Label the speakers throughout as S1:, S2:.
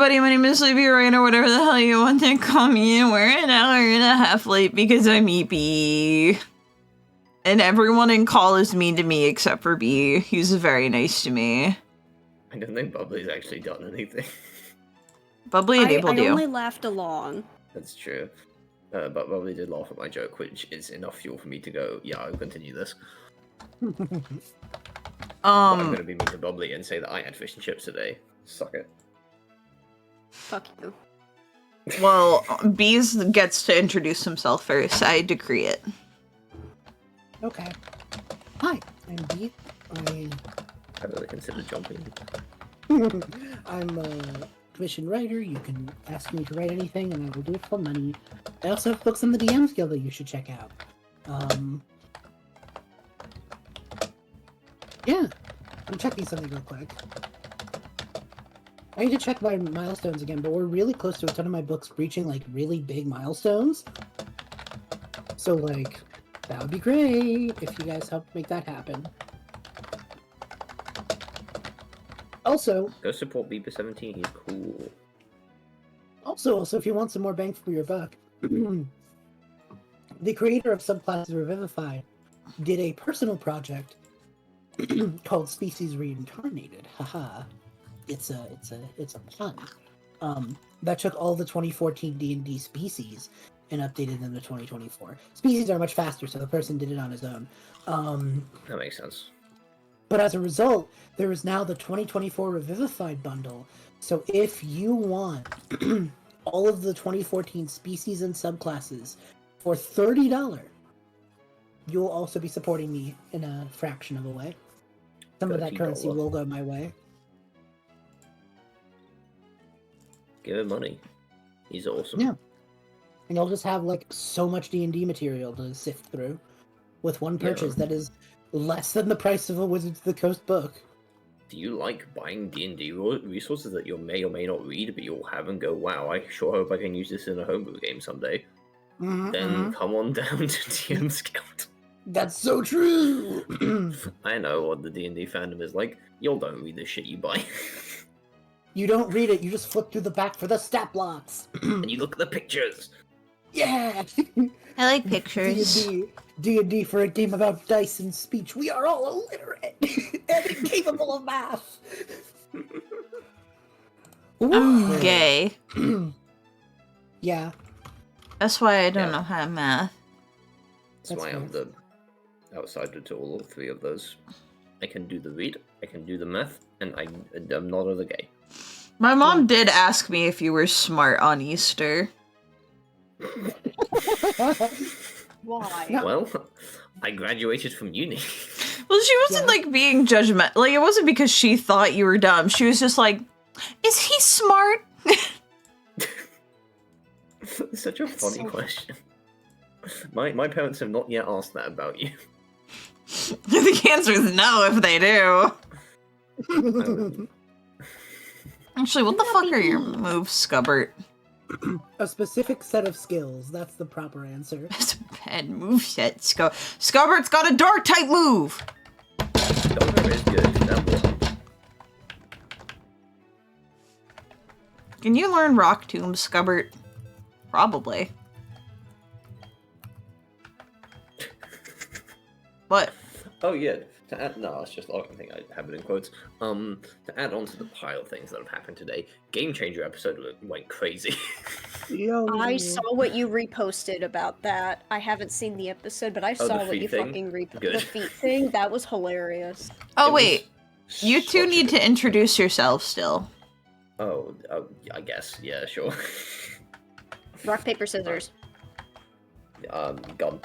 S1: everybody, my name is Sleepy Rain, or whatever the hell you want to call me, and we're an hour and a half late because I'm EP. And everyone in call is mean to me except for B. He's very nice to me.
S2: I don't think Bubbly's actually done anything.
S1: Bubbly enabled you.
S3: I only laughed along.
S2: That's true. But Bubbly did laugh at my joke, which is enough fuel for me to go, yeah, I'll continue this. I'm gonna be mean to Bubbly and say that I had fish and chips today. Suck it.
S3: Fuck you.
S1: Well, Bees gets to introduce himself first. I decree it.
S4: Okay. Hi, I'm Bee.
S2: I really consider jumping.
S4: I'm a commissioned writer. You can ask me to write anything, and I will do it for money. I also have books on the DM's Guild that you should check out. Yeah. I'm checking something real quick. I need to check my milestones again, but we're really close to a ton of my books reaching, like, really big milestones. So, like, that would be great if you guys help make that happen. Also...
S2: Go support Beeper17, he's cool.
S4: Also, if you want some more bang for your buck, the creator of Subclasses Revivified did a personal project called Species Reincarnated. Haha. It's a pun. That took all the 2014 D&D species and updated them to 2024. Species are much faster, so the person did it on his own.
S2: That makes sense.
S4: But as a result, there is now the 2024 Revivified bundle. So if you want all of the 2014 species and subclasses for $30, you'll also be supporting me in a fraction of a way. Some of that currency will go my way.
S2: Give him money. He's awesome.
S4: Yeah. And you'll just have, like, so much D&D material to sift through with one purchase that is less than the price of a Wizards of the Coast book.
S2: Do you like buying D&D resources that you may or may not read, but you'll have and go, wow, I sure hope I can use this in a homebrew game someday? Then come on down to DM's Guild.
S4: That's so true!
S2: I know what the D&D fandom is like. You don't read the shit you buy.
S4: You don't read it, you just flip through the back for the stat blocks.
S2: And you look at the pictures.
S4: Yeah!
S1: I like pictures.
S4: D&D for a game about dice and speech. We are all illiterate and incapable of math.
S1: I'm gay.
S4: Yeah.
S1: That's why I don't know how to math.
S2: That's why I'm the outsider to all three of those. I can do the read, I can do the math, and I'm not other gay.
S1: My mom did ask me if you were smart on Easter.
S3: Why?
S2: Well, I graduated from uni.
S1: Well, she wasn't, like, being judgmental. Like, it wasn't because she thought you were dumb. She was just like, is he smart?
S2: Such a funny question. My parents have not yet asked that about you.
S1: The answer is no if they do. Actually, what the fuck are your moves, Scubbert?
S4: A specific set of skills. That's the proper answer.
S1: That's a bad moveset. Scubbert's got a dark type move!
S2: Scubber is good. That one.
S1: Can you learn Rock Tomb, Scubbert? Probably. What?
S2: Oh yeah. To add, no, it's just I think I have it in quotes. To add on to the pile of things that have happened today, Game Changer episode went crazy.
S4: Yo.
S3: I saw what you reposted about that. I haven't seen the episode, but I saw what you fucking reposted. The feet thing, that was hilarious.
S1: Oh wait, you two need to introduce yourselves still.
S2: Oh, I guess, yeah, sure.
S3: Rock, paper, scissors.
S2: Gun.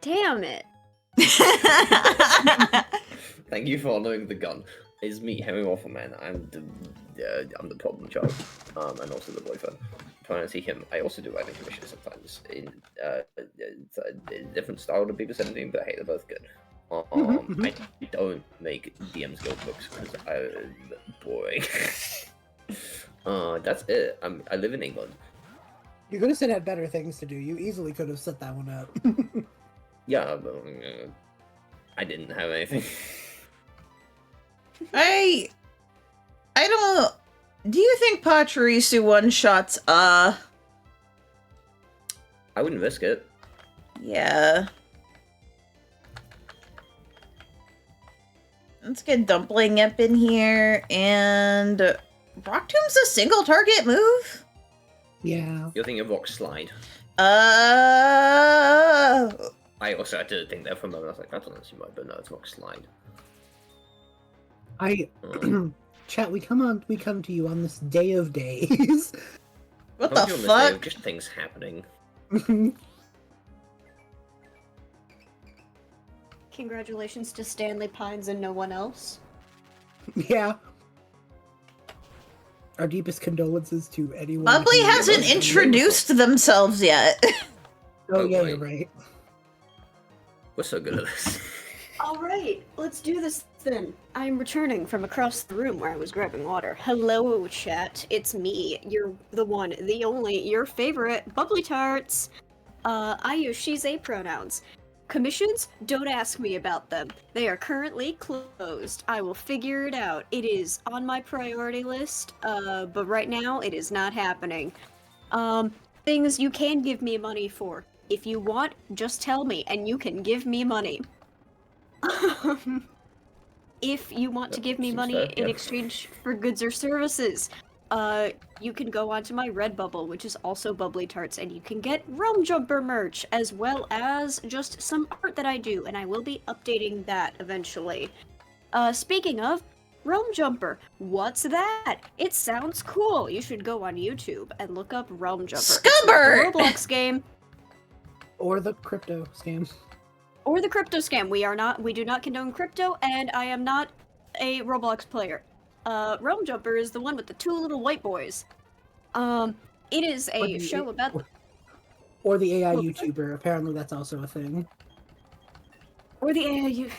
S3: Damn it.
S2: Thank you for knowing the gun. It's me, Henry Waffleman. I'm the problem child, and also the boyfriend. When I see him, I also do writing commissions sometimes in it's a different style to Beeper17, but hey, they're both good. I don't make DM's Guild books because I'm boring. That's it. I live in England.
S4: You could have said had better things to do. You easily could have set that one up.
S2: Yeah, but I didn't have anything.
S1: I Do you think Pachirisu one-shots,
S2: I wouldn't risk it.
S1: Yeah. Let's get Dumpling up in here, and Rock Tomb's a single target move?
S4: Yeah.
S2: You're thinking of Rock Slide.
S1: I
S2: did think that for a moment. I was like, that's not right, but no, it's Rock Slide.
S4: Chat, we come to you on this day of days.
S1: What the fuck?
S2: Just things happening.
S3: Congratulations to Stanley Pines and no one else.
S4: Yeah. Our deepest condolences to anyone.
S1: Bubbly hasn't introduced themselves yet.
S4: Oh yeah, you're right.
S2: We're so good at this.
S3: Alright, let's do this then. I'm returning from across the room where I was grabbing water. Hello, chat. It's me. You're the one, the only, your favorite, Bubblytarts. I use she's/a pronouns. Commissions? Don't ask me about them. They are currently closed. I will figure it out. It is on my priority list, but right now it is not happening. Things you can give me money for. If you want, just tell me, and you can give me money. If you want to give me money in exchange for goods or services, you can go onto my Redbubble, which is also Bubblytarts, and you can get Realm Jumper merch, as well as just some art that I do, and I will be updating that eventually. Speaking of, Realm Jumper, what's that? It sounds cool. You should go on YouTube and look up Realm Jumper.
S1: Scubbert!
S3: It's a Roblox game.
S4: Or the crypto scam.
S3: Or the crypto scam. We do not condone crypto, and I am not a Roblox player. Realm Jumper is the one with the two little white boys. It is a show about...
S4: Or the AI YouTuber. Apparently that's also a thing.
S3: Or the AI...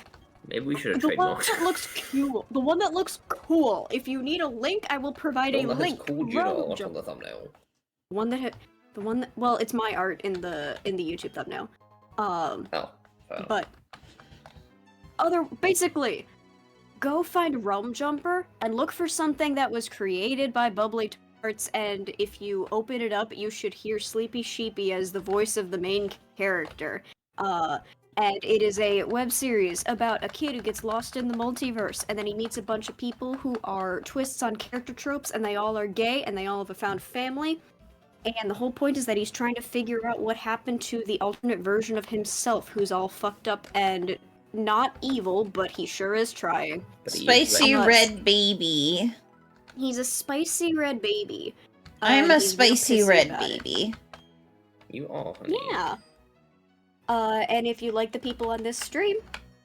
S2: Maybe we should have
S3: the one
S2: trademarked.
S3: that looks cool. The one that looks cool. If you need a link, I will provide a link.
S2: Cool
S3: Realm
S2: on
S3: Jumper.
S2: the thumbnail.
S3: The one that... Well, it's my art in the YouTube thumbnail. But... Basically... Go find Realm Jumper and look for something that was created by Bubblytarts, and if you open it up, you should hear Sleepy Sheepy as the voice of the main character. And it is a web series about a kid who gets lost in the multiverse, and then he meets a bunch of people who are twists on character tropes, and they all are gay, and they all have a found family. And the whole point is that he's trying to figure out what happened to the alternate version of himself, who's all fucked up and not evil, but he sure is trying.
S1: Spicy red baby.
S3: He's a spicy red baby.
S1: I'm a spicy red baby.
S2: You are, honey.
S3: Yeah. And if you like the people on this stream,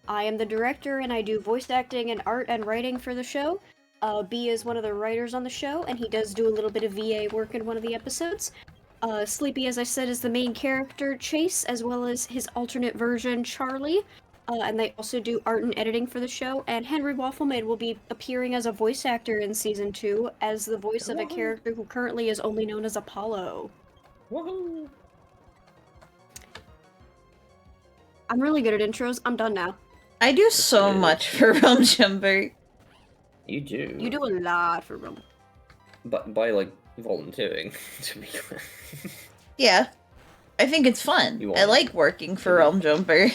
S3: I am the director and I do voice acting and art and writing for the show. B is one of the writers on the show, and he does do a little bit of VA work in one of the episodes. Sleepy, as I said, is the main character, Chase, as well as his alternate version, Charlie. And they also do art and editing for the show, and Henry Waffleman will be appearing as a voice actor in Season 2 as the voice of a character who currently is only known as Apollo.
S2: Woohoo!
S3: I'm really good at intros. I'm done now.
S1: I do so much for Realm Jumper.
S2: You do.
S3: You do a lot for Realm.
S2: But by, like, volunteering, to be clear.
S1: Yeah. I think it's fun. I like working for Realm Jumper.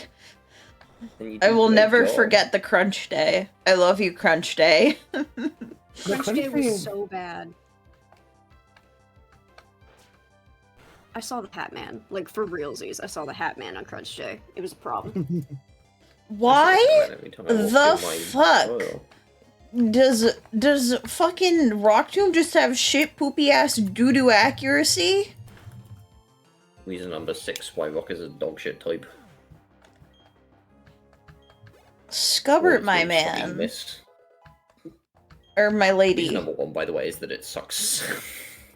S1: I will never forget the crunch day. I love you, crunch day.
S3: Crunch day was so bad. I saw the Hat Man. Like, for realsies, I saw the Hat Man on crunch day. It was a problem.
S1: Why the fuck does fucking Rock Tomb just have shit poopy ass doo-doo accuracy?
S2: Reason number 6 why Rock is a dog shit type.
S1: Scubbert, my man.
S2: Miss.
S1: Or my lady.
S2: Reason number 1, by the way, is that it sucks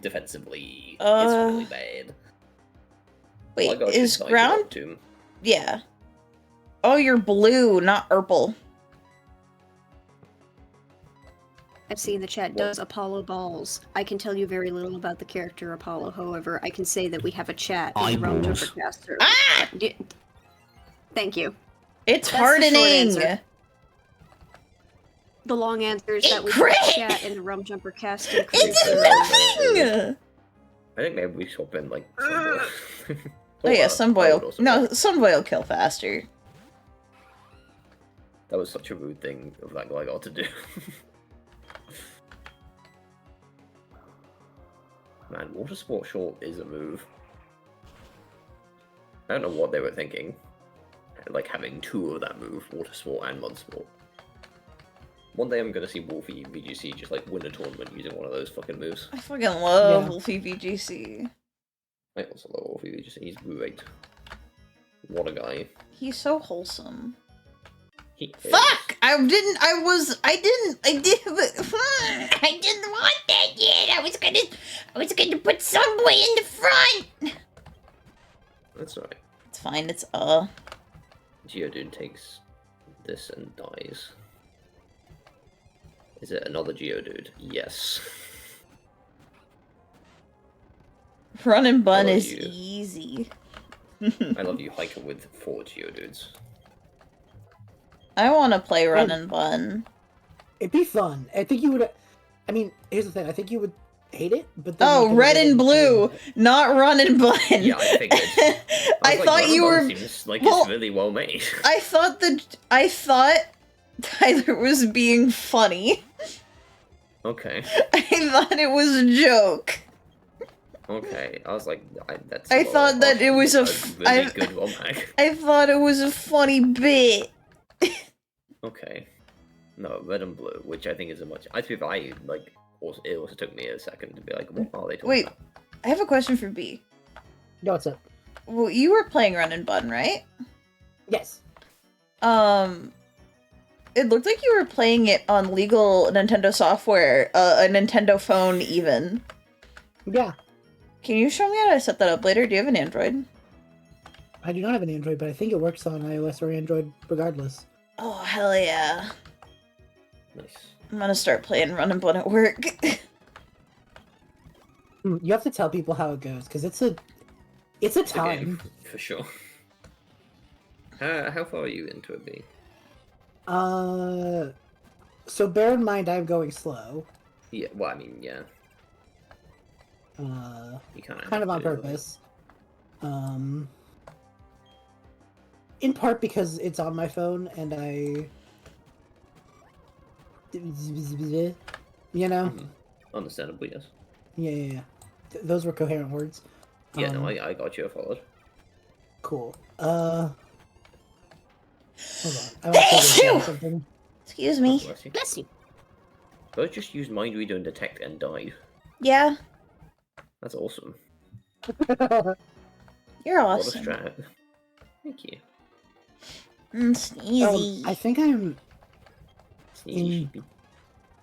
S2: defensively. It's really bad.
S1: Wait, is ground? Yeah. Oh, you're blue, not purple.
S3: I've seen the chat. Does Apollo balls? I can tell you very little about the character Apollo. However, I can say that we have a chat in the Realm Jumper cast server.
S1: Ah!
S3: Thank you.
S1: It's hardening.
S3: the long answers
S1: It
S3: that we
S1: crit!
S3: chat in the Rum Jumper casting.
S1: It's nothing!
S2: I think maybe we swap in like Sunboy.
S1: Oh yeah, Sunboy will... No,
S2: work.
S1: Sunboy will kill faster.
S2: That was such a rude thing of that guy got to do. Man, water sport short is a move. I don't know what they were thinking. Like having two of that move, water sport and mud sport. One day I'm gonna see Wolfie VGC just like win a tournament using one of those fucking moves.
S1: I fucking love Wolfie VGC.
S2: I also love Wolfie VGC, he's great. What a guy.
S1: He's so wholesome.
S2: He is.
S1: Fuck! I didn't want that yet! I was gonna put Sunboy in the front!
S2: That's alright.
S1: It's fine, it's
S2: Geodude takes this and dies. Is it another Geodude? Yes.
S1: Run and bun
S2: love
S1: is
S2: you.
S1: easy.
S2: I love you hiking with 4 Geodudes.
S1: I wanna play run and bun.
S4: It'd be fun. I think you would. I mean, here's the thing. I think you would hate it, but then
S1: Oh, red and blue, not run and bun.
S2: Yeah, I figured.
S1: I
S2: was
S1: thought you were.
S2: Seems like
S1: Well,
S2: it's really well made.
S1: I thought Tyler was being funny.
S2: Okay.
S1: I thought it was a joke.
S2: Okay. I was like, that's.
S1: I thought that it was a
S2: really good one hack.
S1: I thought it was a funny bit.
S2: Okay. No, red and blue, which I think is a much. I think I like. Also, it also took me a second to be like, what are they talking
S1: Wait,
S2: about?
S1: I have a question for B.
S4: No, what's up?
S1: Well, you were playing Run and Bun, right?
S4: Yes.
S1: It looked like you were playing it on legal Nintendo software, a Nintendo phone even.
S4: Yeah.
S1: Can you show me how to set that up later? Do you have an Android?
S4: I do not have an Android, but I think it works on iOS or Android regardless.
S1: Oh, hell yeah.
S2: Nice.
S1: I'm gonna start playing Run and Bun at work.
S4: You have to tell people how it goes, because it's a time.
S2: Game, for sure. How far are you into it, B?
S4: So bear in mind I'm going slow.
S2: Yeah, well, I mean, yeah. You
S4: Kind of on purpose. In part because it's on my phone and I... You know?
S2: Understandably, yes.
S4: Yeah. Those were coherent words.
S2: Yeah, no, I got you, I followed.
S4: Cool. Hold on. I want to say something.
S1: Excuse me.
S2: Bless you.
S3: Bless you.
S2: Both just used Mind Reader and Detect and died.
S1: Yeah,
S2: That's awesome.
S1: you're
S2: What a
S1: awesome.
S2: strat. Thank you.
S1: Sneezy.
S4: I think I'm...
S2: Sneaky sheepy.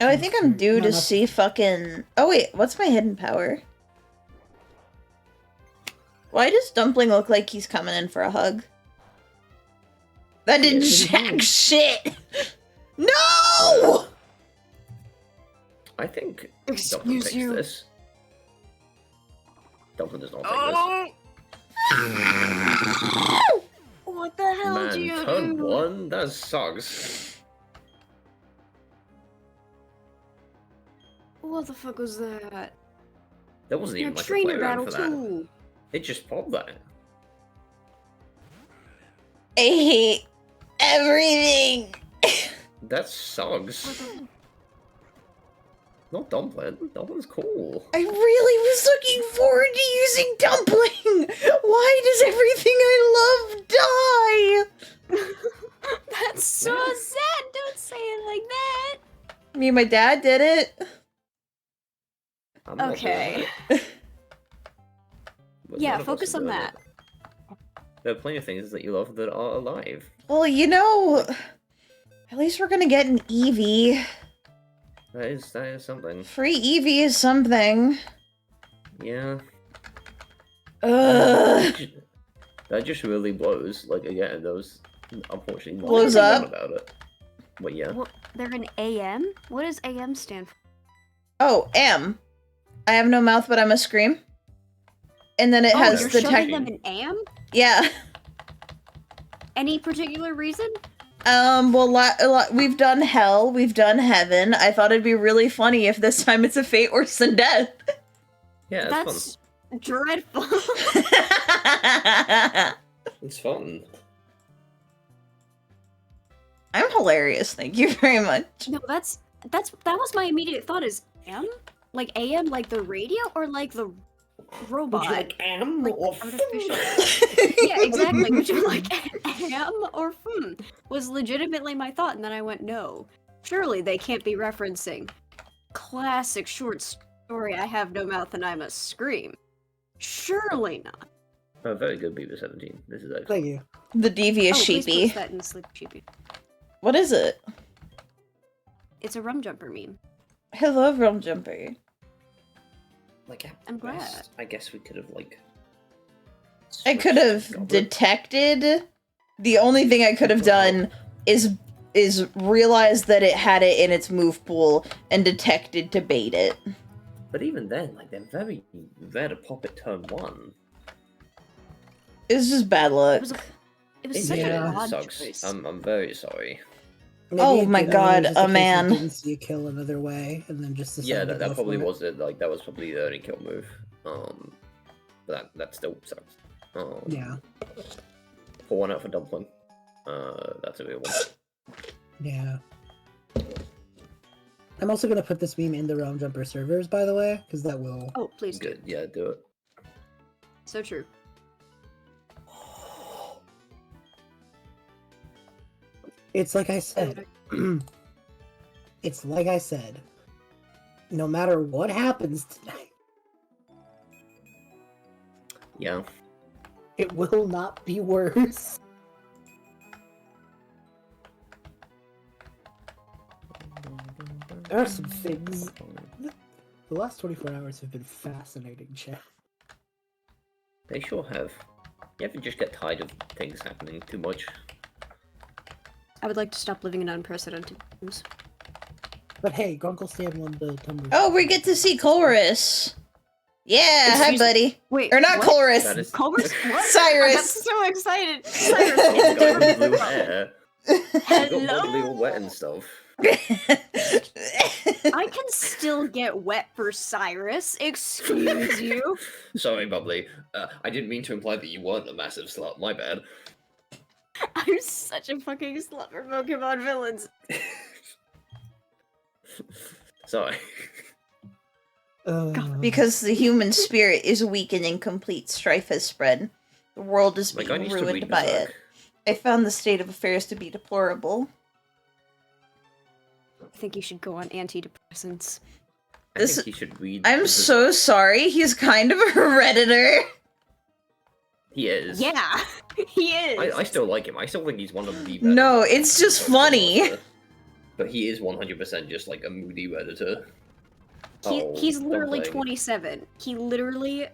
S1: Oh, I think I'm due
S4: No,
S1: to
S4: not-
S1: see fucking... Oh wait, what's my hidden power? Why does Dumpling look like he's coming in for a hug? That didn't jack shit! No!
S2: I think Dumpling
S3: Excuse
S2: takes
S3: you.
S2: this. Dumpling does not take
S3: What the hell
S2: this.
S3: do
S2: Man,
S3: you
S2: turn
S3: do?
S2: 1? That sucks.
S3: What the fuck was that?
S2: That wasn't
S3: Your
S2: even like a
S3: trainer
S2: play
S3: battle
S2: around for that.
S3: too.
S2: It just popped that.
S1: I hate everything!
S2: That sucks. Not Dumpling. Dumpling's cool.
S1: I really was looking forward to using Dumpling! Why does everything I love die?
S3: That's so sad. Don't say it like that.
S1: Me and my dad did it.
S2: I'm not
S3: Okay.
S2: doing it. But
S3: Yeah,
S2: none of us
S3: focus
S2: are
S3: on
S2: doing
S3: that.
S2: it. There are plenty of things that you love that are alive.
S1: Well, you know, at least we're gonna get an Eevee.
S2: That is something.
S1: Free Eevee is something.
S2: Yeah.
S1: Ugh.
S2: That just really blows. Like, again, those unfortunately not
S1: Blows
S2: everyone
S1: up?
S2: about it. But yeah.
S3: What? They're an AM? What does AM stand for?
S1: Oh, M. I have no mouth, but I must scream. And then it has
S3: you're
S1: the
S3: showing
S1: tech.
S3: them an AM?
S1: Yeah.
S3: Any particular reason?
S1: Well, we've done hell, we've done heaven. I thought it'd be really funny if this time it's a fate worse than death.
S2: Yeah,
S3: That's dreadful.
S2: it's fun.
S1: I'm hilarious, thank you very much.
S3: No, that was my immediate thought is AM? Like AM like the radio or like the robot?
S2: Would you like M
S3: Like
S2: or
S3: artificial? Yeah, exactly. Would you like AM or was legitimately my thought, and then I went, no. Surely they can't be referencing classic short story, I have no mouth and I must scream. Surely not.
S2: Oh, very good, Beaver 17. This is excellent.
S4: Thank you.
S1: The devious
S3: Please
S1: sheepy.
S3: post that in Sleep Sheepy.
S1: What is it?
S3: It's a rum jumper meme.
S1: I love Realm Jumper.
S2: Like, at
S3: I'm glad.
S2: best, I guess we could have, like...
S1: I could have
S2: Goblet.
S1: detected. The only thing I could have done is realize that it had it in its move pool and detected to bait it.
S2: But even then, like, they're very rare to pop at turn 1.
S1: It's just bad luck.
S3: It was such
S4: Yeah.
S3: an odd
S2: Sucks.
S3: choice.
S2: I'm very sorry.
S4: Maybe
S1: Oh
S4: it
S1: my
S4: did-
S1: God,
S4: just
S1: a
S4: in case it
S1: man.
S4: Didn't see a kill another way, and then just
S2: Yeah,
S4: decided to
S2: that
S4: go
S2: probably
S4: for it.
S2: was it. Like, that was probably the only kill move. But that still sucks.
S4: Yeah,
S2: Pour one out for Dumpling. That's a real one.
S4: yeah. I'm also gonna put this meme in the Realm Jumper servers, by the way, because that will.
S3: Oh, please do.
S2: Good, yeah, do it.
S3: So true.
S4: It's like I said. It's like I said. No matter what happens tonight,
S2: Yeah.
S4: it will not be worse. There are some things. The last 24 hours have been fascinating, chat.
S2: They sure have. You ever just get tired of things happening too much?
S3: I would like to stop living in unprecedented times.
S4: But hey, Grunkle Stan won the Tumblr.
S1: Oh, we get to see Chorus. Yeah, hi,
S2: Excuse-
S1: buddy.
S3: Wait,
S1: Or not
S3: what?
S1: Chorus.
S2: That is
S3: Culver's what?
S1: Cyrus.
S3: I got so excited.
S2: Oh,
S3: Cyrus,
S2: guy with blue hair. He got bodily all wet
S3: hello.
S2: and stuff.
S3: I can still get wet for Cyrus. Excuse you.
S2: Sorry, Bubbly. I didn't mean to imply that you weren't a massive slut. My bad.
S3: I'm such a fucking slut for Pokemon villains.
S2: Sorry.
S1: Because the human spirit is weak and incomplete, strife has spread. The world is
S2: My guy
S1: being
S2: needs to
S1: ruined
S2: read
S1: by
S2: Berserk.
S1: it. I found the state of affairs to be deplorable.
S3: I think you should go on antidepressants.
S2: I
S1: This-
S2: think he should read.
S1: I'm
S2: the
S1: so sorry, he's kind of a redditor.
S2: He is.
S3: Yeah, he is.
S2: I still like him. I still think he's one of the better.
S1: No, it's just funny.
S2: But he is 100% just like a moody redditor.
S3: He's literally
S2: Dumpling.
S3: 27. He literally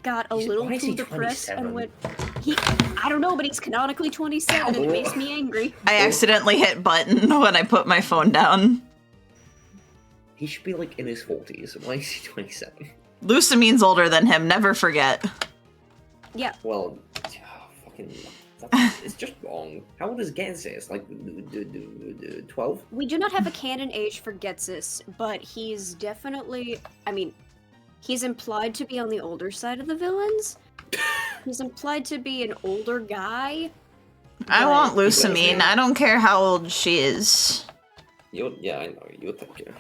S3: got a
S2: He's-
S3: little
S2: why is
S3: too
S2: he
S3: depressed
S2: 27?
S3: and went. I don't know, but he's canonically 27 and it makes me angry.
S1: I accidentally hit button when I put my phone down.
S2: He should be like in his 40s. Why is he 27?
S1: Lucamine's older than him, never forget.
S3: Yeah,
S2: Well, fucking. It's just wrong. How old is Genzis? Like 12?
S3: we do not have a canon age for Getsis, but he's definitely. I mean, he's implied to be on the older side of the villains. He's implied to be an older guy.
S1: I
S3: but-
S1: want Lucamine, I don't care how old she is.
S2: Yeah, I know. You'll take it.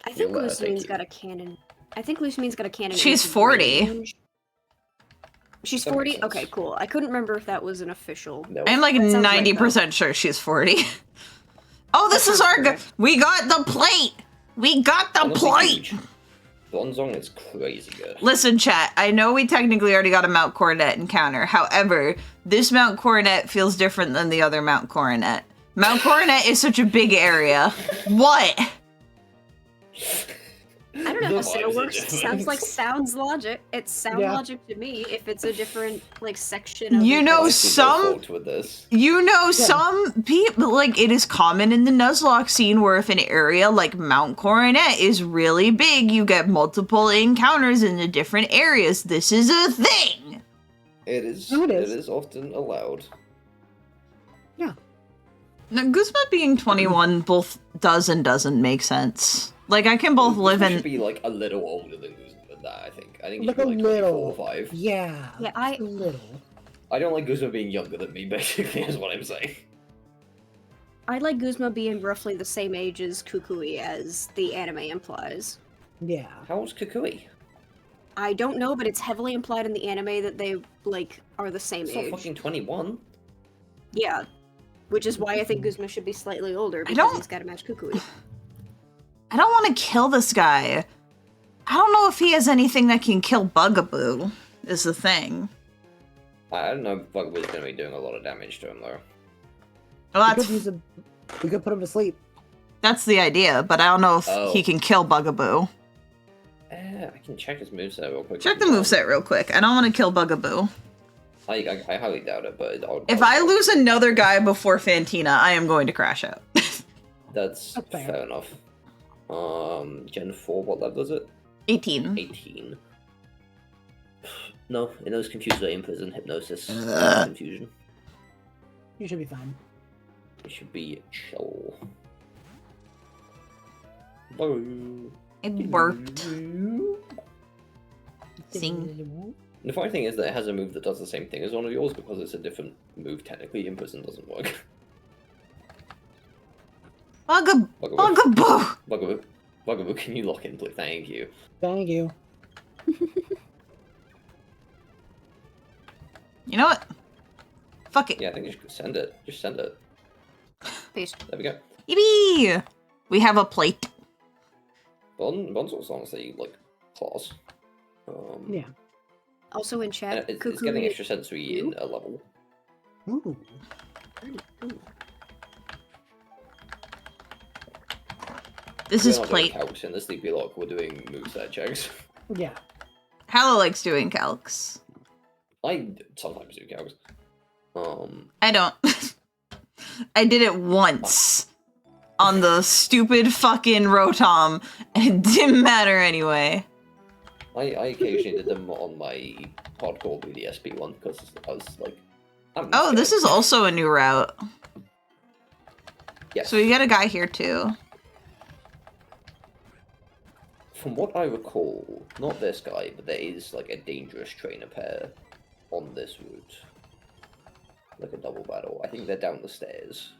S3: I think
S2: You'll let her take
S3: Lucamine's
S2: you.
S3: got a canon. I think Lucamine's got a canon.
S1: She's
S3: age
S1: 40.
S3: range. She's
S2: That makes
S3: 40? Okay,
S2: sense.
S3: cool. I couldn't remember if that was an official.
S2: No.
S1: I'm like
S3: That sounds right,
S1: 90% sure she's 40. Oh, this is our we got the plate! We got the
S2: Honestly,
S1: plate!
S2: huge. Bronzong is crazy good.
S1: Listen, chat, I know we technically already got a Mount Coronet encounter. However, this Mount Coronet feels different than the other Mount Coronet. Mount Coronet is such a big area. What?
S3: I don't know
S2: The
S3: how it
S2: vibes are
S3: works. It sounds
S2: different.
S3: like sounds logic. It's sound
S4: Yeah.
S3: logic to me if it's a different like section of
S1: You
S3: the
S1: know,
S2: I
S3: course.
S2: see no
S1: some-
S2: fault with this.
S1: You know, some people, like, it is common in the Nuzlocke scene where if an area like Mount Coronet is really big, you get multiple encounters in the different areas. This is a thing!
S2: It is.
S4: No, it
S2: It
S4: is.
S2: is often allowed.
S1: Now, Guzma being 21 both does and doesn't make sense. Like, I can both live
S2: Guzma
S1: in...
S2: should be, like, a little older than Guzma than that, I think. I think he
S4: Like
S2: should
S4: a
S2: be, like, 24
S4: little.
S2: or 5.
S4: Yeah.
S3: Yeah,
S4: just a little.
S2: I don't like Guzma being younger than me, basically, is what I'm saying.
S3: I like Guzma being roughly the same age as Kukui as the anime implies.
S4: Yeah.
S2: How old's Kukui?
S3: I don't know, but it's heavily implied in the anime that they, like, are the same
S2: It's not
S3: age.
S2: fucking 21.
S3: Yeah. Which is why I think Guzma should be slightly older, because
S1: don't-
S3: he's gotta match Kukui.
S1: I don't want to kill this guy. I don't know if he has anything that can kill Bugaboo, is the thing.
S2: I don't know if Bugaboo's gonna be doing a lot of damage to him, though.
S1: Well,
S4: We could put him to sleep.
S1: that's the idea, but I don't know if
S2: Oh.
S1: he can kill Bugaboo.
S2: I can check his moveset real quick.
S1: Check the moveset real quick. I don't want to kill Bugaboo.
S2: I highly doubt it, but
S1: If I lose another guy before Fantina, I am going to crash out.
S2: That's
S4: fair.
S2: fair enough. Gen 4, what level is it?
S1: 18.
S2: 18. No, in those confused way in prison, hypnosis,
S1: Ugh.
S2: confusion.
S4: You should be fine.
S2: It should be chill. Boo.
S1: It worked. Sing.
S2: The funny thing is that it has a move that does the same thing as one of yours because it's a different move. Technically, in prison doesn't work.
S1: Bugaboo!
S2: Bugaboo,
S1: Bugaboo!
S2: Bugaboo, Bugaboo, can you lock in, please? Thank you.
S4: Thank you.
S1: You know what? Fuck it.
S2: Yeah, I think you should send it. Just send it.
S3: Peace.
S2: There we go.
S1: Yippee! We have a plate.
S2: Bonzo's honestly, like, class.
S4: Yeah.
S3: Also in
S2: And
S3: chat,
S2: it's
S3: Kukui...
S2: getting extra sensory in a level.
S4: Ooh.
S1: This
S2: We're
S1: is
S2: not
S1: plate.
S2: doing calcs in the Sleepy Lock, we're doing moveset checks.
S4: Yeah.
S1: Hallow likes doing calcs.
S2: I sometimes do calcs.
S1: I don't. I did it once on the fucking Rotom, and it didn't matter anyway.
S2: I occasionally did them on my hardcore BDSP one because I was like,
S1: Oh, this is also a new route.
S2: Yes.
S1: So we got a guy here too.
S2: From what I recall, not this guy, but there is like a dangerous trainer pair on this route. Like a double battle. I think they're down the stairs.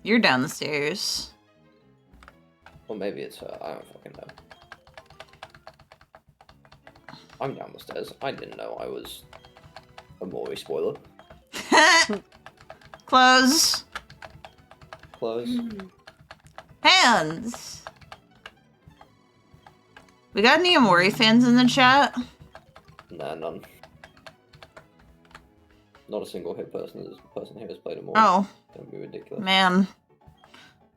S1: You're down the stairs.
S2: Or maybe it's her. I don't fucking know. I'm down the stairs. I didn't know I was a Mori spoiler.
S1: Close.
S2: Close.
S1: Hands. We got any Amori fans in the chat?
S2: Nah, none. Not a single hit person here has played a Mori.
S1: Oh,
S2: Don't be ridiculous.
S1: man.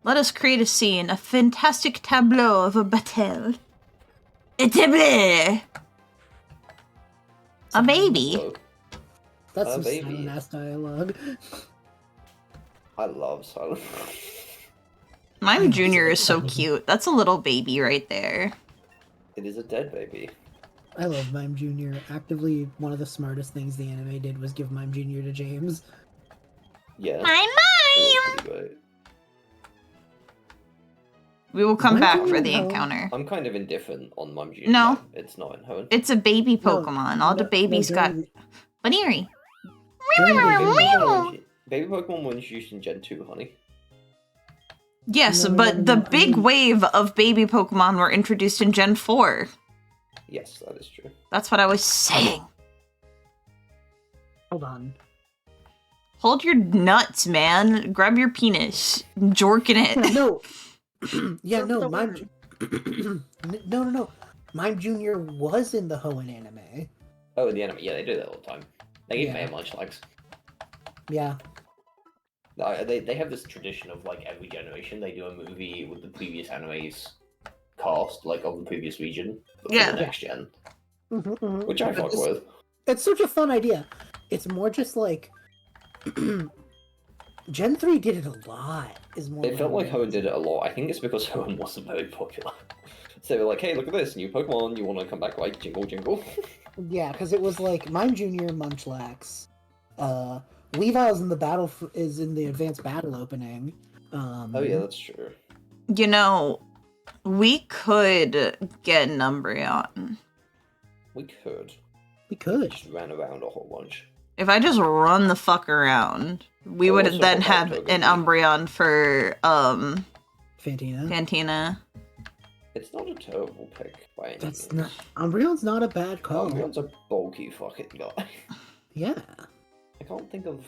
S1: Let us create a scene, a fantastic tableau of a battle. A tableau! A baby.
S2: So,
S4: That's
S2: Oh,
S4: some
S2: baby.
S4: silent ass dialogue.
S2: I love silent.
S1: Mime Jr. is so cute. That's a little baby right there.
S2: It is a dead baby.
S4: I love Mime Jr. Actively, one of the smartest things the anime did was give Mime Jr. to James.
S2: Yeah.
S1: Mime!
S2: It was pretty great.
S1: We will come
S4: Mime
S1: back
S4: Jr.
S1: for the
S4: no.
S1: encounter.
S2: I'm kind of indifferent on Mime Jr.
S1: No.
S2: It's not in Hoenn.
S1: It's a baby
S4: No,
S1: Pokemon. All the
S4: no,
S1: babies got
S4: during
S1: Baneri.
S2: Baby Pokemon were introduced in Gen 2, honey.
S1: Yes,
S4: No,
S1: but
S4: no,
S1: the
S4: no,
S1: big
S4: I mean-
S1: wave of baby Pokemon were introduced in Gen 4.
S2: Yes, that is true.
S1: That's what I was saying.
S4: Hold on.
S1: Hold your nuts, man. Grab your penis. Jorking
S4: Yeah,
S1: it.
S4: no. Yeah,
S3: That's
S4: no,
S3: the
S4: Mime. No. Mime Jr. was in the Hoenn anime.
S2: Oh, in the anime, yeah, they do that all the time. They give
S4: Yeah.
S2: me much likes.
S4: Yeah.
S2: They have this tradition of like every generation they do a movie with the previous anime's cast, like of the previous region, but for
S1: Yeah.
S2: the next gen,
S4: Mhm.
S2: which I fuck
S4: It's-
S2: with.
S4: It's such a fun idea. It's more just like Gen 3 did it a lot. Is more.
S2: It felt
S4: what
S2: like
S4: it
S2: Hoenn
S4: is.
S2: did it a lot. I think it's because Hoenn wasn't very popular. So they were like, hey, look at this, new Pokemon, you want to come back, right? Jingle, jingle.
S4: Yeah, because it was like Mime Jr., Munchlax, Weavile's in the battle is in the advanced battle opening.
S2: Oh yeah, that's true.
S1: You know, we could get an Umbreon.
S2: We could.
S4: We could.
S2: Just ran around a whole bunch.
S1: If I just run the fuck around, we
S2: Oh,
S1: would
S2: also
S1: then
S2: about
S1: have an
S2: Togepi.
S1: Umbreon for
S4: Fantina.
S1: Fantina.
S2: It's not a terrible pick by any
S4: That's
S2: means.
S4: not. Umbreon's not a bad call.
S2: Umbreon's a bulky fucking guy.
S4: Yeah.
S2: I can't think of.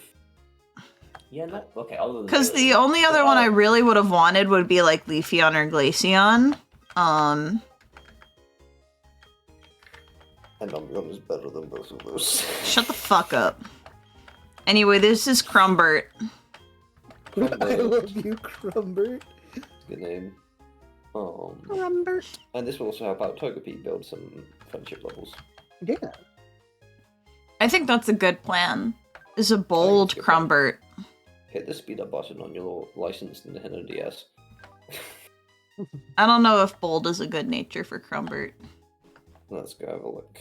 S2: Yeah, no. Okay, other than
S1: Because the only other one I really would have wanted would be like Leafeon or Glaceon.
S2: And Umbreon is better than both of those.
S1: Shut the fuck up. Anyway, this is Crumbert.
S4: I love you, Crumbert.
S2: Good name.
S3: Rumbert.
S2: And this will also help out Togepi build some friendship levels.
S4: Yeah.
S1: I think that's a good plan. Is a bold
S2: good plan.
S1: Crumbert.
S2: Hit the speed up button on your licensed Nintendo DS.
S1: I don't know if bold is a good nature for Crumbert.
S2: Let's go have a look.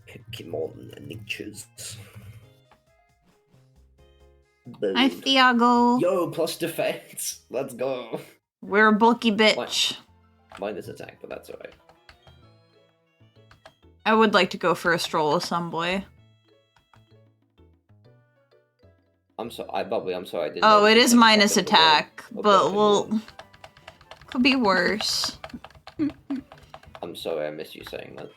S2: Pokemon natures.
S1: Hi,
S2: Bold.
S1: Thiago.
S2: Yo, plus defense. Let's go.
S1: We're a bulky bitch.
S2: Minus attack, but that's alright.
S1: I would like to go for a stroll with some boy.
S2: Bubbly, I'm sorry. I didn't
S1: Oh,
S2: know
S1: it
S2: you
S1: is
S2: said
S1: minus
S2: fucking
S1: attack,
S2: word.
S1: but
S2: Okay,
S1: we'll... Could be worse.
S2: I'm sorry, I missed you saying that.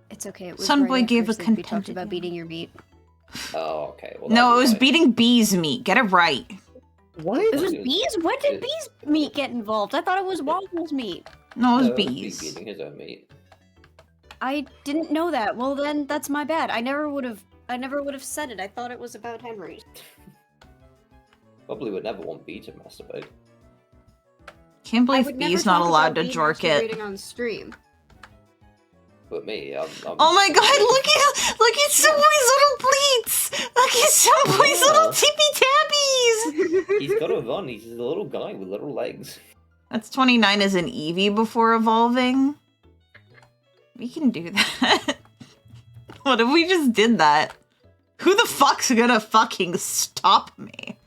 S3: It's okay. It was
S1: Sunboy
S3: right
S1: gave
S3: after
S1: a
S3: Sleepy talked
S1: contented
S3: about
S1: name.
S3: beating your meat.
S2: Oh, okay. Well,
S1: No,
S2: that
S1: it was
S2: right.
S1: beating bees meat. Get it right.
S4: What?
S3: It was
S2: Dude,
S3: bees? When did
S2: dude.
S3: bees meat get involved? I thought it was Waffle's meat.
S1: No, it was
S2: No,
S1: bees.
S2: beating his own meat.
S3: I didn't know that. Well, then that's my bad. I never would have said it. I thought it was about Henry.
S2: Probably would never want B to masturbate.
S1: Can't
S3: I
S1: believe
S3: would never
S1: Bee's not
S3: talk
S1: allowed
S3: about
S1: to
S3: bee
S1: jork it.
S3: masturbating on stream.
S2: But me, I'm
S1: Oh my god, look at Sunboy's little pleats! Look at Sunboy's
S2: Yeah.
S1: little tippy tabbies!
S2: He's got to run. He's a little guy with little legs.
S1: That's 29 as an Eevee before evolving. We can do that. What if we just did that? Who the fuck's gonna fucking stop me?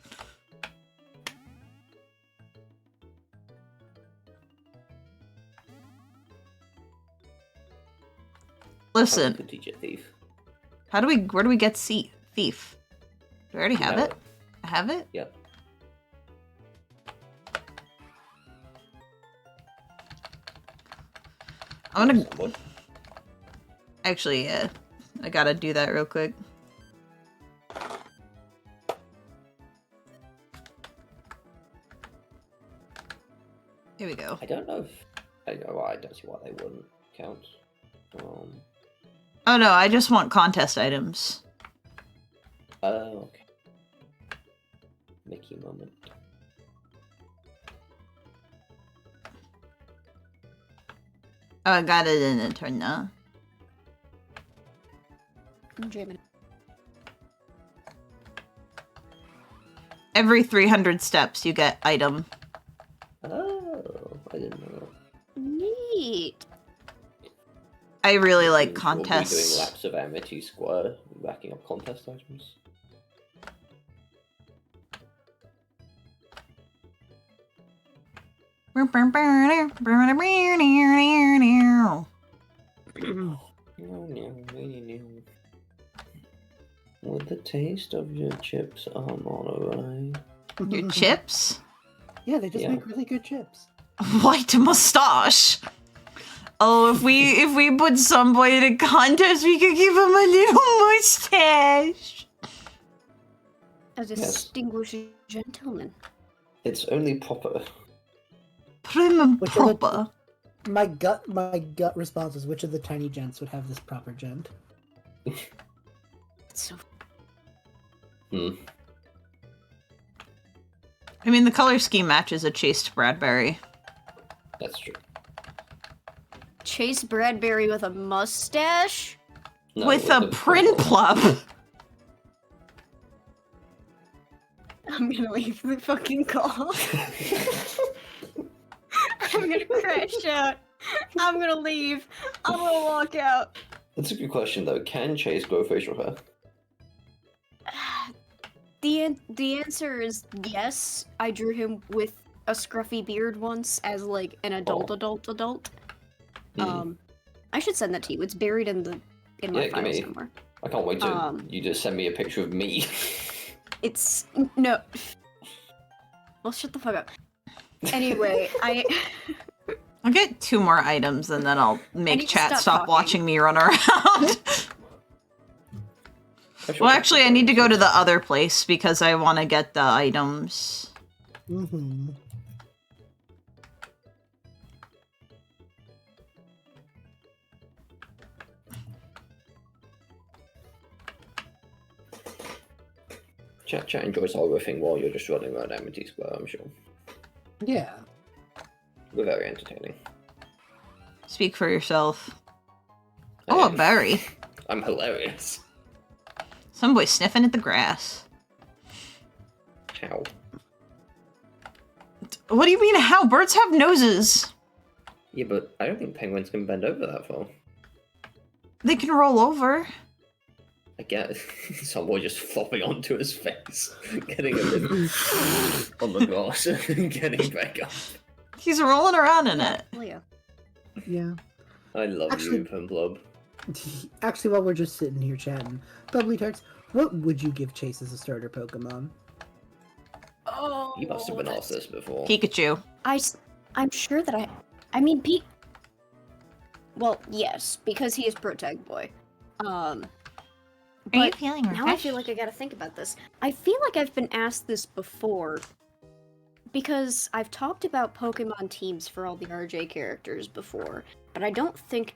S2: I
S1: Listen,
S2: could teach a thief.
S1: where do we get Thief? Do I already have
S2: Yeah.
S1: it? I have it?
S2: Yep.
S1: I'm gonna,
S2: Somewhat.
S1: actually, yeah. I gotta do that real quick. Here we go.
S2: I don't know if I don't see why they wouldn't count.
S1: Oh no, I just want contest items.
S2: Oh, okay. Mickey moment.
S1: Oh, I got it in a turn now.
S3: I'm jamming.
S1: Every 300 steps, you get item.
S2: Oh, I didn't know that.
S3: Neat.
S1: I really like
S2: We'll be
S1: contests.
S2: doing laps of Amity Square, racking up contest items. With the taste of your chips, I'm alright.
S1: Your chips?
S4: Yeah, they just
S2: Yeah.
S4: make really good chips.
S1: White mustache. Oh, if we put some boy in a contest, we could give him a little mustache.
S3: A distinguished gentleman.
S2: It's only proper.
S1: Prim and
S4: Which are the-
S1: proper.
S4: My gut response is which of the tiny gents would have this proper gent?
S3: It's so
S2: Hmm.
S1: I mean, the color scheme matches a chaste Bradbury.
S2: That's true.
S3: Chase Bradbury with a mustache?
S2: No,
S1: with a
S2: the
S1: print plum.
S3: I'm gonna leave the fucking call. I'm gonna crash out. I'm gonna leave. I'm gonna walk out.
S2: That's a good question though. Can Chase grow facial hair?
S3: The answer is yes. I drew him with a scruffy beard once as like an adult. I should send that to you. It's buried in my file somewhere.
S2: I can't wait to you just send me a picture of me.
S3: It's no. Well, shut the fuck up. Anyway,
S1: I'll get 2 more items and then I'll make chat stop
S3: talking.
S1: watching me run around. Well, actually, I need to go to the other place because I want to get the items.
S4: Mm-hmm.
S2: Chat enjoys everything while you're just running around Amity Square, I'm sure.
S4: Yeah.
S2: We're very entertaining.
S1: Speak for yourself. Oh, a berry.
S2: I'm hilarious.
S1: Some boy sniffing at the grass.
S2: How?
S1: What do you mean, how? Birds have noses.
S2: Yeah, but I don't think penguins can bend over that far.
S1: They can roll over.
S2: I guess. Some boy just flopping onto his face, getting a bit on the grass and getting back up.
S1: He's rolling around in it.
S3: Leo.
S4: Yeah.
S2: I love you, Pimblub.
S4: Actually, while we're just sitting here chatting, Bubblytarts, what would you give Chase as a starter Pokemon?
S3: Oh,
S2: You must have been asked this before.
S1: Pikachu.
S3: I'm sure that I mean, well, yes, because he is Protag Boy.
S1: Are
S3: But
S1: you feeling
S3: now I
S1: refreshed?
S3: feel like I gotta think about this. I feel like I've been asked this before, because I've talked about Pokemon teams for all the RJ characters before, but I don't think.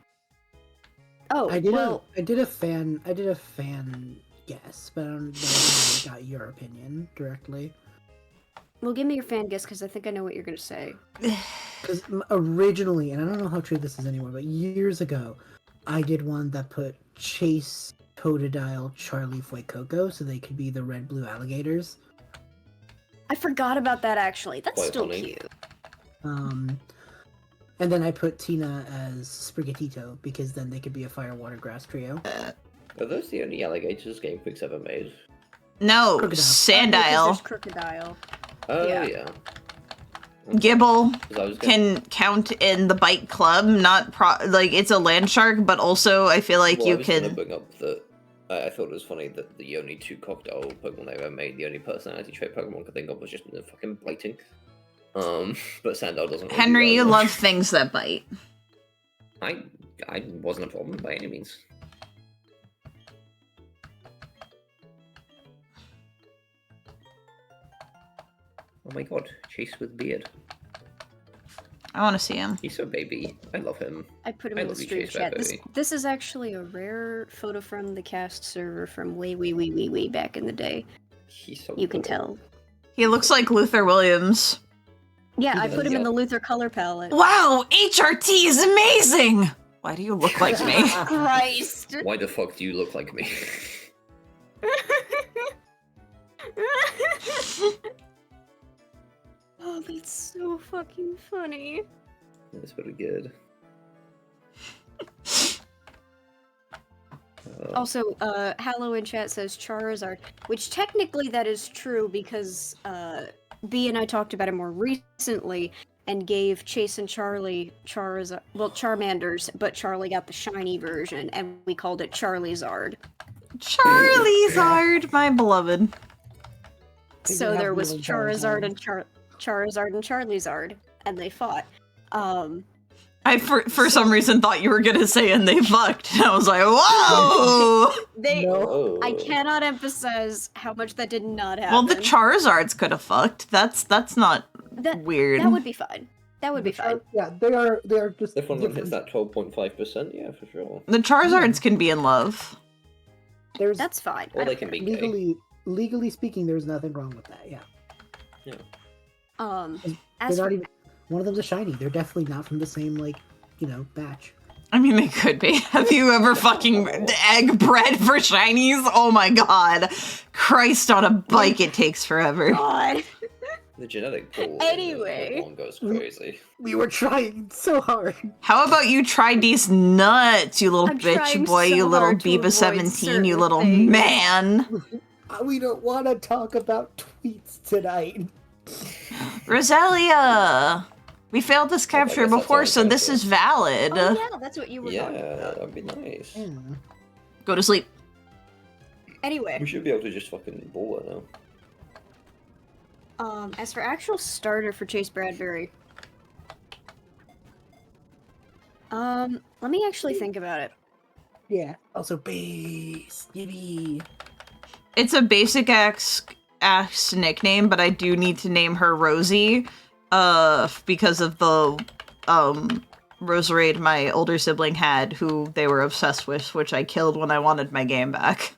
S3: Oh,
S4: I did a fan guess, but I don't know if I got your opinion directly.
S3: Well, give me your fan guess, because I think I know what you're gonna say.
S4: Because originally, and I don't know how true this is anymore, but years ago, I did one that put Chase, Totodile, Charlie, Fuecoco, so they could be the red-blue alligators.
S3: I forgot about that, actually. That's
S2: Quite
S3: still
S2: funny.
S3: cute.
S4: And then I put Tina as Sprigatito, because then they could be a fire, water, grass trio.
S2: Are those the only alligators Game Freak's ever made?
S1: No,
S4: Crocodile.
S1: Sandile.
S3: There's Crocodile.
S2: Oh,
S3: Yeah.
S2: yeah.
S1: Gibble
S2: 'Cause I was
S1: can count in the bite club, not like it's a land shark, but also I feel like
S2: Well,
S1: you
S2: I was gonna
S1: can.
S2: bring up that I thought it was funny that the only 2 crocodile Pokemon they ever made, the only personality trait Pokemon I could think of was just fucking biting. But Sandile doesn't. Really
S1: Henry,
S2: do
S1: you
S2: that
S1: love
S2: much.
S1: things that bite.
S2: I wasn't a problem by any means. Oh my god, Chase with beard.
S1: I want to see him.
S2: He's so baby. I love him.
S3: I put him
S2: I
S3: in the
S2: love you,
S3: stream
S2: Chase
S3: chat.
S2: Bad
S3: This,
S2: Baby.
S3: this is actually a rare photo from the cast server from way back in the day.
S2: He's so
S3: You can
S2: little.
S3: tell.
S1: He looks like Luther Williams.
S3: Yeah,
S2: He
S3: I
S2: does,
S3: put him in
S2: yeah.
S3: the Luther color palette.
S1: Wow, HRT is amazing! Why do you look like me?
S3: Christ!
S2: Why the fuck do you look like me?
S3: Oh, that's so fucking funny.
S2: That's pretty good.
S3: Also, Hallow in chat says Charizard, which technically that is true because B and I talked about it more recently and gave Chase and Charlie Charmanders, but Charlie got the shiny version and we called it Charlizard.
S1: Charizard, my beloved.
S4: They
S3: So
S4: have
S3: there was
S4: really
S3: Charizard
S4: Charizard.
S3: and Charizard and Charlizard, and they fought.
S1: I for some reason thought you were gonna say and they fucked. And I was like, whoa!
S3: They.
S2: Oh.
S3: I cannot emphasize how much that did not happen.
S1: Well, the Charizards could have fucked. That's not
S3: that
S1: weird.
S3: that would be fine. That would be fine.
S4: Yeah, they are just
S2: If one of them
S4: different.
S2: hits that 12.5%, yeah, for sure.
S1: The Charizards can be in love.
S4: There's
S3: That's fine.
S2: Or
S3: I
S2: they
S3: don't
S2: can be
S3: care.
S2: gay.
S4: legally speaking, there's nothing wrong with that. Yeah,
S3: As
S4: they're
S3: for
S4: not even. One of them's a shiny. They're definitely not from the same batch.
S1: I mean, they could be. Have you ever fucking egg bred for shinies? Oh my god. Christ on a bike, it takes forever.
S3: God.
S2: The genetic pool in
S3: Anyway.
S2: Pokemon goes crazy.
S4: We were trying so hard.
S1: How about you try these nuts, you little
S3: I'm
S1: bitch
S3: trying
S1: boy,
S3: so
S1: you little
S3: hard to
S1: Biba
S3: avoid
S1: 17, you
S3: certain
S1: little
S3: things.
S1: man.
S4: We don't want to talk about tweets tonight.
S1: Roselia! We failed this capture
S2: guess that's
S1: before,
S2: all
S1: so
S2: we
S1: this
S2: can
S1: is valid.
S3: Oh yeah, that's what you were
S2: Yeah,
S3: talking about.
S2: that'd be nice.
S4: Yeah.
S1: Go to sleep.
S3: Anyway,
S2: We should be able to just fucking ball it now.
S3: as for actual starter for Chase Bradbury, let me actually think about it.
S4: Yeah. Also, base. Yippee.
S1: It's a basic ass nickname, but I do need to name her Rosie, because of the, Roserade my older sibling had, who they were obsessed with, which I killed when I wanted my game back.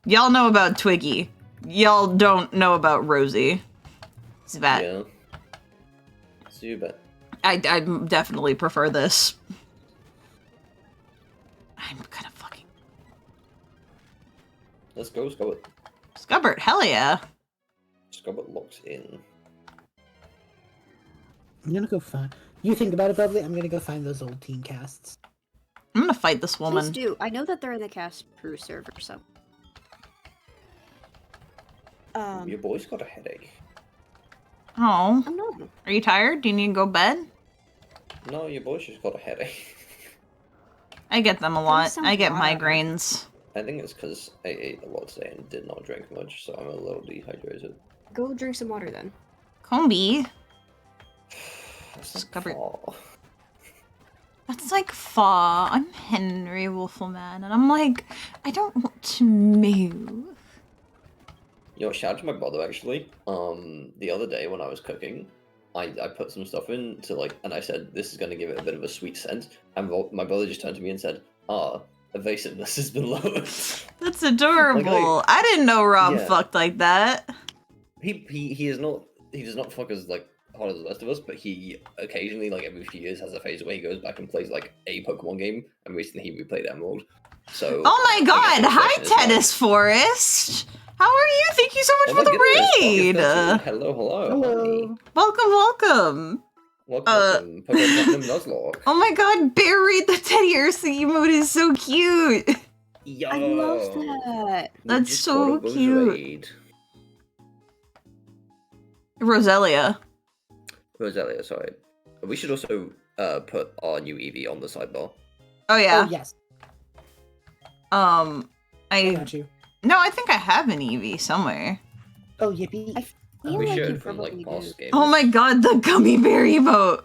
S1: Y'all know about Twiggy. Y'all don't know about Rosie. It's that.
S2: Yeah. So you bet.
S1: I definitely prefer this. I'm gonna fucking...
S2: Let's go, Scubbert.
S1: Scubbert, hell yeah.
S2: Scubbert locks in.
S4: I'm gonna go find. You think about it, Bubbly. I'm gonna go find those old teen casts.
S1: I'm gonna fight this
S3: Please
S1: woman.
S3: do. I know that they're in the cast crew server, so.
S2: Your boy's got a headache.
S1: Oh.
S3: I'm not.
S1: Are you tired? Do you need to go to bed?
S2: No, your boy's just got a headache.
S1: I get them a lot.
S3: sounds
S1: I get
S3: odd.
S1: migraines.
S2: I think it's because I ate a lot today and did not drink much, so I'm a little dehydrated.
S3: Go drink some water then.
S1: Combi.
S2: That's
S1: Scubbert.
S2: far.
S1: That's like fa. I'm Henry Waffleman, and I'm like, I don't want to move.
S2: You know, shout out to my brother actually. The other day when I was cooking, I put some stuff in to like, and I said this is going to give it a bit of a sweet scent, and my brother just turned to me and said, evasiveness has been lowered.
S1: That's adorable.
S2: Like,
S1: I didn't know Rob
S2: yeah.
S1: fucked like that.
S2: He is not, he does not fuck as like hard as the rest of us, but he occasionally, like every few years, has a phase where he goes back and plays like a Pokemon game, and recently he replayed Emerald. So
S1: Oh my
S2: I
S1: god,
S2: guess the
S1: hi
S2: question is, like,
S1: Tennis Forest! How are you? Thank you so much
S2: oh
S1: for
S2: my
S1: the
S2: goodness,
S1: raid!
S2: Pocket 13. Hello.
S4: Hello.
S1: Welcome, welcome!
S2: Welcome. Pokemon Platinum Nuzlocke.
S1: Oh my god, Barry the Teddy Ursa emote is so cute!
S2: Yo.
S3: I love that.
S2: We
S1: That's
S2: just
S1: so
S2: got a
S1: cute.
S2: Roserade.
S1: Roselia.
S2: Roselia, sorry. We should also put our new Eevee on the sidebar.
S1: Oh yeah.
S4: Oh, yes. I
S1: I
S4: got you.
S1: no, I think I have an Eevee somewhere.
S4: Oh, yippee.
S3: I feel
S2: We
S3: like you
S2: should from
S3: probably
S2: like past
S3: do.
S2: games.
S1: Oh my god, the gummy bear emote.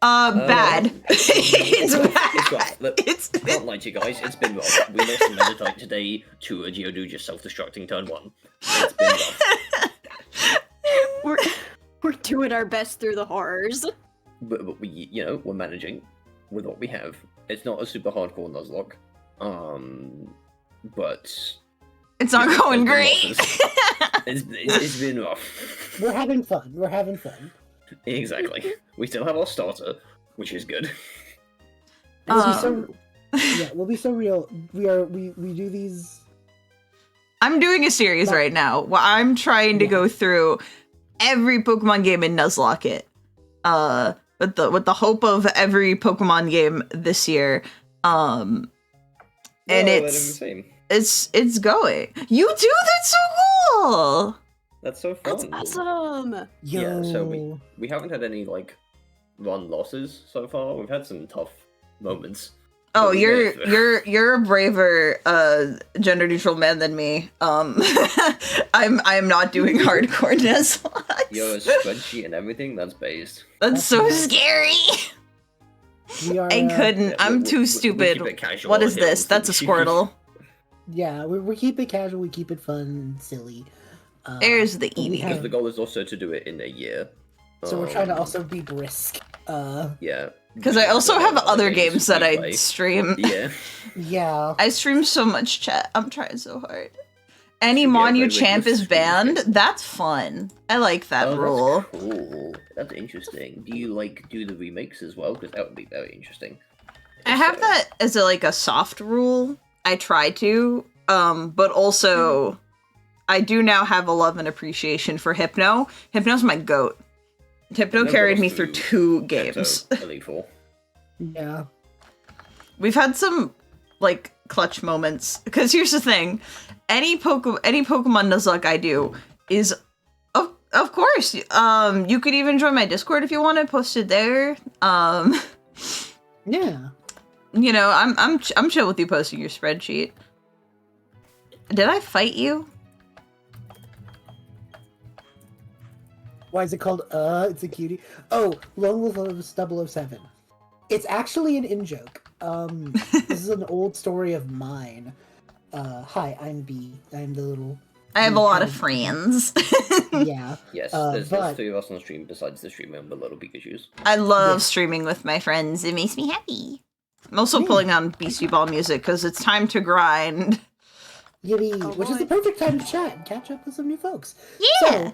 S1: Bad. It's bad.
S2: It's rough. Look,
S1: It's
S2: I can't lie to you guys, it's been rough. We lost a Meditite today to a Geodude just self-destructing turn 1. It's been rough.
S3: We're doing our best through the horrors.
S2: But we, you know, we're managing with what we have. It's not a super hardcore Nuzlocke. But
S1: it's not going great.
S2: it's been rough.
S4: We're having fun. We're having fun.
S2: Exactly. We still have our starter, which is good.
S4: We'll be so, yeah, we'll be so real. We do these.
S1: I'm doing a series right now. Well, I'm trying to go through every Pokemon game and Nuzlocke it. With the hope of every Pokemon game this year. And it's going. You do? That's so cool.
S2: That's so fun.
S3: That's awesome.
S4: Yo.
S2: Yeah, so we haven't had any like run losses so far. We've had some tough moments.
S1: Oh,
S2: but we made it through.
S1: you're a braver gender neutral man than me. I'm not doing hardcore Nuzlocke.
S2: Yo, a spreadsheet and everything, that's based.
S1: That's so
S4: nice.
S1: scary.
S4: We are.
S1: I couldn't.
S2: Yeah,
S1: I'm too
S2: we
S1: stupid.
S2: keep it casual
S1: What is
S2: here,
S1: this? That's a Squirtle.
S4: Yeah, we keep it casual. We keep it fun and silly.
S1: There's the
S4: but we
S1: Eevee.
S4: have-
S2: Because the goal is also to do it in a year.
S4: So we're trying to also be brisk.
S2: Yeah.
S1: Because I also have other games that I
S2: play.
S1: stream.
S2: Yeah.
S4: Yeah.
S1: I stream so much chat. I'm trying so hard. Any
S2: Yeah,
S1: Mon
S2: but
S1: you
S2: like
S1: champ
S2: this
S1: is
S2: stream
S1: banned?
S2: thing.
S1: That's fun. I like that
S2: Oh,
S1: rule.
S2: that's cool. That's interesting. Do you like do the remakes as well? Because that would be very interesting.
S1: I have
S2: So-
S1: that as a soft rule. I try to. But also I do now have a love and appreciation for Hypno. Hypno's my goat. Hypno
S2: Hypno
S1: carried
S2: got
S1: me
S2: us
S1: through
S2: through
S1: 2 games.
S2: Elite Four.
S4: Yeah.
S1: We've had some like clutch moments. Because here's the thing, any Pokemon Nuzlocke I do is, of course, you could even join my Discord if you want to post it there.
S4: Yeah.
S1: You know, I'm chill with you posting your spreadsheet. Did I fight you?
S4: Why is it called it's a cutie? Oh, Lone Wolf of 007. It's actually an in-joke. This is an old story of mine. Hi, I'm B. I'm the little...
S1: I have a lot of friends.
S4: Yeah.
S2: Yes, there's 3 of us on the stream besides the streamer and the little Pikachus.
S1: I love streaming with my friends. It makes me happy. I'm also pulling on Beastie Ball music because it's time to grind.
S4: Yippee! Which is the perfect time to chat and catch up with some new folks.
S1: Yeah!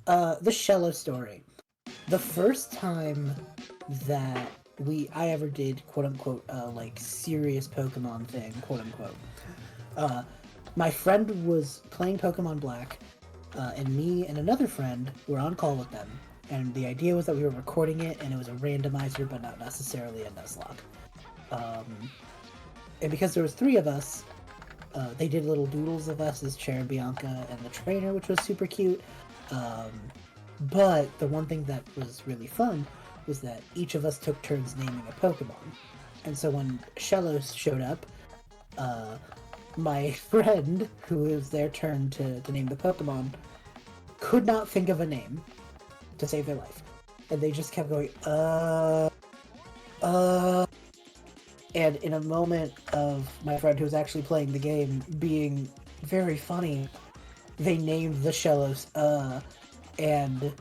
S4: So, the Shello story. The first time that I ever did, quote-unquote, like, serious Pokemon thing, quote-unquote, my friend was playing Pokemon Black, and me and another friend were on call with them. And the idea was that we were recording it, and it was a randomizer, but not necessarily a Nuzlocke. And because there was 3 of us, they did little doodles of us as Chair, Bianca, and the trainer, which was super cute. But the one thing that was really fun was that each of us took turns naming a Pokemon. And so when Shellos showed up, my friend, who it was their turn to name the Pokemon, could not think of a name to save their life. And they just kept going, and in a moment of my friend who was actually playing the game being very funny, they named the Shellos, and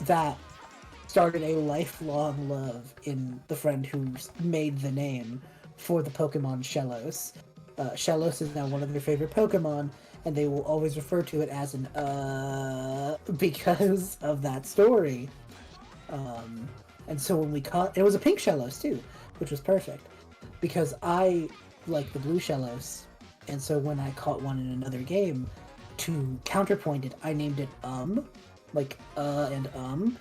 S4: that started a lifelong love in the friend who made the name for the Pokemon Shellos. Shellos is now one of their favorite Pokemon, and they will always refer to it as an because of that story. And so when we caught, it was a pink Shellos too, which was perfect, because I like the blue Shellos, and so when I caught one in another game, to counterpoint it, I named it like and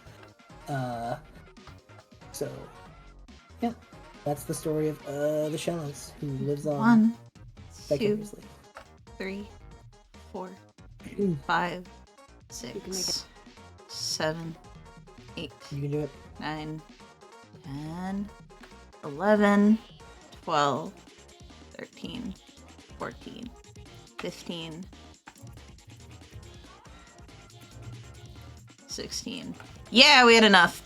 S4: so yeah, that's the story of the Shellos, who lives on
S1: 1, 2,
S4: vicariously.
S1: 3, 4, 5, 6, 7, 8,
S4: You can do it.
S1: 9, 10, 11, 12, 13, 14, 15, 16. Yeah, we had enough.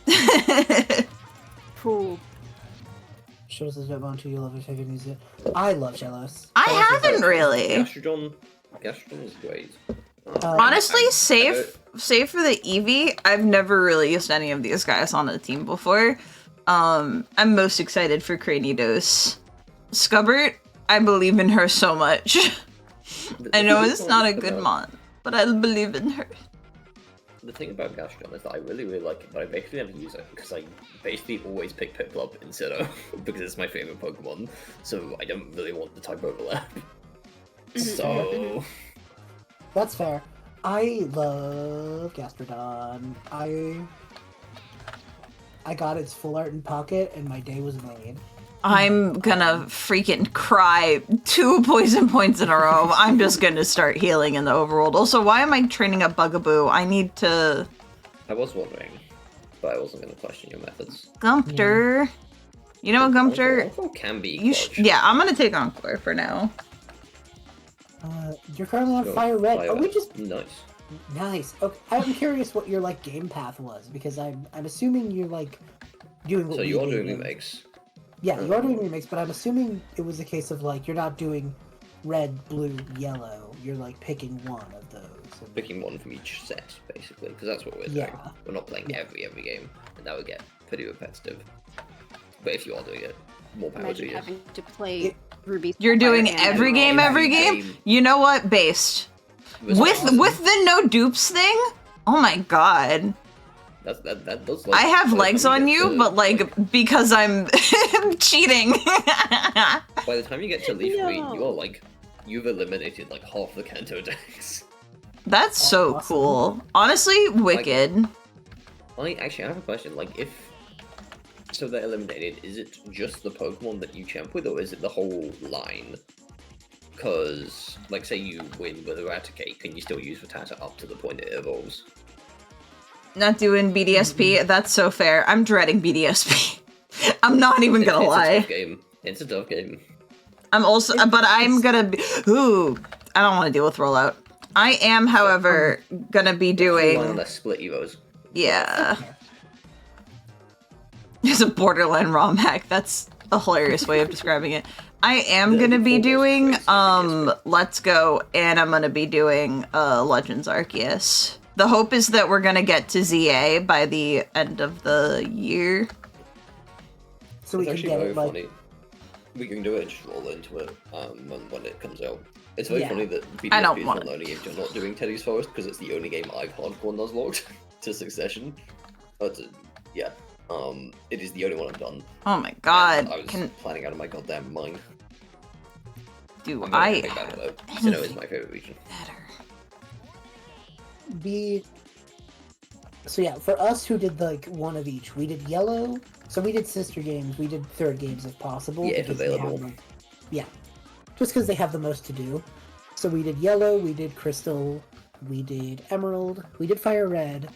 S3: Cool.
S4: Shellos is not to you love your favorite music. I love Shellos.
S1: I haven't really.
S2: Gastrodon is great.
S1: Honestly, save for the Eevee, I've never really used any of these guys on a team before. I'm most excited for Cranidos. Scubbert, I believe in her so much. I know it's not a good mon, but I believe in her.
S2: The thing about Gastrodon is that I really, really like it, but I basically never use it, because I basically always pick Piplup instead of, because it's my favorite Pokemon, so I don't really want the type overlap. So...
S4: That's fair. I love Gastrodon. I got its full art in pocket, and my day was made.
S1: I'm gonna freaking cry 2 poison points in a row. I'm just gonna start healing in the overworld. Also, why am I training up Bugaboo? I need to...
S2: I was wondering, but I wasn't gonna question your methods.
S1: Gumpter. You know what, Gumpter?
S2: Encore can be
S1: Yeah, I'm gonna take Encore for now.
S4: You're currently on Fire Red. Are we just...
S2: Nice.
S4: Nice. Okay, I'm curious what your, like, game path was, because I'm assuming you're, like, doing what
S2: So
S4: we
S2: you're
S4: did,
S2: doing
S4: like-
S2: remakes.
S4: Yeah, you are doing remakes, but I'm assuming it was a case of, like, you're not doing red, blue, yellow. You're, like, picking one of those. And...
S2: Picking one from each set, basically, because that's what we're doing.
S4: Yeah.
S2: We're not playing every game, and that would get pretty repetitive. But if you are doing it, more power
S3: Imagine
S2: to you.
S3: having to play Ruby.
S1: You're doing
S3: Sapphire and
S1: every
S3: Emerald.
S1: game? You know what? Based. With the no dupes thing? Oh my god.
S2: That does, like,
S1: I have
S2: by the
S1: legs
S2: time
S1: on
S2: get
S1: you,
S2: to,
S1: but like because I'm cheating.
S2: By the time you get to Leaf Green,
S3: No.
S2: you are like, you've eliminated like half the Kanto decks.
S1: That's so
S4: Awesome.
S1: cool. Honestly, wicked.
S2: I actually have a question. Like, if So they're eliminated. Is it just the Pokemon that you champ with, or is it the whole line? Because, like, say you win with Eradicate, can you still use Rattata up to the point it evolves?
S1: Not doing BDSP. That's so fair. I'm dreading BDSP. I'm not even gonna lie.
S2: It's a tough game. It's a tough game.
S1: I'm also, but I'm gonna be. Ooh, I don't want to deal with rollout. I am, however, gonna be doing.
S2: Unless split Evos.
S1: Yeah. It's a borderline ROM hack. That's a hilarious way of describing it. I am gonna be doing Let's Go, and I'm gonna be doing Legends Arceus. The hope is that we're gonna get to ZA by the end of the year.
S4: So we
S2: It's
S4: can
S2: actually
S4: get
S2: very
S4: it like
S2: funny. We can do it, just roll into it when it comes out. It's very
S4: Yeah.
S2: funny that
S1: I don't
S2: BDSP is
S1: want
S2: one of the only games you're not doing Teddy's Forest, because it's the only game I've hardcore nuzlocked to Succession. But yeah, it is the only one I've done.
S1: Oh my god!
S2: I was planning out of my goddamn mind.
S1: Do
S2: I'm gonna
S1: I
S2: pick that
S1: have
S2: one out. Sinnoh is my favorite region.
S1: better?
S4: So yeah, for us who did like one of each, we did yellow. So we did sister games. We did third games if possible.
S2: Yeah, if
S4: because they have
S2: available.
S4: yeah, just because they have the most to do. So we did yellow, we did crystal, we did emerald, we did fire red,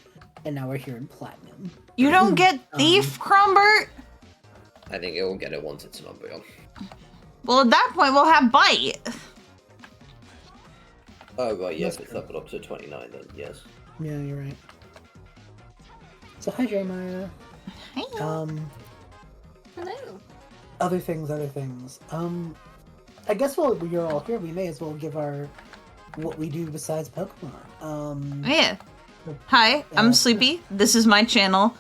S4: and now we're here in platinum.
S1: You don't get Thief, Crumbert?
S2: I think it'll get it once it's an Umbreon.
S1: Well, at that point, we'll have Bite.
S2: Oh right, yes,
S4: That's
S2: it's leveled up to 29 then, yes.
S4: Yeah, you're right. So hi Jeremiah.
S1: Hey.
S3: Hello.
S4: Other things. I guess while you're all here, we may as well give our what we do besides Pokemon.
S1: Yeah. Hi, I'm Sleepy. This is my channel.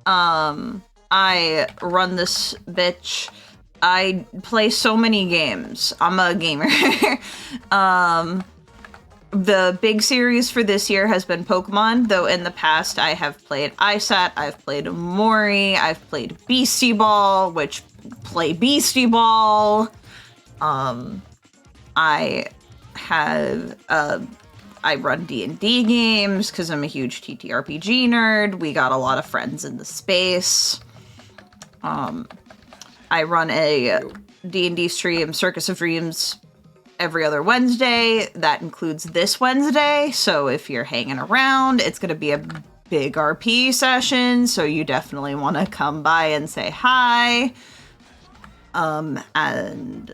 S1: I run this bitch. I play so many games. I'm a gamer. The big series for this year has been Pokemon, though in the past I have played ISAT, I've played Mori, I've played Beastie Ball, which play Beastie Ball. I have, I run D&D games because I'm a huge TTRPG nerd. We got a lot of friends in the space. I run a D&D stream, Circus of Dreams, every other Wednesday. That includes this Wednesday, so if you're hanging around, it's going to be a big RP session, so you definitely want to come by and say hi. And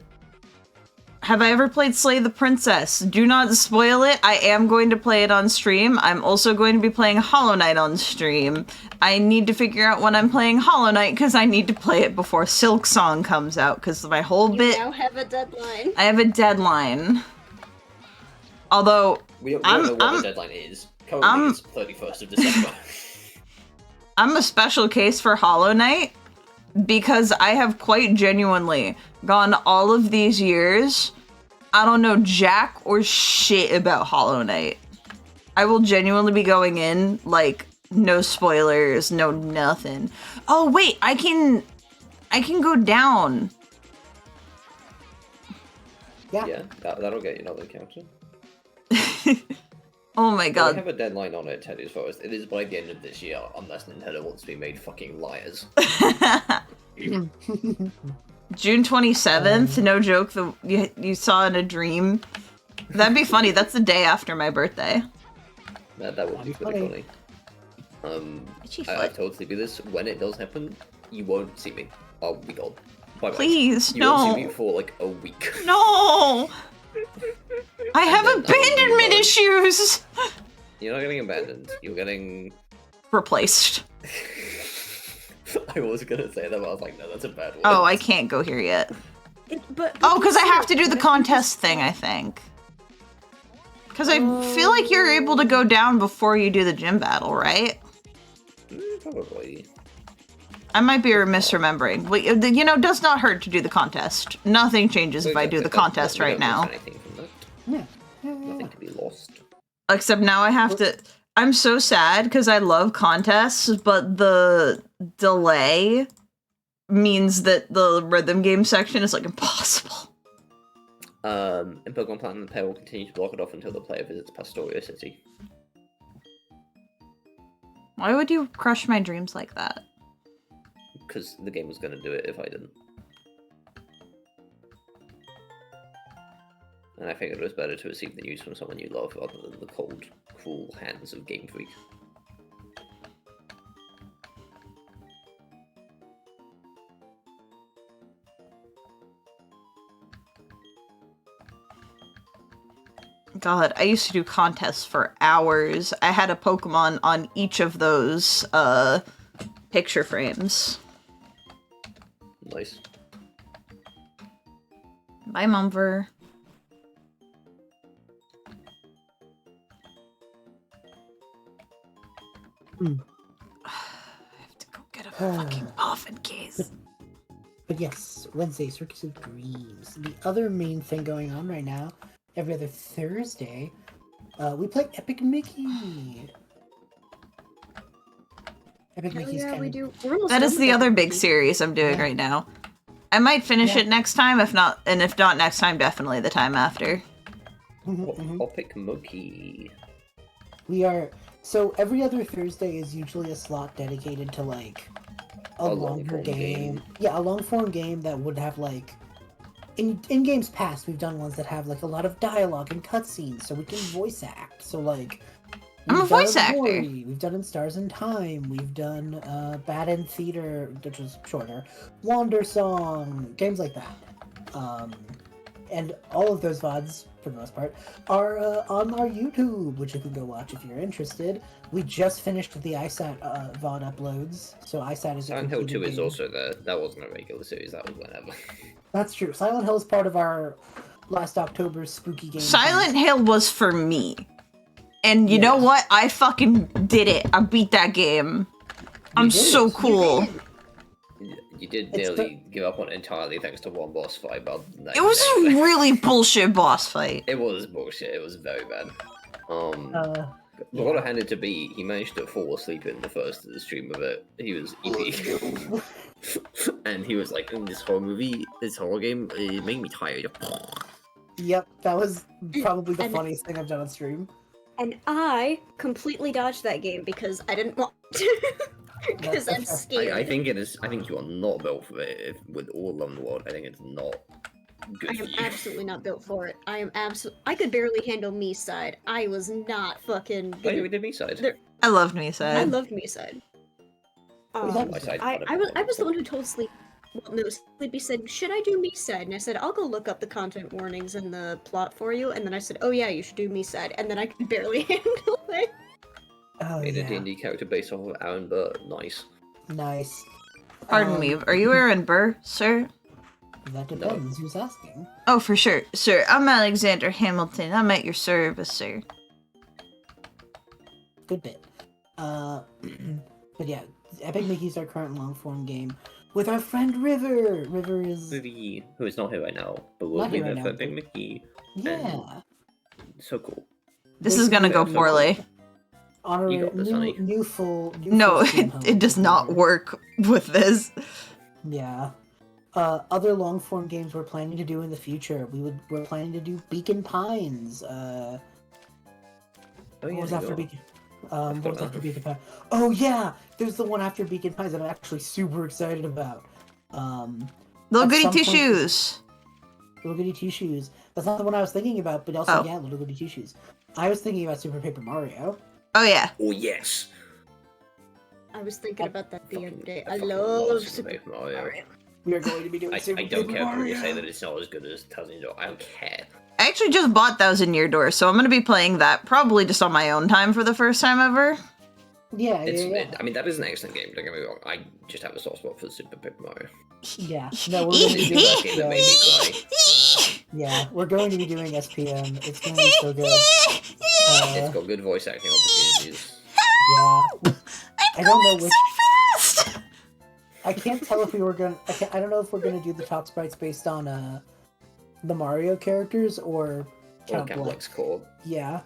S1: have I ever played Slay the Princess? Do not spoil it. I am going to play it on stream. I'm also going to be playing Hollow Knight on stream. I need to figure out when I'm playing Hollow Knight because I need to play it before Silk Song comes out because my whole bit...
S3: You now have a deadline.
S1: I have a deadline. Although...
S2: We don't know what the deadline is. Currently it's 31st of December.
S1: I'm a special case for Hollow Knight because I have quite genuinely gone all of these years. I don't know jack or shit about Hollow Knight. I will genuinely be going in, like, no spoilers, no nothing. Oh, wait, I can go down.
S2: Yeah, that'll get you another encounter.
S1: Oh my
S2: We
S1: god.
S2: have a deadline on it, Teddy's Forest. It is by the end of this year, unless Nintendo wants to be made fucking liars.
S1: June 27th, no joke, you saw in a dream. That'd be funny, that's the day after my birthday.
S2: That would be pretty funny.
S1: Itchy
S2: I
S1: foot.
S2: told Sleepy this. When it does happen, you won't see me. I'll be gone. Bye-bye.
S1: Please,
S2: You won't
S1: no.
S2: see me for like a week.
S1: No! I have
S2: then I will be
S1: abandonment
S2: alone.
S1: issues!
S2: You're not getting abandoned. You're getting...
S1: Replaced.
S2: I was gonna say that, but I was like, no, that's a bad word.
S1: Oh, I can't go here yet.
S3: But
S1: Oh, because I have to do the
S3: what if you
S1: contest
S3: just-
S1: thing, I think. Because I feel like you're able to go down before you do the gym battle, right?
S2: Probably.
S1: I might be misremembering. Well, you know, does not hurt to do the contest. Nothing changes if I do the contest right now.
S2: Anything from that.
S4: Yeah.
S2: Nothing to be lost.
S1: Except now I have to... I'm so sad because I love contests, but the delay means that the rhythm game section is, like, impossible.
S2: In Pokemon Platinum, the player will continue to block it off until the player visits Pastoria City.
S1: Why would you crush my dreams like that?
S2: because the game was going to do it if I didn't. And I figured it was better to receive the news from someone you love rather than the cold, cruel hands of Game Freak.
S1: God, I used to do contests for hours. I had a Pokemon on each of those, picture frames.
S2: Nice.
S1: Bye, Mumver. I have to go get a fucking muffin case.
S4: But yes, Wednesday, Circus of Dreams. The other main thing going on right now, every other Thursday, we play Epic Mickey. Epic
S3: Hell
S4: Mickey's
S3: yeah,
S4: kind
S3: we
S4: of...
S3: do. We're almost
S1: That
S3: done
S1: is
S3: with
S1: the other
S3: Epic
S1: big
S3: Mickey.
S1: series I'm doing
S4: Yeah.
S1: right now. I might finish
S4: Yeah.
S1: it next time, if not next time, definitely the time after.
S2: Topic Mookie.
S4: We are... So every other Thursday is usually a slot dedicated to, like, a longer
S2: long-form
S4: game.
S2: game.
S4: Yeah, a long-form game that would have, like... In games past, we've done ones that have, like, a lot of dialogue and cutscenes, so we can voice act. So, like...
S1: I'm a
S4: we've done
S1: voice actor.
S4: Ori, we've done In Stars in Time, we've done Bad End Theater, which was shorter, Wander Song, games like that. And all of those VODs, for the most part, are on our YouTube, which you can go watch if you're interested. We just finished the ISAT VOD uploads, so ISAT is a
S2: Silent Hill 2
S4: completed
S2: is
S4: game.
S2: also there. That wasn't a regular series, that was whenever.
S4: That's true. Silent Hill is part of our last October's spooky game.
S1: Silent Hill was for me. And you know
S4: Yes.
S1: what? I fucking did it. I beat that game. I'm
S4: did.
S1: so
S4: You
S1: cool.
S2: You did
S4: It's
S2: nearly give up on it entirely thanks to one boss fight, but...
S1: It was a really bullshit boss fight.
S2: It was bullshit, it was very bad.
S4: Uh,
S2: But what I handed to be, he managed to fall asleep in the first stream of it. He was EP. And he was like, this horror game, it made me tired.
S4: yep, that was probably the
S3: And-
S4: funniest thing I've done on stream.
S3: And I completely dodged that game because I didn't want to. Because I'm scared.
S2: I think it is. I think you are not built for it. With all along the world, I think it's not good
S3: I
S2: for
S3: am
S2: you.
S3: absolutely not built for it. I am I could barely handle me side. I was not fucking.
S2: Oh, we did me side.
S3: There-
S1: I loved me
S3: I
S1: side.
S3: loved me side.
S2: My side
S3: I was the one who told Sleep. Well, no, Sleepy said, "Should I do me side?" And I said, "I'll go look up the content warnings and the plot for you." And then I said, "Oh yeah, you should do me side." And then I could barely handle it.
S4: Oh,
S2: Made a
S4: yeah.
S2: D&D character based off of Aaron Burr. Nice.
S4: Nice.
S1: Pardon me, are you Aaron Burr, sir?
S4: That depends. Who's asking?
S1: Oh, for sure. Sir, I'm Alexander Hamilton. I'm at your service, sir.
S4: Good bit. But yeah, Epic Mickey's our current long-form game with our friend River. River is
S2: Movie, who is not here right now, but will
S4: Not
S2: be
S4: here
S2: there
S4: right
S2: for
S4: now,
S2: Big
S4: but-
S2: Mickey.
S4: yeah.
S2: So cool.
S1: This is gonna go
S2: Yeah,
S1: poorly.
S2: You got this, honey.
S4: New full
S1: No,
S4: stream
S1: it
S4: host
S1: does not
S4: River.
S1: work with this.
S4: Yeah. Other long form games we're planning to do in the future. We're planning to do Beacon Pines.
S2: Oh,
S4: What
S2: yeah,
S4: was
S2: you
S4: after
S2: are.
S4: Beacon? What was
S2: forgot.
S4: after Beacon Pines? Oh yeah, there's the one after Beacon Pines that I'm actually super excited about.
S1: Little
S4: At
S1: goody
S4: some
S1: two
S4: point-
S1: shoes.
S4: Little Goody Two Shoes. That's not the one I was thinking about, but also
S1: Oh.
S4: yeah, Little Goody Two Shoes. I was thinking about Super Paper Mario.
S1: Oh yeah.
S2: Oh, yes!
S3: I was thinking about that the other
S2: Fucking-
S3: day.
S2: I
S3: I
S2: fucking
S3: love
S2: love
S3: Super
S2: Super
S3: Paper
S2: Paper Mario.
S3: Mario.
S4: We are going to be doing
S2: I
S4: Super
S2: don't
S4: Paper
S2: care
S4: Mario.
S2: if you say that it's not as good as Thousand Year Door. I don't care.
S1: I actually just bought Thousand Year Door, so I'm gonna be playing that probably just on my own time for the first time ever.
S4: Yeah,
S2: It's,
S4: yeah.
S2: I mean, that is an excellent game, don't get me wrong. I just have a soft spot for Super Paper Mario.
S4: Yeah. No, we're going to be
S2: It's
S4: doing
S2: the first game that made me cry.
S4: Yeah, we're going to be doing SPM. It's going to be so good.
S2: It's got good voice acting opportunities.
S4: Yeah. I don't know which.
S1: Fast!
S4: I can't tell if we were going. I don't know if we're going to do the top sprites based on the Mario characters or
S2: Or
S4: Count
S2: Count
S4: Black.
S2: Black's Core.
S4: Yeah,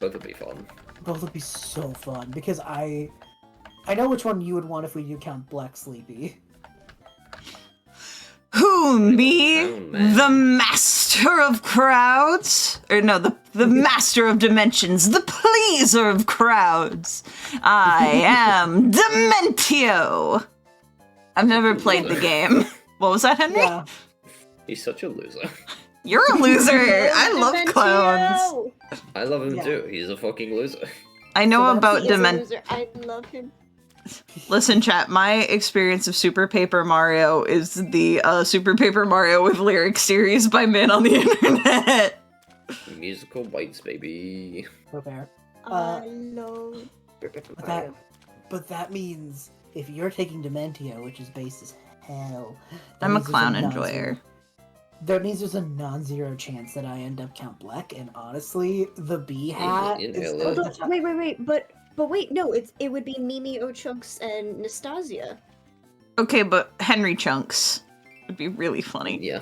S2: Both would be fun.
S4: both would be so fun because I know which one you would want if we do Count Black Sleepy.
S1: Who, me?
S2: Sound man.
S1: The master of crowds? Or no, the master of dimensions, the pleaser of crowds. I am Dementio. I've never played the game. What was that, Henry?
S4: Yeah.
S2: He's such a loser.
S1: You're a loser. I love clowns.
S2: I love him
S4: Yeah.
S2: too. He's a fucking loser.
S1: I know
S4: So
S1: about
S3: He is a
S1: Dement.
S3: loser. I love him.
S1: Listen, chat, my experience of Super Paper Mario is the Super Paper Mario with Lyrics series by men on the internet.
S2: Musical bites, baby.
S4: So fair.
S3: I love.
S4: But that means if you're taking Dementia, which is based as hell, that
S1: I'm a
S4: means there's
S1: clown
S4: non-zero-
S1: enjoyer.
S4: That means there's a non-zero chance that I end up Count Black, and honestly, the B hat
S2: in
S4: is
S2: Halo.
S3: Wait, but wait, no, it would be Mimi, Ochunks, and Nastasia.
S1: Okay, but Henry Chunks would be really funny.
S2: Yeah.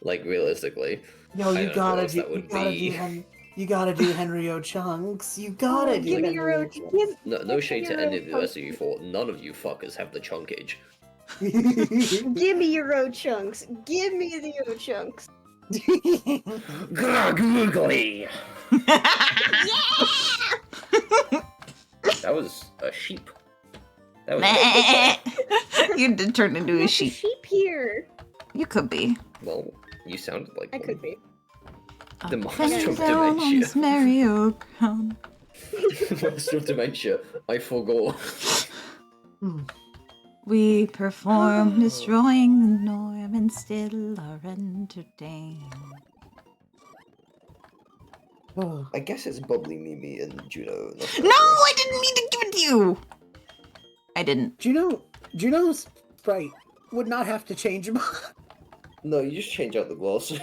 S2: Like, realistically.
S4: No,
S2: I
S4: you
S2: don't know
S4: gotta
S2: what
S4: do.
S2: that would be.
S4: You gotta do Henry O'Chunks. You gotta do
S3: Give me
S4: Henry
S3: your
S4: O'Chunks.
S2: No shade to any of the rest of you four. None of you fuckers have the chunkage.
S3: Give me your Ochunks. Give me the Ochunks.
S2: Googly. That was a sheep. That was
S1: You did turn into a
S3: There's
S1: sheep.
S3: sheep here.
S1: You could be.
S2: well, you sounded like
S3: I
S2: one.
S3: could be.
S2: The monster of
S1: Down on
S2: dementia.
S1: this merry-go-round.
S2: Monster of dementia. I forgot.
S1: We perform destroying the norm and still are entertained.
S4: Oh,
S2: I guess it's Bubbly, Mimi, and Juno.
S1: No, I didn't mean to give it to you! I didn't.
S4: Juno's sprite would not have to change him.
S2: No, you just change out the glasses.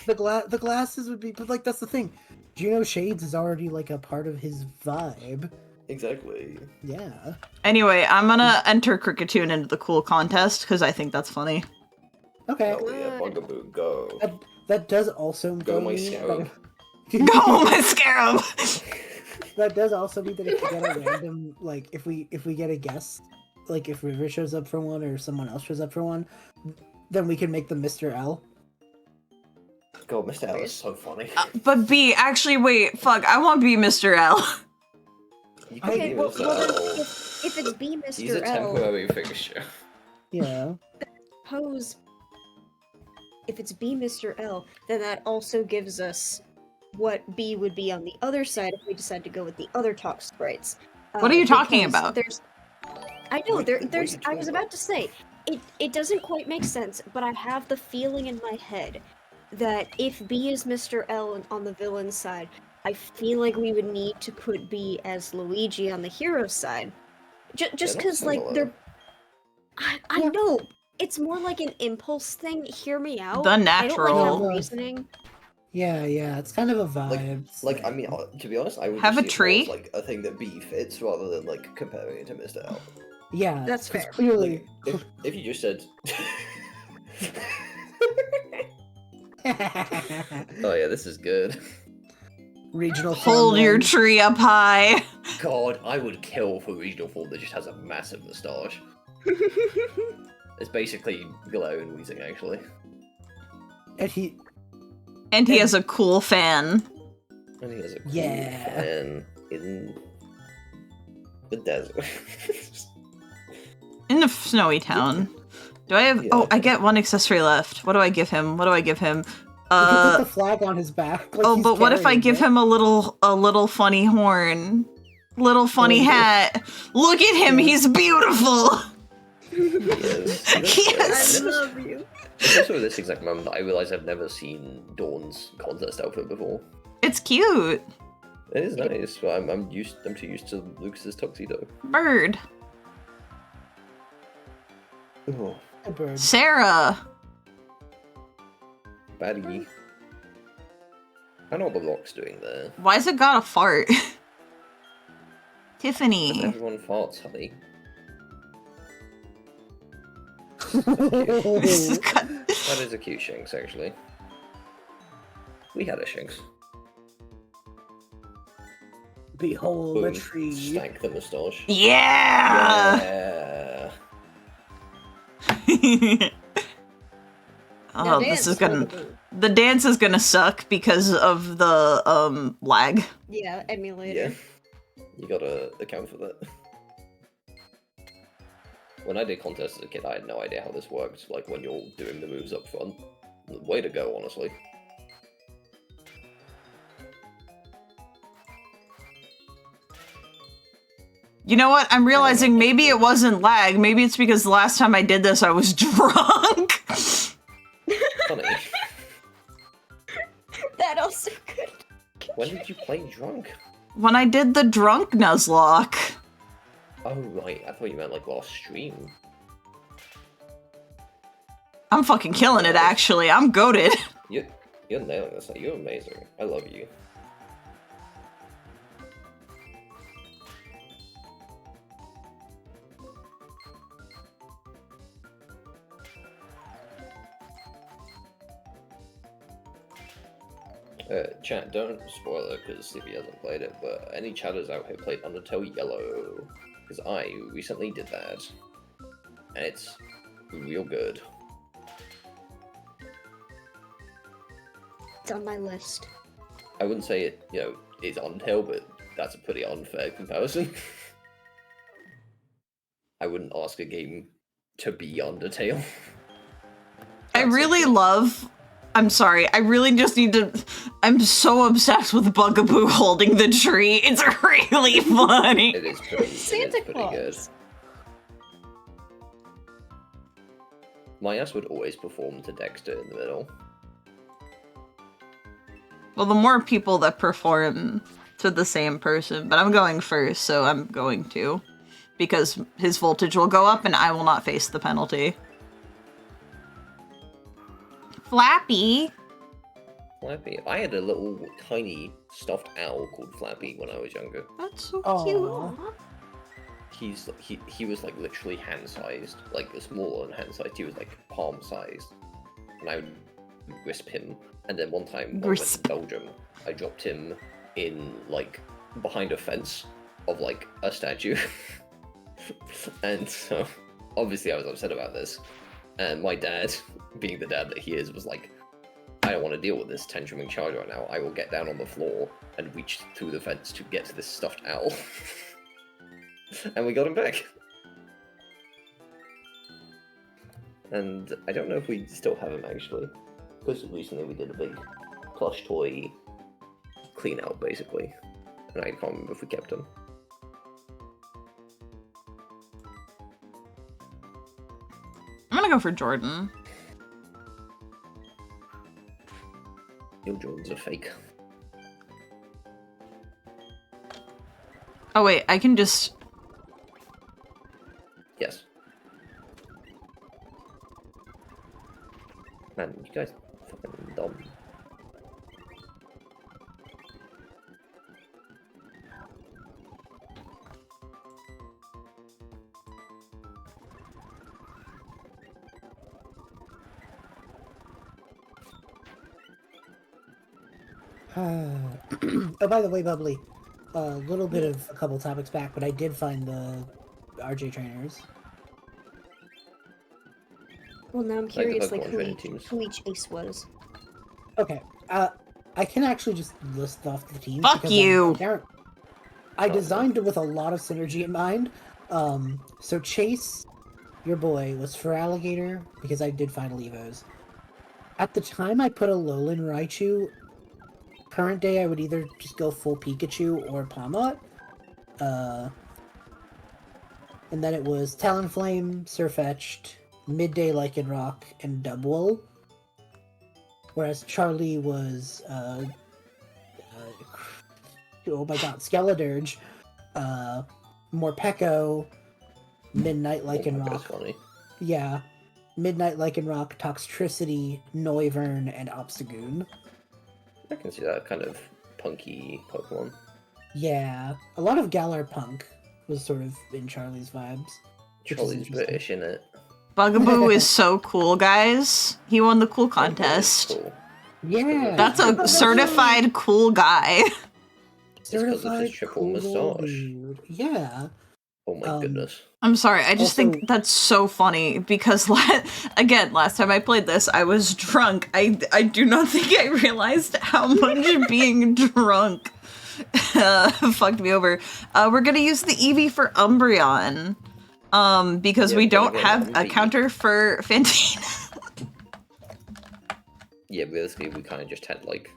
S4: The glasses would be, but like that's the thing. Juno Shades is already like a part of his vibe.
S2: Exactly.
S4: Yeah.
S1: Anyway, I'm gonna enter Cricketoon into the cool contest, because I think that's funny.
S4: Okay.
S2: Oh yeah, Bugaboo, go.
S4: That does also
S2: Go my
S4: mean
S2: scarab.
S1: Go, my scarab!
S4: that does also mean that if we get a random, like if we get a guest, like if River shows up for one or someone else shows up for one, then we can make them Mr. L.
S2: God, Mr. L is so funny.
S1: But B, actually, wait, fuck, I want to be Mr. L.
S2: You can
S3: Okay,
S2: be
S3: well
S2: Mr.
S3: then,
S2: L.
S3: if it's B
S2: He's a
S3: Mr. L,
S2: temporary fixture.
S4: Yeah.
S3: suppose if it's B Mr. L, then that also gives us what B would be on the other side if we decide to go with the other talk sprites.
S1: What are you talking
S3: because
S1: about?
S3: I know,
S2: Wait,
S3: there's
S2: what are you
S3: I
S2: talking
S3: was
S2: about?
S3: about to say, it doesn't quite make sense, but I have the feeling in my head that if B is Mr. L on the villain side, I feel like we would need to put B as Luigi on the hero side. Just
S2: They're not
S3: because, like,
S2: similar.
S3: they're... I know, it's more like an impulse thing, hear me out.
S1: The
S3: I don't
S1: natural.
S3: like have reasoning.
S4: Yeah, it's kind of a vibe.
S2: Like, I mean, to be honest, I would
S1: Have
S2: just
S1: a
S2: see it more
S1: tree?
S2: as, like a thing that B fits rather than like comparing it to Mr. L.
S4: yeah,
S3: That's
S4: 'cause
S3: fair.
S4: Clearly,
S2: Like, if you just said, "Oh yeah, this is good,"
S4: regional.
S1: Hold your
S4: farmland.
S1: tree up high.
S2: God, I would kill for regional form that just has a massive moustache. It's basically Glow and Weezing, actually.
S4: And
S1: He has a cool fan.
S2: And he has a cool
S4: Yeah.
S2: fan in the desert.
S1: In a snowy town. Do I have...
S2: Yeah.
S1: Oh, I get one accessory left. What do I give him?
S4: You can put the flag on his back. Like
S1: Oh,
S4: he's
S1: but what if I
S4: carrying
S1: give
S4: it.
S1: him a little funny horn? Little funny
S4: Oh,
S1: hat. Look at him,
S4: Yeah.
S1: he's beautiful!
S2: Yes.
S1: Yes.
S3: I love you.
S2: It's also at this exact moment that I realise I've never seen Dawn's contest outfit before.
S1: It's cute.
S2: It is nice, but I'm too used to Lucas's tuxedo.
S1: Bird.
S2: Oh,
S4: A bird.
S1: Sarah.
S2: baddie. I know what the rock's doing there.
S1: Why's it got a fart?
S2: 'Cause
S1: Tiffany.
S2: everyone farts, honey.
S1: This is got-
S2: That is a cute Shinx, actually. We had a Shinx.
S4: Behold the
S2: Boom.
S4: tree.
S2: Stank the moustache.
S1: Yeah!
S2: Yeah.
S3: Now
S1: Oh, this
S3: dance,
S1: is gonna...
S3: Bugaboo.
S1: The dance is gonna suck because of the, lag.
S3: Yeah, emulator.
S2: Yeah. You gotta account for that. When I did contests as a kid, I had no idea how this worked. Like when you're doing the moves up front. Way to go, honestly.
S1: You know what? I'm realizing maybe it wasn't lag. Maybe it's because the last time I did this, I was drunk.
S2: Funny.
S3: That also could.
S2: When did you play drunk?
S1: When I did the drunk Nuzlocke.
S2: Oh, right. I thought you meant like last stream.
S1: I'm fucking killing it, actually. I'm goated.
S2: You're nailing this. You're amazing. I love you. Chat, don't spoil it because Sleepy hasn't played it, but any chatters out here played Undertale Yellow? Because I recently did that, and it's real good.
S3: It's on my list.
S2: I wouldn't say it, is Undertale, but that's a pretty unfair comparison. I wouldn't ask a game to be Undertale.
S1: I really love... I'm sorry, I really just need to... I'm so obsessed with Bugaboo holding the tree. It's really funny.
S2: It is pretty,
S3: Santa
S2: good.
S3: Claus.
S2: My ass would always perform to Dexter in the middle.
S1: Well, the more people that perform to the same person, but I'm going first, so I'm going to. Because his voltage will go up and I will not face the penalty. Flappy.
S2: Flappy. I had a little tiny stuffed owl called Flappy when I was younger.
S1: That's so
S4: Aw.
S1: cute.
S2: He was like literally hand-sized, like smaller than hand-sized. He was like palm-sized, and I would wisp him. And then one time when I went to Belgium, I dropped him in like behind a fence of like a statue, and so obviously I was upset about this. And my dad, being the dad that he is, was like, I don't want to deal with this tantruming child right now. I will get down on the floor and reach through the fence to get to this stuffed owl. And we got him back. And I don't know if we still have him, actually. Because recently we did a big plush toy clean out, basically. And I can't remember if we kept him.
S1: I'm gonna go for Jordan.
S2: Your Jordans are fake.
S1: Oh wait, I can just...
S2: Yes. Man, you guys are fucking dumb.
S4: Oh, by the way, Bubbly, a little bit of a couple topics back, but I did find the RJ trainers.
S3: Well, now I'm
S2: the
S3: curious,
S2: Pokemon
S3: like
S2: training teams.
S3: who each ace was.
S4: Okay, I can actually just list off the teams.
S1: Fuck
S4: because
S1: you!
S4: I designed it with a lot of synergy in mind. So Chase, your boy, was for Alligator, because I did find Levos. At the time I put a Alolan Raichu. Current day, I would either just go full Pikachu or Pawmot. And then it was Talonflame, Sirfetch'd, Midday Lycanroc, and Dubwool. Whereas Charlie was, oh my god, Skeledirge, Morpeko, Midnight
S2: That's
S4: Lycanroc.
S2: funny.
S4: Yeah. Midnight Lycanroc, Toxtricity, Noivern, and Obstagoon.
S2: I can see that kind of punky Pokemon.
S4: Yeah. A lot of Galar Punk was sort of in Charlie's vibes. which is
S2: Charlie's
S4: interesting.
S2: British, innit?
S1: Bugaboo is so cool, guys. He won the cool contest.
S2: Cool.
S4: Yeah.
S1: That's a certified cool guy.
S2: It's 'cause of his
S4: Certified
S2: triple
S4: cool
S2: moustache.
S4: dude. Yeah.
S2: Oh my goodness.
S1: I'm sorry, I just
S4: Also-
S1: think that's so funny because, again, last time I played this, I was drunk. I do not think I realized how much being drunk fucked me over. We're gonna use the Eevee for Umbreon. Because
S2: Yeah,
S1: we
S2: but
S1: don't
S2: again,
S1: have a
S2: maybe-
S1: counter for Fantina.
S2: Yeah, realistically, we kind of just had like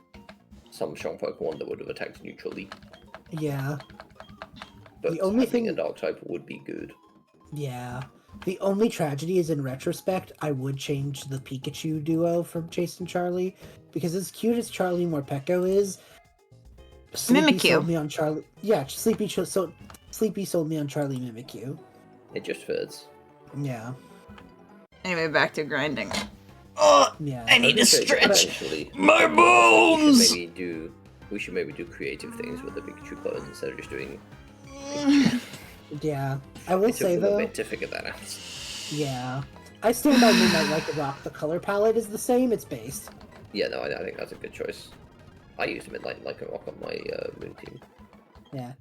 S2: some strong Pokemon that would have attacked neutrally.
S4: Yeah.
S2: But
S4: The only
S2: having a
S4: thing-
S2: dark type would be good.
S4: Yeah. The only tragedy is in retrospect, I would change the Pikachu duo from Chase and Charlie. Because as cute as Charlie Morpeko is, Sleepy
S1: Mimikyu.
S4: sold me on Charlie. Yeah, Sleepy sold me on Charlie Mimikyu.
S2: It just fits.
S4: Yeah.
S1: Anyway, back to grinding. Oh,
S4: Yeah.
S1: I need to
S2: was gonna say,
S1: stretch
S2: eventually,
S1: my bones!
S2: We should maybe do creative things with the Pikachu clones instead of just doing.
S4: Yeah. I will
S2: It took
S4: say
S2: them a
S4: though.
S2: bit to figure that out.
S4: Yeah. I stand by Midnight Like a Rock. The color palette is the same, it's based.
S2: Yeah, no, I think that's a good choice. I used Midnight Like a Rock on my Moon team.
S4: Yeah.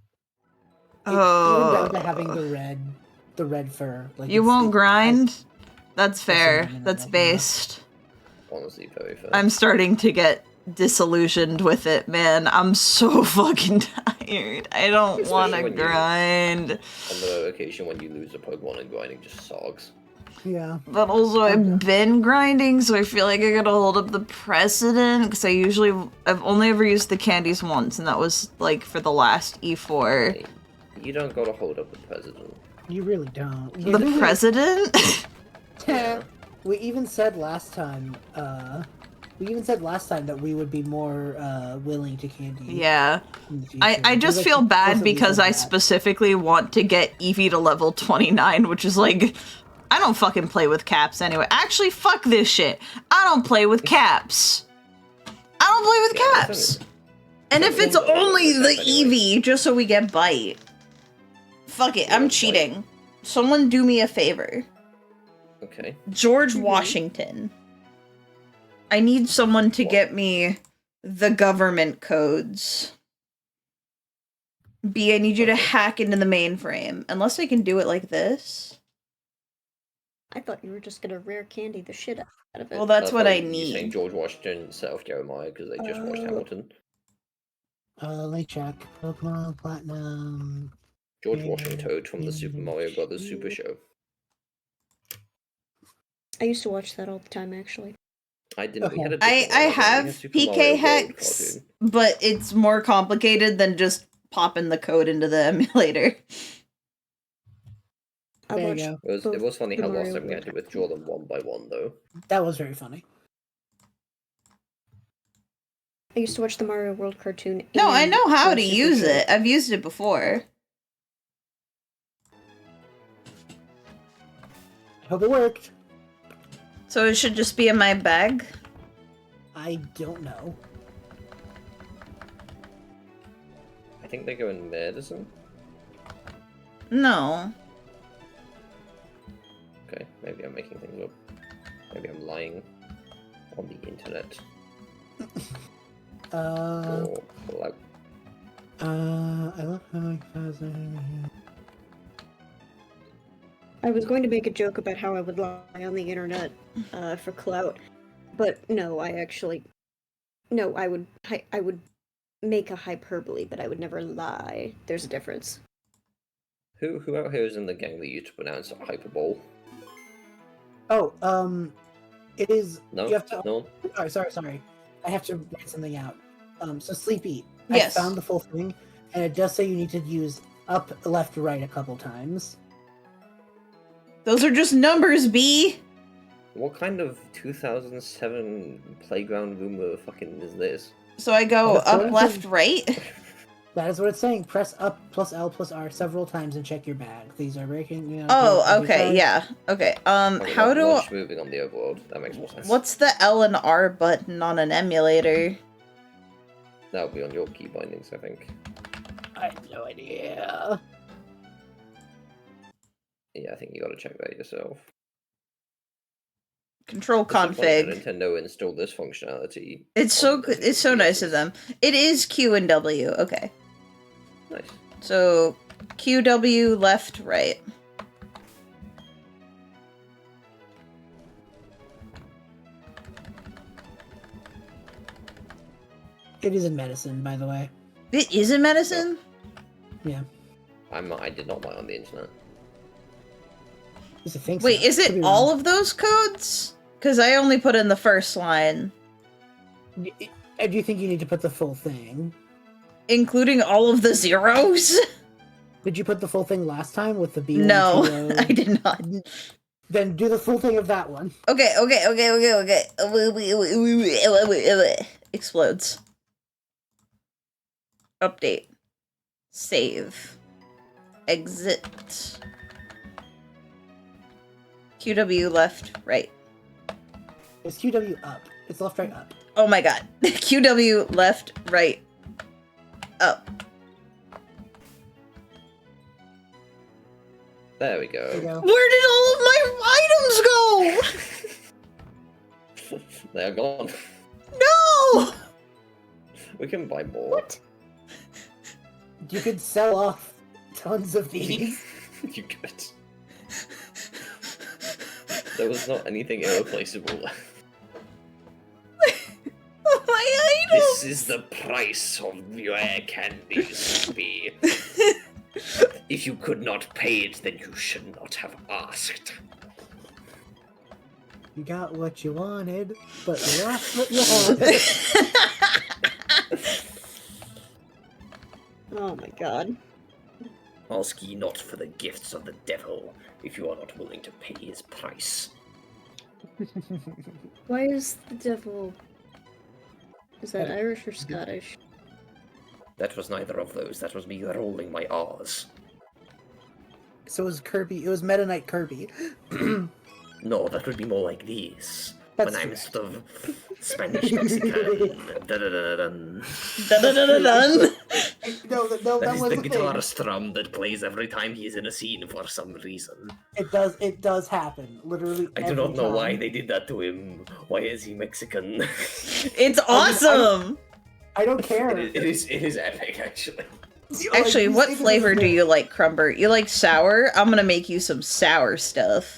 S1: Oh.
S4: Even down to having the red fur. Like
S1: You won't grind? That's
S4: a
S1: fair.
S4: minute,
S1: That's
S4: yeah.
S1: based.
S2: Honestly, very fair.
S1: I'm starting to get disillusioned with it, man. I'm so fucking tired. I don't
S2: Especially
S1: want to
S2: when you-
S1: grind.
S2: On the occasion when you lose a Pokemon and grinding just sucks.
S4: Yeah.
S1: But also, I've been grinding, so I feel like I gotta hold up the precedent, because I've only ever used the candies once, and that was, like, for the last E4.
S2: Hey, you don't gotta hold up the president.
S4: You really don't.
S1: The president?
S2: Yeah.
S4: We even said last time, that we would be more willing to candy.
S1: Yeah.
S4: In the future.
S1: I just
S4: Like,
S1: feel bad
S4: explicitly
S1: because
S4: said
S1: I
S4: that.
S1: specifically want to get Eevee to level 29, which is like, I don't fucking play with caps anyway. Actually, fuck this shit. I don't play with caps. I don't play with
S2: Yeah,
S1: caps. And if it's only the Eevee, just so we get bite. Fuck it, I'm cheating. Someone do me a favor.
S2: Okay.
S1: George Washington. I need someone to get me the government codes. B, I need you to hack into the mainframe. Unless I can do it like this.
S3: I thought you were just gonna rare candy the shit out of it.
S1: Well, that's what I
S2: You saying
S1: need.
S2: George Washington instead of Jeremiah because they just watched Hamilton.
S4: Let me check. Pokemon Platinum.
S2: George
S4: Yeah.
S2: Washington Toad from the Super Mario Brothers Super
S4: Yeah.
S2: Show.
S3: I used to watch that all the time, actually.
S2: I didn't. We had a
S1: I
S2: different one. We had
S1: have
S2: Super
S1: PK
S2: Mario World
S1: hacks,
S2: cartoon.
S1: but it's more complicated than just popping the code into the emulator.
S3: I
S4: There you
S3: watched
S4: go.
S2: It was funny
S3: the
S2: how last
S3: Mario
S2: time we had to
S3: World
S2: withdraw them one by one, though.
S4: That was very funny.
S3: I used to watch the Mario World cartoon.
S1: No, I
S3: and
S1: know how
S3: the
S1: to
S3: Super
S1: use
S3: Show.
S1: it. I've used it before.
S4: I hope it worked.
S1: So it should just be in my bag.
S4: I don't know.
S2: I think they go in medicine.
S1: No.
S2: Okay, maybe I'm making things up. Maybe I'm lying on the internet. Or like,
S4: I love how
S3: I was going to make a joke about how I would lie on the internet for clout, but no, I would make a hyperbole, but I would never lie. There's a difference.
S2: who out here is in the gang that used to pronounce hyperbole?
S4: Oh, it is.
S2: No,
S4: You have to.
S2: no.
S4: Sorry. I have to write something out. So Sleepy.
S1: Yes.
S4: I found the full thing, and it does say you need to use up, left, right a couple times.
S1: Those are just numbers, B.
S2: What kind of 2007 playground rumor fucking is this?
S1: So I go
S4: That's what
S1: up,
S4: I'm
S1: left,
S4: saying.
S1: right.
S4: That is what it's saying. Press up plus L plus R several times and check your bag. These are breaking. You know,
S1: Oh,
S4: every
S1: okay,
S4: time.
S1: yeah. Okay.
S2: Okay,
S1: How
S2: not
S1: do
S2: much moving on the overworld? That makes more sense.
S1: what's the L and R button on an emulator?
S2: That would be on your key bindings, I think.
S4: I have no idea.
S2: Yeah, I think you gotta check that yourself.
S1: Control
S2: It's so funny that
S1: config.
S2: Nintendo installed this functionality.
S1: It's so
S2: on
S1: good.
S2: the
S1: It's so nice of
S2: PCs.
S1: them. It is Q and W. Okay.
S2: Nice.
S1: So QW left, right.
S4: It is in medicine, by the way.
S1: It is in medicine?
S4: Yeah.
S2: I did not buy on the internet.
S4: Is it think
S1: Wait,
S4: so.
S1: is
S4: Could be
S1: it
S4: wrong.
S1: all of those codes? Because I only put in the first line.
S4: I do think you need to put the full thing.
S1: Including all of the zeros?
S4: Did you put the full thing last time with the B1?
S1: No,
S4: 2-0?
S1: I did not.
S4: Then do the full thing of that one.
S1: Okay. Explodes. Update. Save. Exit. QW left, right.
S4: It's QW up. It's left, right, up.
S1: Oh my god. QW left, right, up.
S2: There we
S4: There you
S2: go.
S4: go.
S1: Where did all of my items go?
S2: They're gone.
S1: No!
S2: We can buy more.
S3: What?
S4: You could sell off tons of these.
S2: You could. There was not anything irreplaceable left.
S1: My items!
S2: This is the price of your candies, B. If you could not pay it, then you should not have asked.
S4: You got what you wanted, but you lost what you wanted.
S3: Oh my god.
S2: Ask ye not for the gifts of the devil, if you are not willing to pay his price.
S3: Why is the devil... Is that Irish or Scottish?
S2: That was neither of those, that was me rolling my R's.
S4: So it was Kirby. It was Meta Knight Kirby.
S2: No, that would be more like this.
S4: That's
S2: when I'm
S4: correct.
S2: sort of Spanish Mexican. Da-da-da-da-dun.
S1: Dun-dun-dun-dun-dun.
S4: No,
S2: That
S4: that
S2: is
S4: was
S2: the
S4: the
S2: guitar
S4: thing.
S2: strum that plays every time he's in a scene for some reason.
S4: It does happen. Literally.
S2: I do
S4: every
S2: not know why
S4: time.
S2: they did that to him. Why is he Mexican?
S1: It's awesome!
S4: I don't care.
S2: it is epic, actually.
S1: Actually,
S4: Like,
S1: what
S4: you say
S1: flavor
S4: this
S1: do
S4: is
S1: you like, Crumbert? You like sour? I'm gonna make you some sour stuff.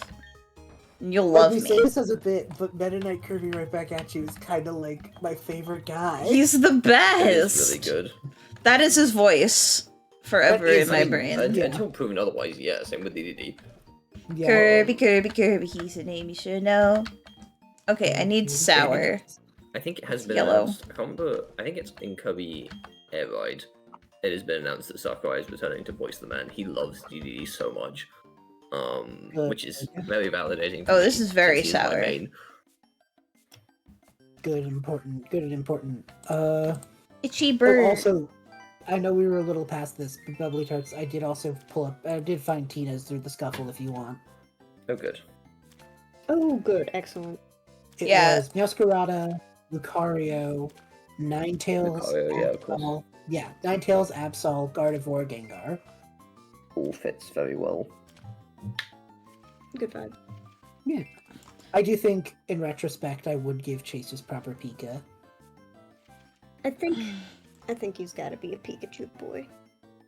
S1: You'll
S4: Like,
S1: love
S4: we
S1: me.
S4: say this as a bit, but Meta Knight Kirby right back at you is kind of like my favorite guy.
S1: He's the
S2: It
S1: best!
S2: is really good.
S1: That is his voice. Forever
S4: That is
S1: in my
S4: him.
S1: brain.
S4: Yeah.
S2: Until proven otherwise, yeah, same with DDD.
S4: Yeah.
S1: Kirby, he's a name you should know. Okay, I need sour.
S2: I think it has been
S1: Yellow.
S2: announced. I can't remember. I think it's in Kirby Air Ride. It has been announced that Sakurai is returning to voice the man. He loves DDD so much, which is very validating.
S1: Oh, this is very
S2: since he's my
S1: sour.
S2: main.
S4: Good and important. Good and important.
S1: Itchy
S4: But
S1: bird.
S4: also, I know we were a little past this, but Bubblytarts, I did also pull up. I did find Tina's through the scuffle if you want.
S2: Oh, good.
S3: Oh, good. Excellent.
S4: It
S1: Yeah.
S4: was Meowscarada, Lucario, Ninetales,
S2: Lucario, yeah, of course.
S4: Absol. Yeah, Ninetales, Absol, Gardevoir, Gengar.
S2: All fits very well.
S3: Good vibe.
S4: I do think, in retrospect, I would give Chase his proper Pika.
S3: I think he's gotta be a Pikachu boy.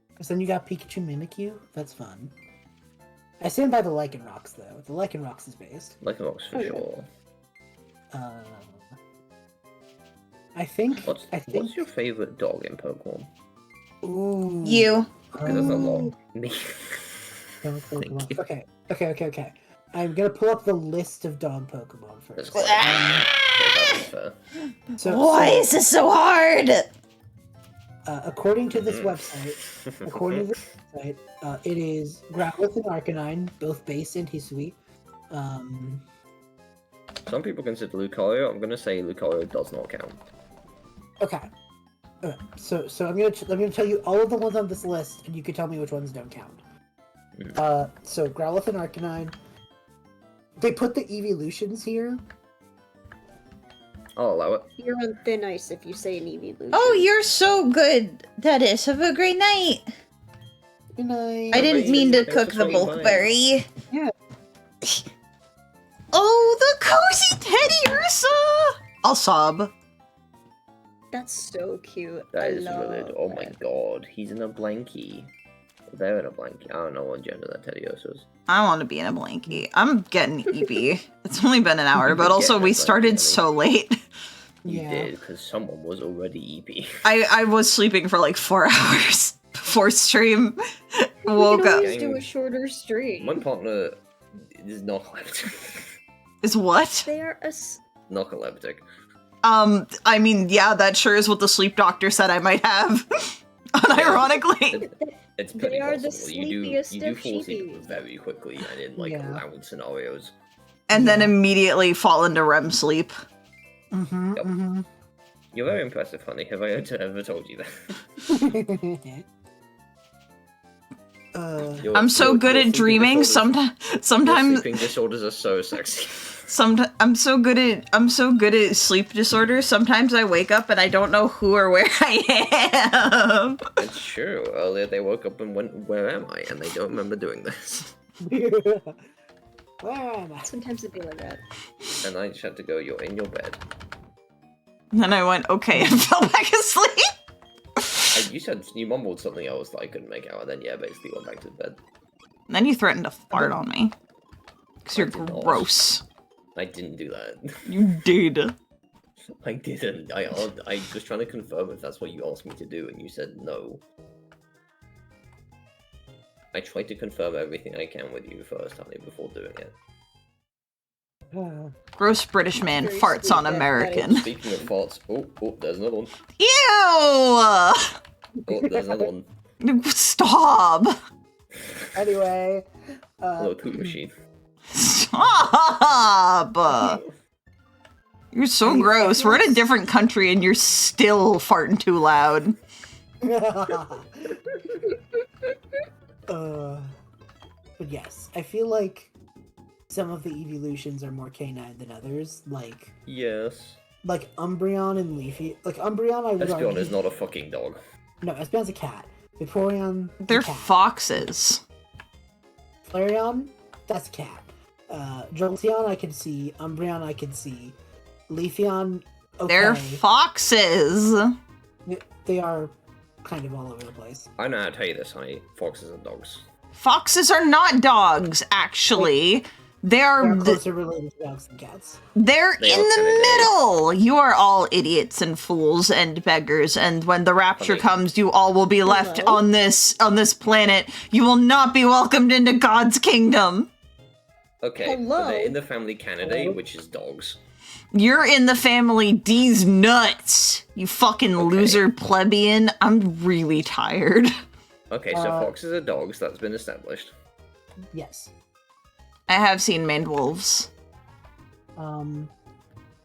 S4: Because then you got Pikachu Mimikyu. That's fun. I stand by the Lycanrocs, though. The Lycanrocs is based.
S2: Like an ox for
S3: Oh, yeah.
S2: sure.
S4: I think.
S2: What's your favorite dog in Pokemon?
S4: Ooh.
S1: You.
S2: Because there's a lot. Me.
S4: Dog
S2: Thank
S4: Pokemon.
S2: you.
S4: Okay. I'm gonna pull up the list of dog Pokemon
S2: That's
S4: first.
S2: quite that is fair.
S1: Why is this so hard?
S4: According to this website, it is Growlithe and Arcanine, both base and Hisui.
S2: Some people consider Lucario. I'm gonna say Lucario does not count.
S4: Okay. So I'm gonna tell you all of the ones on this list, and you can tell me which ones don't count. So Growlithe and Arcanine. They put the evolutions here.
S2: I'll allow it.
S3: You're on thin ice if you say an evolution.
S1: Oh, you're so good, Dennis. Have a great night.
S4: Good night.
S1: I didn't mean to cook the bulkberry.
S4: Yeah.
S1: Oh, the cozy Teddy Ursa! I'll sob.
S3: That's so cute.
S2: That
S3: I
S2: is
S3: love
S2: really. Oh my
S3: that.
S2: god, he's in a blankie. They're in a blankie. I don't know what gender that Teddios is.
S1: I want to be in a blankie. I'm getting EP. It's only been an hour, but
S2: Get
S1: also
S2: that
S1: we
S2: blankie,
S1: started
S2: honey.
S1: so late.
S2: You
S4: Yeah.
S2: did, because someone was already EP.
S1: I was sleeping for like 4 hours before stream.
S3: We
S1: Woke
S3: can
S1: up.
S3: always do a shorter stream.
S2: My partner It is narcoleptic.
S1: Is what?
S3: They are
S2: Narcoleptic.
S1: I mean, yeah, that sure is what the sleep doctor said I might have. Unironically.
S2: It's pretty
S3: They are the
S2: possible. You do
S3: sleepiest
S2: fall
S3: of
S2: asleep
S3: sheepies.
S2: very quickly and in like
S4: Yeah.
S2: loud scenarios.
S1: And then
S4: Yeah.
S1: immediately fall into REM sleep.
S4: Mm-hmm.
S2: Yep.
S4: Mm-hmm.
S2: You're very impressive, honey. Have I ever told you that?
S1: I'm so good at dreaming. Sometimes
S2: Your sleeping disorders are so sexy.
S1: I'm so good at sleep disorders. Sometimes I wake up and I don't know who or where I am.
S2: It's true. Earlier they woke up and went, "Where am I?" And they don't remember doing this.
S4: Where am I?
S3: Sometimes it'd be like that.
S2: And I just had to go, "You're in your bed."
S1: And then I went, okay, and fell back asleep.
S2: You mumbled something else that I couldn't make out, and then yeah, basically went back to bed.
S1: And then you threatened to fart on me. Because you're
S2: I did not.
S1: gross.
S2: I didn't do that.
S1: You did.
S2: I didn't. I was trying to confirm if that's what you asked me to do, and you said no. I tried to confirm everything I can with you first, honey, before doing it.
S1: Gross British man
S3: Very
S1: farts
S3: sweet,
S1: on
S3: that
S1: American.
S2: Speaking of farts, oh, there's another one.
S1: Ew!
S2: Oh, there's another one.
S1: Stop!
S4: Anyway,
S2: Hello, poop machine.
S1: Stop! You're so gross. We're in a different country and you're still farting too loud.
S4: But yes, I feel like some of the evolutions are more canine than others.
S2: Yes.
S4: Like Umbreon and Leafy. Like Umbreon, I would
S2: Espeon
S4: argue.
S2: is not a fucking dog.
S4: No, Espeon's a cat. Vaporeon,
S1: They're
S4: a cat.
S1: foxes.
S4: Flareon, that's a cat. Jolteon, I can see. Umbreon, I can see. Leafeon, okay.
S1: They're foxes.
S4: They are kind of all over the place.
S2: I know how to tell you this, honey. Foxes are dogs.
S1: Foxes are not dogs, actually. They're
S4: closer related to dogs than cats.
S1: They're
S2: They
S1: in
S2: are
S1: the
S2: kinda
S1: middle. You are all idiots and fools and beggars, and when the rapture
S2: Okay.
S1: comes, you all will be left
S3: Hello?
S1: on this planet. You will not be welcomed into God's kingdom.
S2: Okay,
S3: Hello?
S2: so they're in the family Canidae, which is dogs.
S1: You're in the family D's nuts. You fucking loser plebeian. I'm really tired.
S2: Okay, so foxes are dogs, that's been established.
S4: Yes.
S1: I have seen maned wolves.
S4: In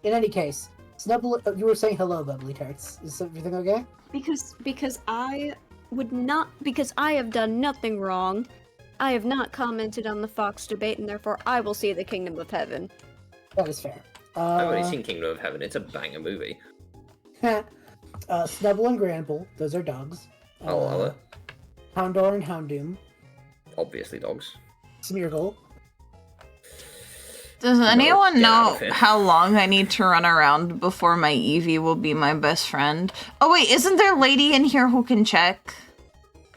S4: any case, Snubble, you were saying hello, Bubblytarts. Is everything okay?
S3: Because I would not, because I have done nothing wrong. I have not commented on the Fox debate, and therefore I will see the Kingdom of Heaven.
S4: That is fair.
S2: I've already seen Kingdom of Heaven, it's a banger movie.
S4: Snubble and Granbull, those are dogs.
S2: However,
S4: Houndour and Houndoom.
S2: obviously dogs.
S4: Smeargle.
S1: Does anyone
S2: get out
S1: know
S2: of here.
S1: how long I need to run around before my Eevee will be my best friend? Oh wait, isn't there a lady in here who can check?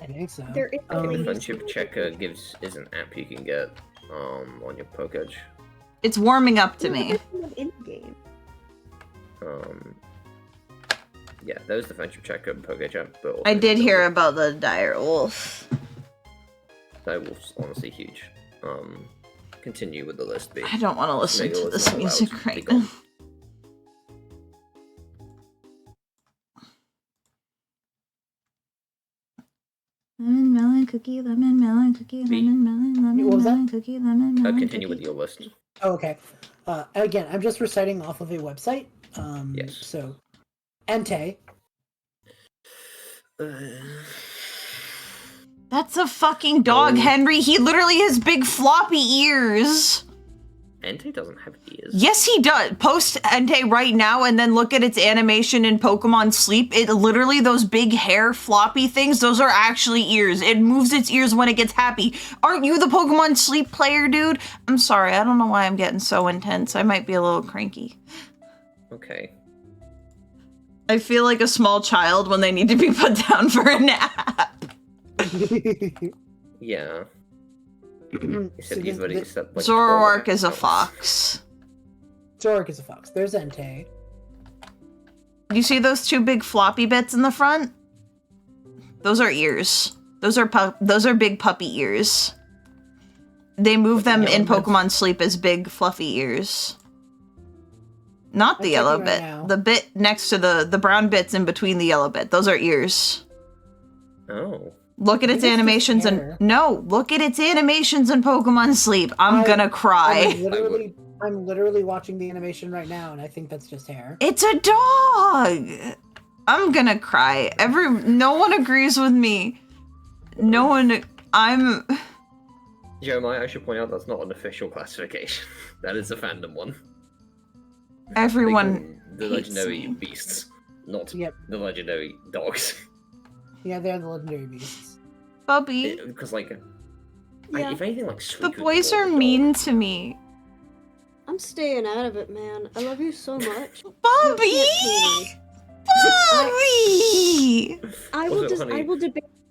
S4: I think so.
S3: There is a
S2: The
S3: lady
S2: Friendship Checker is an app you can get on your Pokédex.
S1: It's warming up to me.
S3: in the game.
S2: Yeah, there's the Friendship Checker Poké app. But
S1: I did hear about the dire wolf.
S2: That wolf's honestly huge. Continue with the list, B.
S1: I don't want to listen
S2: Smiggle
S1: to
S2: is
S1: this
S2: not allowed
S1: music
S2: to be
S1: right
S2: gone.
S1: now. Lemon melon cookie, lemon melon cookie,
S2: B.
S1: lemon melon, lemon
S4: What was that?
S1: melon cookie, lemon melon
S2: Continue with
S1: cookie.
S2: your list.
S4: Oh, okay. Again, I'm just reciting off of a website.
S2: Yes.
S4: So, Entei.
S1: That's a fucking dog,
S2: No.
S1: Henry. He literally has big floppy ears.
S2: Entei doesn't have ears.
S1: Yes, he does. Post Entei right now and then look at its animation in Pokemon Sleep. It literally, those big hair floppy things, those are actually ears. It moves its ears when it gets happy. Aren't you the Pokemon Sleep player, dude? I'm sorry. I don't know why I'm getting so intense. I might be a little cranky.
S2: Okay.
S1: I feel like a small child when they need to be put down for a nap.
S2: Yeah.
S4: So
S2: Except you've already accepted. Like,
S1: Zoroark is a
S2: 12
S1: fox.
S4: Zoroark is a fox. There's Entei.
S1: You see those two big floppy bits in the front? Those are ears. Those are big puppy ears. They move them
S4: the
S1: in
S4: yellow bits?
S1: Pokemon Sleep as big, fluffy ears. Not the
S4: I'm
S1: yellow
S4: checking right
S1: bit.
S4: now.
S1: The bit next to the brown bits in between the yellow bit. Those are ears.
S2: Oh.
S1: Look at
S4: I
S1: its
S4: think it's just
S1: animations
S4: hair.
S1: no, look at its animations in Pokemon Sleep. I'm gonna cry.
S4: I'm literally watching the animation right now, and I think that's just hair.
S1: It's a dog. I'm gonna cry. No one agrees with me. No one.
S2: Jeremiah, I should point out that's not an official classification. That is a fandom one.
S1: Everyone.
S2: The
S1: hates
S2: legendary
S1: me.
S2: beasts, not
S4: Yep.
S2: the legendary dogs.
S4: Yeah, they're the legendary beasts.
S1: Bubby.
S2: Because like,
S3: Yeah.
S2: if anything like
S1: The
S2: Suicune
S1: boys
S2: was
S1: are
S2: a dog,
S1: mean to me.
S3: I'm staying out of it, man. I love you so much.
S1: Bobby!
S3: You can't pay me.
S1: Bobby!
S3: I will
S2: Also,
S3: just
S2: honey-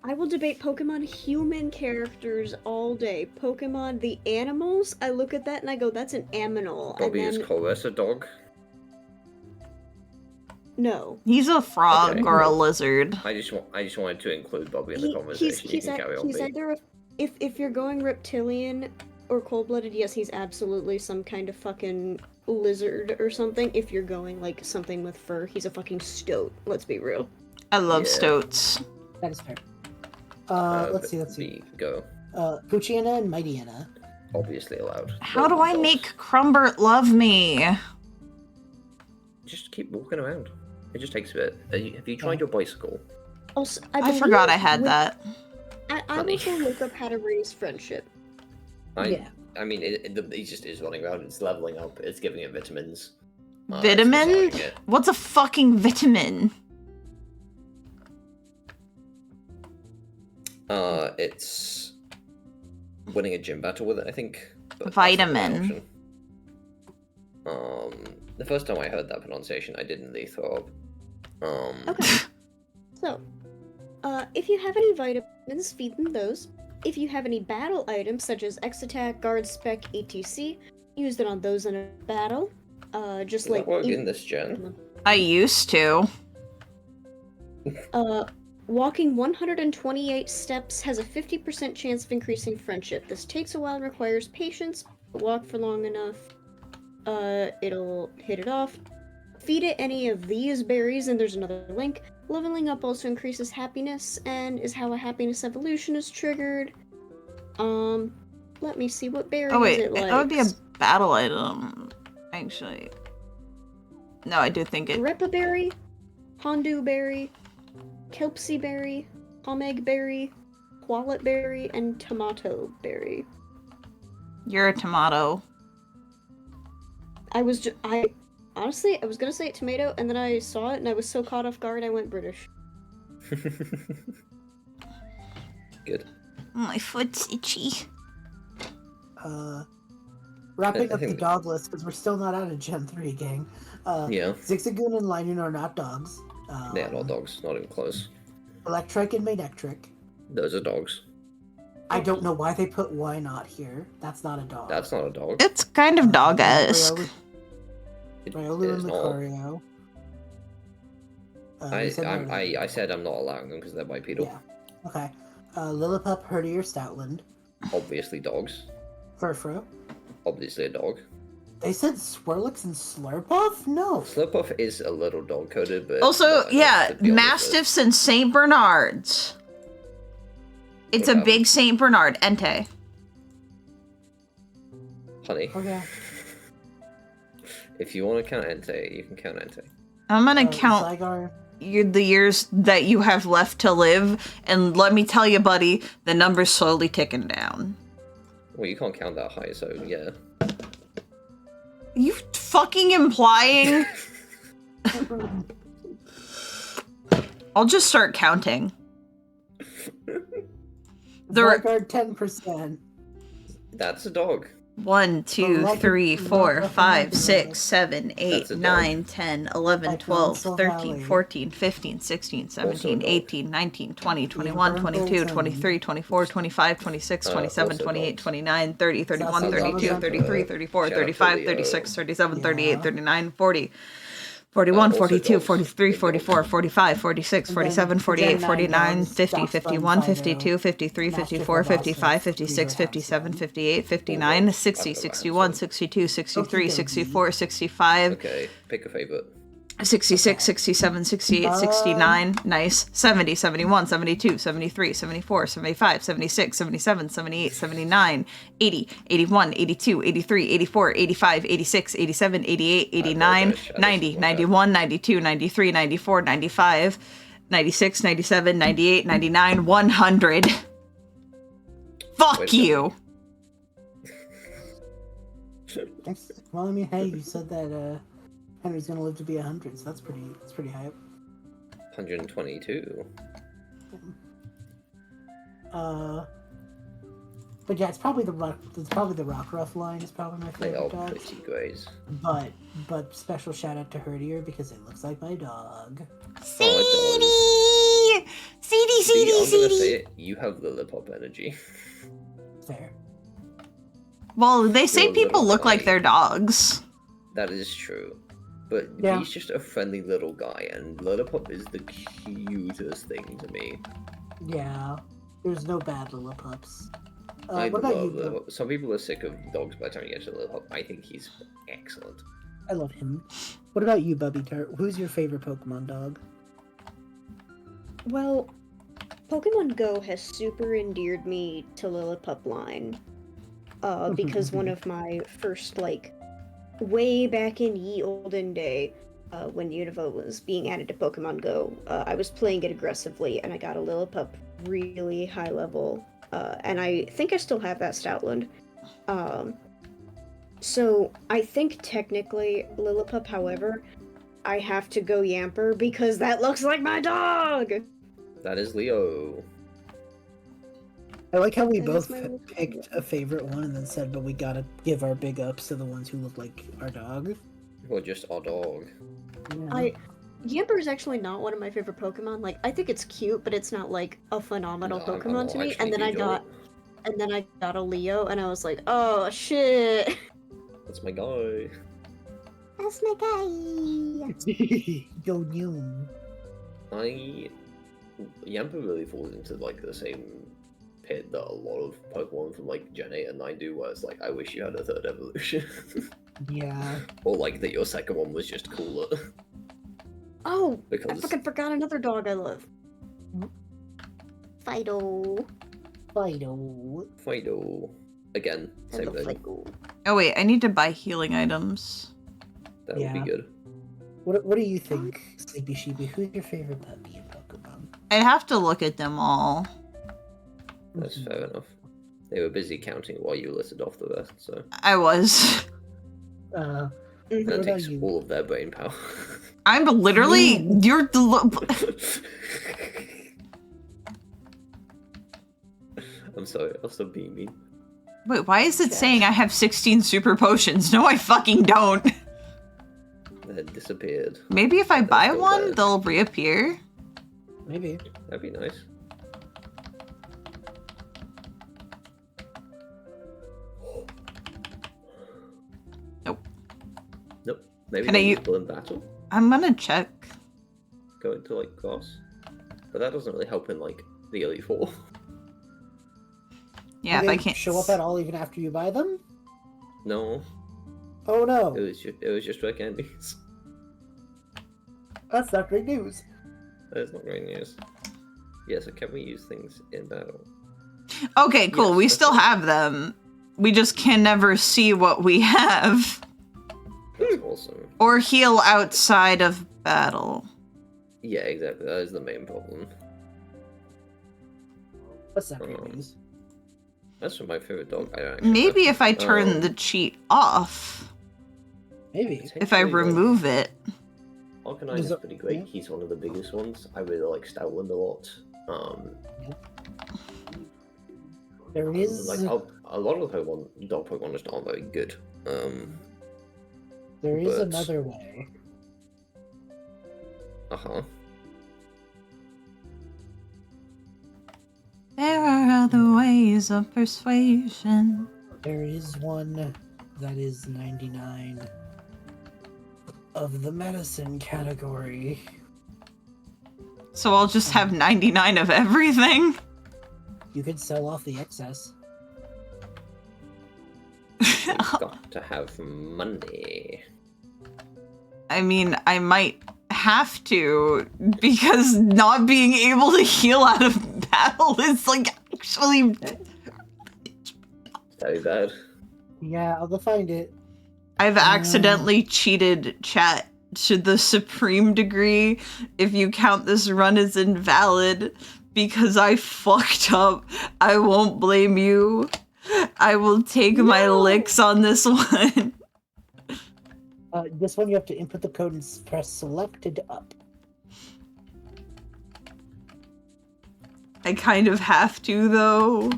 S3: I will debate Pokemon human characters all day. Pokemon the animals, I look at that and I go, that's an aminal.
S2: Bobby
S3: And
S2: is
S3: then
S2: Colress a dog?
S3: no.
S1: He's a frog
S2: Okay.
S1: or a lizard.
S2: I just wanted to include Bobby in the conversation.
S3: He's
S2: you can carry on.
S3: he's
S2: B.
S3: either if you're going reptilian or cold-blooded, yes, he's absolutely some kind of fucking lizard or something. If you're going like something with fur, he's a fucking stoat. Let's be real.
S1: I love
S2: Yeah.
S1: stoats.
S4: That is fair. Let's see.
S2: B, go.
S4: Poochyena and Mightyena.
S2: Obviously allowed.
S1: How do
S2: They're
S1: I
S2: dogs.
S1: make Crumbert love me?
S2: Just keep walking around. It just takes a bit. Have you tried your bicycle?
S3: Also,
S1: I forgot I had
S3: believe-
S1: that.
S3: I
S2: Honey.
S3: also look up how to raise friendship.
S4: Yeah.
S2: I mean, it just is running around. It's leveling up. It's giving it vitamins. It's
S1: Vitamin?
S2: massaging it.
S1: What's a fucking vitamin?
S2: It's winning a gym battle with it, I think. but that's not
S1: Vitamin.
S2: an option. The first time I heard that pronunciation, I did nearly throw up.
S3: Okay. So, if you have any vitamins, feed them those. If you have any battle items such as X Attack, Guard Spec, etc., use it on those in a battle. Just
S2: Does
S3: like
S2: that work in this gen?
S1: I used to.
S3: Walking 128 steps has a 50% chance of increasing friendship. This takes a while and requires patience, but walk for long enough, it'll hit it off. Feed it any of these berries, and there's another link. Leveling up also increases happiness, and is how a happiness evolution is triggered. Let me see what berries
S1: Oh wait,
S3: it likes.
S1: that would be a battle item. Actually. No, I do think it.
S3: Repaberry, Hondu berry, Kelpsie berry, Pomeg berry, Qualit berry, and Tomato berry.
S1: You're a tomato.
S3: I honestly, I was gonna say tomato, and then I saw it, and I was so caught off guard, I went British.
S2: Good.
S1: My foot's itchy.
S4: Wrapping
S2: I
S4: up the
S2: think-
S4: dog list because we're still not out of Gen 3, gang.
S2: Yeah.
S4: Zigzagoon and Linoon are not dogs.
S2: They are not dogs. Not even close.
S4: Electric and Manectric.
S2: Those are dogs.
S4: I don't know why they put Why Not here. That's not a dog.
S2: That's not a dog.
S1: It's kind of dog-esque.
S4: Riolu and
S2: It's not.
S4: Lucario. You said no, right?
S2: I said I'm not allowing them because they're bipedal.
S4: Yeah. Okay. Lillipup, Herdier, Stoutland.
S2: Obviously dogs.
S4: Furfru.
S2: Obviously a dog.
S4: They said Swirlix and Slurpuff? No.
S2: Slurpuff is a little dog coded, but
S1: Also,
S2: not enough
S1: yeah,
S2: to be on this list.
S1: Mastiffs and St. Bernards. It's a
S2: Okay.
S1: big St. Bernard. Entei.
S2: Honey,
S4: Okay.
S2: if you want to count Entei, you can count Entei.
S1: I'm gonna count
S4: Zygarde.
S1: the years that you have left to live, and let me tell you, buddy, the number's slowly ticking down.
S2: Well, you can't count that high, so yeah.
S1: You fucking implying? I'll just start counting. There-
S4: Zygarde 10%.
S2: That's a dog.
S1: 1, 2,
S4: Well,
S1: 3,
S4: lucky-
S1: 4,
S4: lucky
S1: 5,
S4: number.
S1: 6, 7, 8,
S2: That's a dog.
S1: 9, 10, 11,
S4: Like
S1: 12,
S4: Russell
S1: 13,
S4: Valley.
S1: 14, 15, 16, 17,
S2: dog.
S1: 18, 19, 20, 21, 22,
S4: Burnbles
S1: 23, 24, 25, 26, 27,
S2: also
S1: 28,
S2: dogs.
S1: 29, 30, 31,
S4: Sassy
S1: 32,
S4: Dogs.
S1: 33, 34,
S2: Shout out
S1: 35,
S2: Leo.
S1: 36, 37, 38,
S4: Yeah.
S1: 39, 40. 41,
S2: Also
S1: 42,
S2: dogs.
S1: 43,
S2: Big
S1: 44,
S2: dogs.
S1: 45, 46,
S4: And
S1: 47,
S4: then
S1: 48,
S4: Gen 9
S1: 49,
S4: dogs,
S1: 50,
S4: Dachshund
S1: 51,
S4: Fido,
S1: 52, 53,
S4: Mastiff
S1: 54,
S4: Mastiff,
S1: 55, 56,
S4: Beaver
S1: 57,
S4: Hound.
S1: 58, 59,
S2: Bulldogs.
S1: 60,
S2: I don't know,
S1: 61,
S2: sorry.
S1: 62, 63,
S4: Okie dokie.
S1: 64, 65,
S2: Okay, pick a favorite.
S1: 66,
S4: Okay.
S1: 67, 68, 69, nice, 70, 71, 72, 73, 74, 75, 76, 77, 78, 79, 80, 81, 82, 83, 84, 85, 86, 87, 88, 89,
S2: apologize, this
S1: 90,
S2: is my bad.
S1: 91, 92, 93, 94, 95, 96, 97, 98, 99, 100. Fuck
S2: Wait,
S1: you!
S4: Thanks. Well, I mean, hey, you said that Henry's gonna live to be 100, so that's pretty high up.
S2: 122.
S4: But yeah, it's probably the rock rough line is probably my
S2: They are
S4: favorite dog.
S2: pretty greys.
S4: But special shout out to Herdier because it looks like my dog.
S2: Oh,
S1: CD,
S2: See, I'm gonna say it. You have Lillipop energy.
S4: Fair.
S1: Well, they say
S2: You're a
S1: people
S2: little
S1: look like
S2: guy.
S1: their dogs.
S2: That is true. But
S4: Yeah.
S2: he's just a friendly little guy, and Lillipop is the cutest thing to me.
S4: Yeah. There's no bad Lillipups.
S2: I
S4: What about you?
S2: love Lillipop. Some people are sick of dogs by the time you get to Lillipop. I think he's excellent.
S4: I love him. What about you, Bubblytart? Who's your favorite Pokemon dog?
S3: Well, Pokemon Go has super endeared me to Lillipup line. Because one of my first, like, way back in ye olden day, when Unova was being added to Pokemon Go, I was playing it aggressively, and I got a Lillipup really high level, and I think I still have that Stoutland. So I think technically Lillipup, however, I have to go Yamper because that looks like my dog!
S2: That is Leo.
S4: I like how we
S3: That
S4: both
S3: is my little
S4: picked a favorite one and then said, but we gotta give our big ups to the ones who look like our dog.
S2: Or just our dog.
S4: Yeah.
S3: Yamper is actually not one of my favorite Pokemon. Like, I think it's cute, but it's not like a phenomenal
S2: No,
S3: Pokemon to me.
S2: actually
S3: And then
S2: do
S3: I got a Leo, and I was like, oh shit.
S2: That's my guy.
S3: That's my guy.
S4: Yo, Yoon.
S2: Yamper really falls into like the same pit that a lot of Pokemon from like Gen 8 and 9 do, where it's like, I wish you had a third evolution.
S4: Yeah.
S2: Or like that your second one was just cooler.
S3: Oh, I
S2: Because
S3: fucking forgot another dog I love. Fido.
S4: Fido.
S2: Again,
S3: I
S2: same
S3: love
S2: thing.
S3: Fido.
S1: Oh wait, I need to buy healing items.
S2: That would be
S4: Yeah.
S2: good.
S4: What do you think, Sleepy Sheepy? Who's your favorite puppy in Pokemon?
S1: I'd have to look at them all.
S2: That's fair enough. They were busy counting while you listed off the rest, so
S1: I was.
S4: Uh,
S3: Mhm.
S2: that
S4: about
S2: takes
S4: you?
S2: all of their brain power.
S1: I'm literally. You're.
S2: I'm sorry, I'll stop being mean.
S1: Wait, why is it saying I have 16 super potions? No, I fucking don't.
S2: They had disappeared.
S1: Maybe if I
S2: They're
S1: buy
S2: still
S1: one,
S2: there.
S1: they'll reappear.
S4: maybe.
S2: That'd be nice.
S1: Nope.
S2: Nope. Maybe
S1: Can I
S2: they're
S1: u-
S2: useful in battle.
S1: I'm gonna check.
S2: Go into like grass. But that doesn't really help in like the Elite Four.
S1: Yeah,
S4: Do
S1: if I
S4: they
S1: can't.
S4: show up at all even after you buy them?
S2: No,
S4: Oh no,
S2: it was just rare candies.
S4: that's not great news.
S2: That is not great news. Yeah, so can we use things in battle?
S1: Okay, cool.
S2: Yes,
S1: We
S2: that's
S1: still
S2: right.
S1: have them. We just can never see what we have
S2: That's awesome.
S1: or heal outside of battle.
S2: Yeah, exactly. That is the main problem.
S4: That's not great news.
S2: That's my favorite dog. I don't actually
S1: Maybe
S2: know.
S1: if I turn the cheat off,
S4: Maybe.
S1: if I
S2: Potentially, like,
S1: remove it.
S2: Arcanine
S4: Does
S2: is
S4: it-
S2: pretty great.
S4: yeah.
S2: He's one of the biggest ones. I really like Stoutland a lot.
S4: There is
S2: Like a lot of Pokemon, dog Pokemon just aren't very good.
S4: there is
S2: but-
S4: another way.
S2: Uh-huh.
S1: There are other ways of persuasion.
S4: There is one that is 99. of the medicine category.
S1: So I'll just have 99 of everything.
S4: You could sell off the excess.
S2: We've got to have money.
S1: I mean, I might have to, because not being able to heal out of battle is, like, actually...
S2: Very bad.
S4: Yeah, I'll go find it.
S1: I've accidentally cheated chat to the supreme degree if you count this run as invalid, because I fucked up. I won't blame you. I will take my licks on this one.
S4: This one you have to input the code and press selected up.
S1: I kind of have to, though.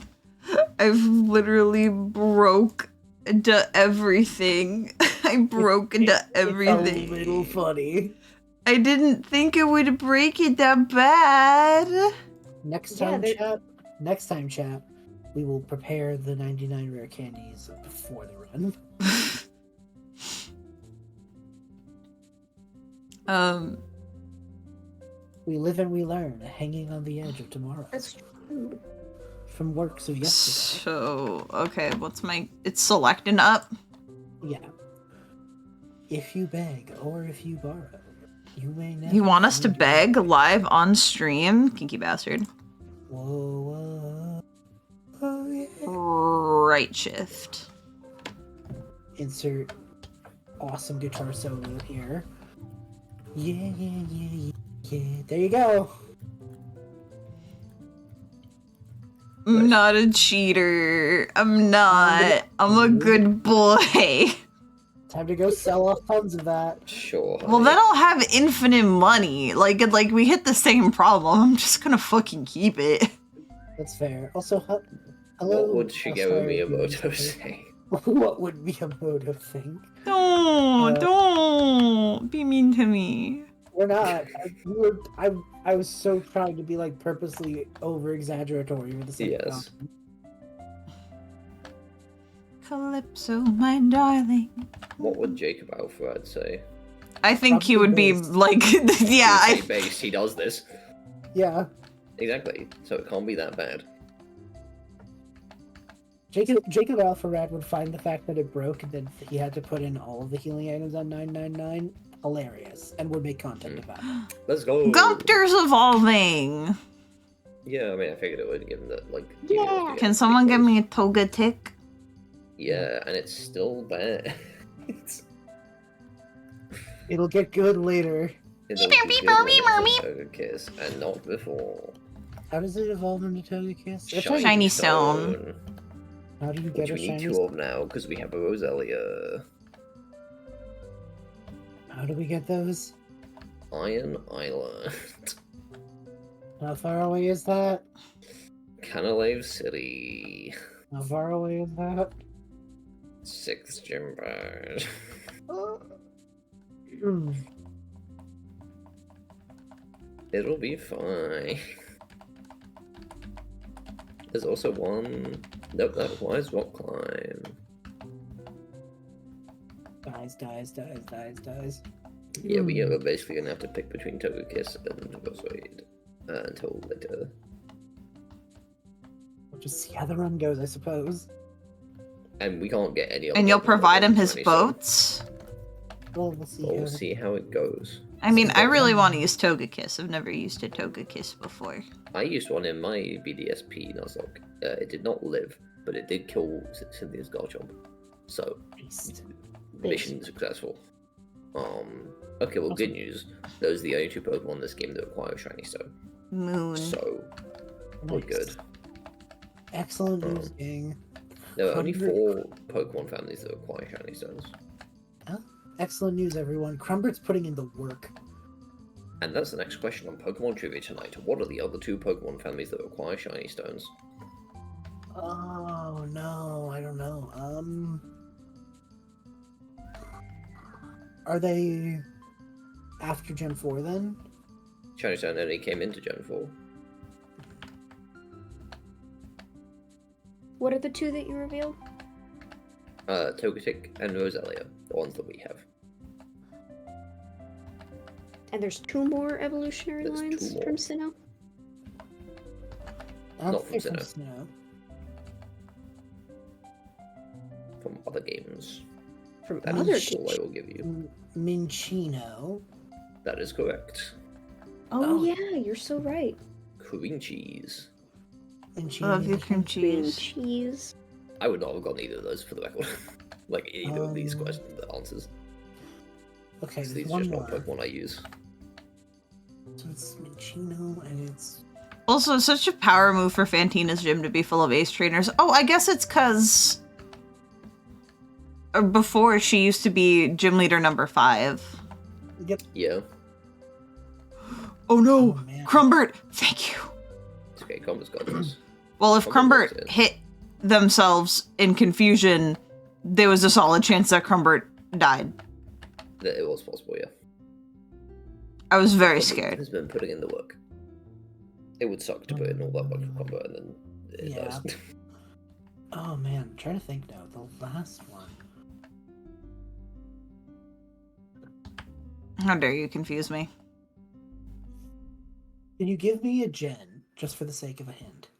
S1: I've literally broke into everything. I broke into everything.
S4: It's a little funny.
S1: I didn't think it would break it that bad.
S4: Next time, chat, we will prepare the 99 rare candies before the run. We live and we learn, hanging on the edge of tomorrow.
S3: That's true.
S4: From work, so yesterday.
S1: So, okay, what's my... It's selecting up?
S4: Yeah. If you beg or if you borrow, you may never...
S1: You want us to
S4: find your
S1: beg
S4: way.
S1: live on stream? Kinky bastard.
S4: Whoa, whoa. Oh, yeah.
S1: Right shift.
S4: Insert awesome guitar solo here. Yeah, yeah, yeah, yeah, yeah. There you go.
S1: I'm not a cheater. I'm not. I'm a good boy.
S4: Time to go sell off tons of that.
S2: Sure.
S1: Well, then I'll have infinite money. Like we hit the same problem. I'm just gonna fucking keep it.
S4: That's fair. Also, hello.
S2: What would Shigeru Miyamoto say?
S4: What would Miyamoto think?
S1: Don't be mean to me.
S4: We're not. I was so trying to be like purposely over exaggeratory with the same
S2: Yes.
S4: time.
S1: Calypso, my darling.
S2: What would Jacob Alfred say?
S1: I think he would be
S4: Probably
S1: like, yeah.
S2: He would say base, he does this.
S4: Yeah.
S2: Exactly. So it can't be that bad.
S4: Jacob Alfarad would find the fact that it broke and then he had to put in all of the healing items on 999 hilarious and would make content about it.
S2: Let's go.
S1: Gumpter's evolving.
S2: Yeah, I mean, I figured it would, given that, like...
S4: Yeah.
S1: Can someone give me a toga tick?
S2: Yeah, and it's still bad.
S4: It'll get good later.
S2: It'll be good when it's a Toga Kiss, and not before.
S4: How does it evolve into Togekiss?
S1: Shiny stone.
S4: How do you
S2: Which
S4: get a
S2: we need
S4: shiny
S2: 2 of now, because we have a Roselia.
S4: How do we get those?
S2: Iron Island.
S4: How far away is that?
S2: Canalave City.
S4: How far away is that?
S2: 6th Gym Bird. It'll be fine. There's also one... Nope, that requires rock climb.
S4: Dies.
S2: Yeah, we are basically gonna have to pick between Togekiss and Roselia until later.
S4: We'll just see how the run goes, I suppose.
S2: And we can't get any other
S1: And you'll
S2: Pokemon
S1: provide him
S2: level
S1: his
S2: 20,
S1: boats?
S4: Well, we'll see.
S2: So we'll see how it goes.
S1: I mean, I really want to use Togekiss. I've never used a Togekiss before.
S2: I used one in my BDSP Nuzlocke. It did not live, but it did kill Cynthia's Garchomp. So, mission successful. Okay, well, good news. Those are the only 2 Pokemon in this game that require Shiny Stone.
S1: Moon.
S2: So, we're good.
S4: Excellent news, gang.
S2: There are only 4 Pokemon families that require Shiny Stones.
S4: Excellent news, everyone. Crumbert's putting in the work.
S2: And that's the next question on Pokemon Trivia tonight. What are the other 2 Pokemon families that require Shiny Stones?
S4: Oh, no, I don't know. Are they after Gen 4 then?
S2: Shiny Stone only came into Gen 4.
S3: What are the 2 that you revealed?
S2: Togetic and Roselia, the ones that we have.
S3: And there's 2 more evolutionary
S2: There's 2
S3: lines
S2: more.
S3: from Sinnoh?
S4: I don't
S2: Not from
S4: think from
S2: Sinnoh.
S4: Snow.
S2: From other games.
S3: From
S2: That
S3: other
S2: is all
S3: games?
S2: I will give you.
S4: Minchino.
S2: That is correct.
S3: Oh,
S4: Oh.
S3: yeah, you're so right.
S2: Cream cheese.
S4: Minchino.
S1: I love your cream
S3: Cream
S1: cheese.
S3: cheese.
S2: I would not have gotten either of those for the record. Like either of these
S4: Um,
S2: questions, the answers.
S4: Okay,
S2: So
S4: there's
S2: these are
S4: one
S2: just
S4: more.
S2: not Pokemon I use.
S4: So it's Minchino and it's
S1: Also, such a power move for Fantina's gym to be full of ace trainers. Oh, I guess it's because before she used to be gym leader number 5.
S4: yep.
S2: Yeah.
S1: Oh no,
S4: Oh, man.
S1: Crumbert! Thank you.
S2: It's okay, Combo's got this.
S1: Well, if
S2: Crumbert
S1: Crumbert
S2: knows it.
S1: hit themselves in confusion, there was a solid chance that Crumbert died.
S2: That it was possible, yeah.
S1: I was very
S2: Combo
S1: scared.
S2: has been putting in the work. It would suck to put in all that work for Combo and then it
S4: Yeah.
S2: does.
S4: Oh man, I'm trying to think now. The last one.
S1: How dare you confuse me?
S4: Can you give me a gen, just for the sake of a hint?